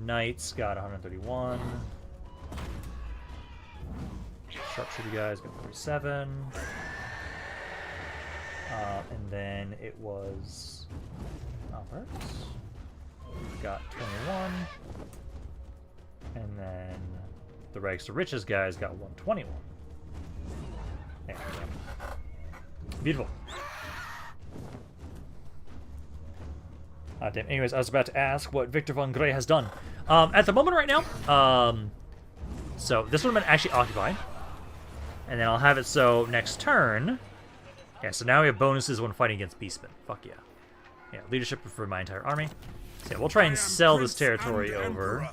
Knights got 131. Sharpshooter guys got 47. And then it was Alberts got 21. And then the Rags to Riches guys got 121. There we go. Beautiful. Damn. Anyways, I was about to ask what Victor von Gray has done. At the moment right now, so this one I'm going to actually occupy. And then I'll have it so next turn. Yeah, so now we have bonuses when fighting against Beastmen. Fuck yeah. Yeah, leadership for my entire army. So yeah, we'll try and sell this territory over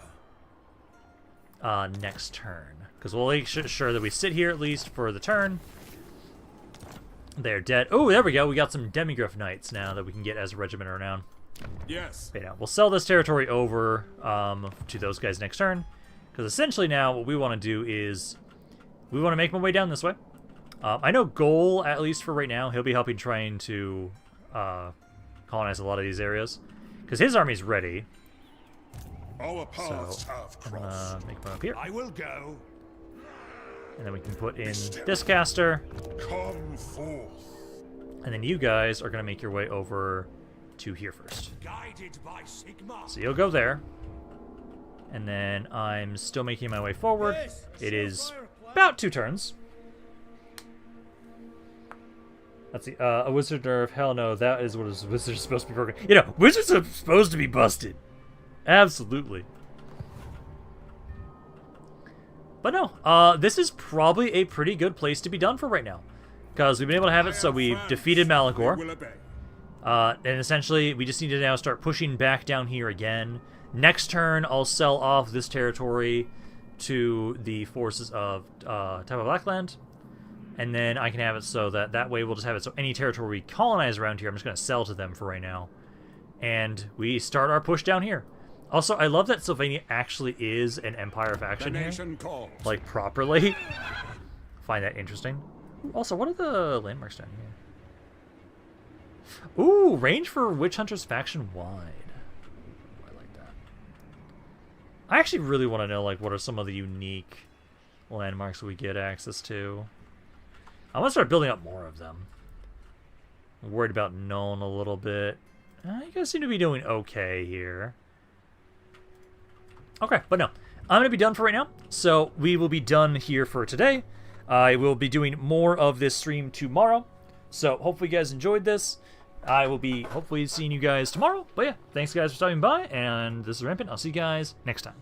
next turn. Because we'll make sure that we sit here at least for the turn. They're dead. Oh, there we go. We got some Demigryph Knights now that we can get as a regiment renown. Yes. But yeah, we'll sell this territory over to those guys next turn. Because essentially now what we want to do is we want to make my way down this way. I know Goal, at least for right now, he'll be helping trying to colonize a lot of these areas. Because his army's ready. Our paths have I'm going to make one up here. I will go. And then we can put in this caster. Come forth. And then you guys are going to make your way over to here first. Guided by Sigma. So you'll go there. And then I'm still making my way forward. It is about 2 turns. Let's see. A wizard nerf. Hell no, that is what a wizard is supposed to be broken. You know, wizards are supposed to be busted. Absolutely. But no, this is probably a pretty good place to be done for right now. Because we've been able to have it so we've defeated Malagor. And essentially, we just need to now start pushing back down here again. Next turn, I'll sell off this territory to the forces of Type of Blackland. And then I can have it so that way we'll just have it so any territory we colonize around here, I'm just going to sell to them for right now. And we start our push down here. Also, I love that Sylvania actually is an Empire faction here. Like, properly. Find that interesting. Also, what are the landmarks down here? Ooh, range for Witch Hunters faction wide. I like that. I actually really want to know, like, what are some of the unique landmarks we get access to. I want to start building up more of them. I'm worried about Nuln a little bit. You guys seem to be doing okay here. Okay, but no. I'm going to be done for right now. So we will be done here for today. I will be doing more of this stream tomorrow. So hopefully you guys enjoyed this. I will be hopefully seeing you guys tomorrow. But yeah, thanks guys for stopping by. And this is Rampant. I'll see you guys next time.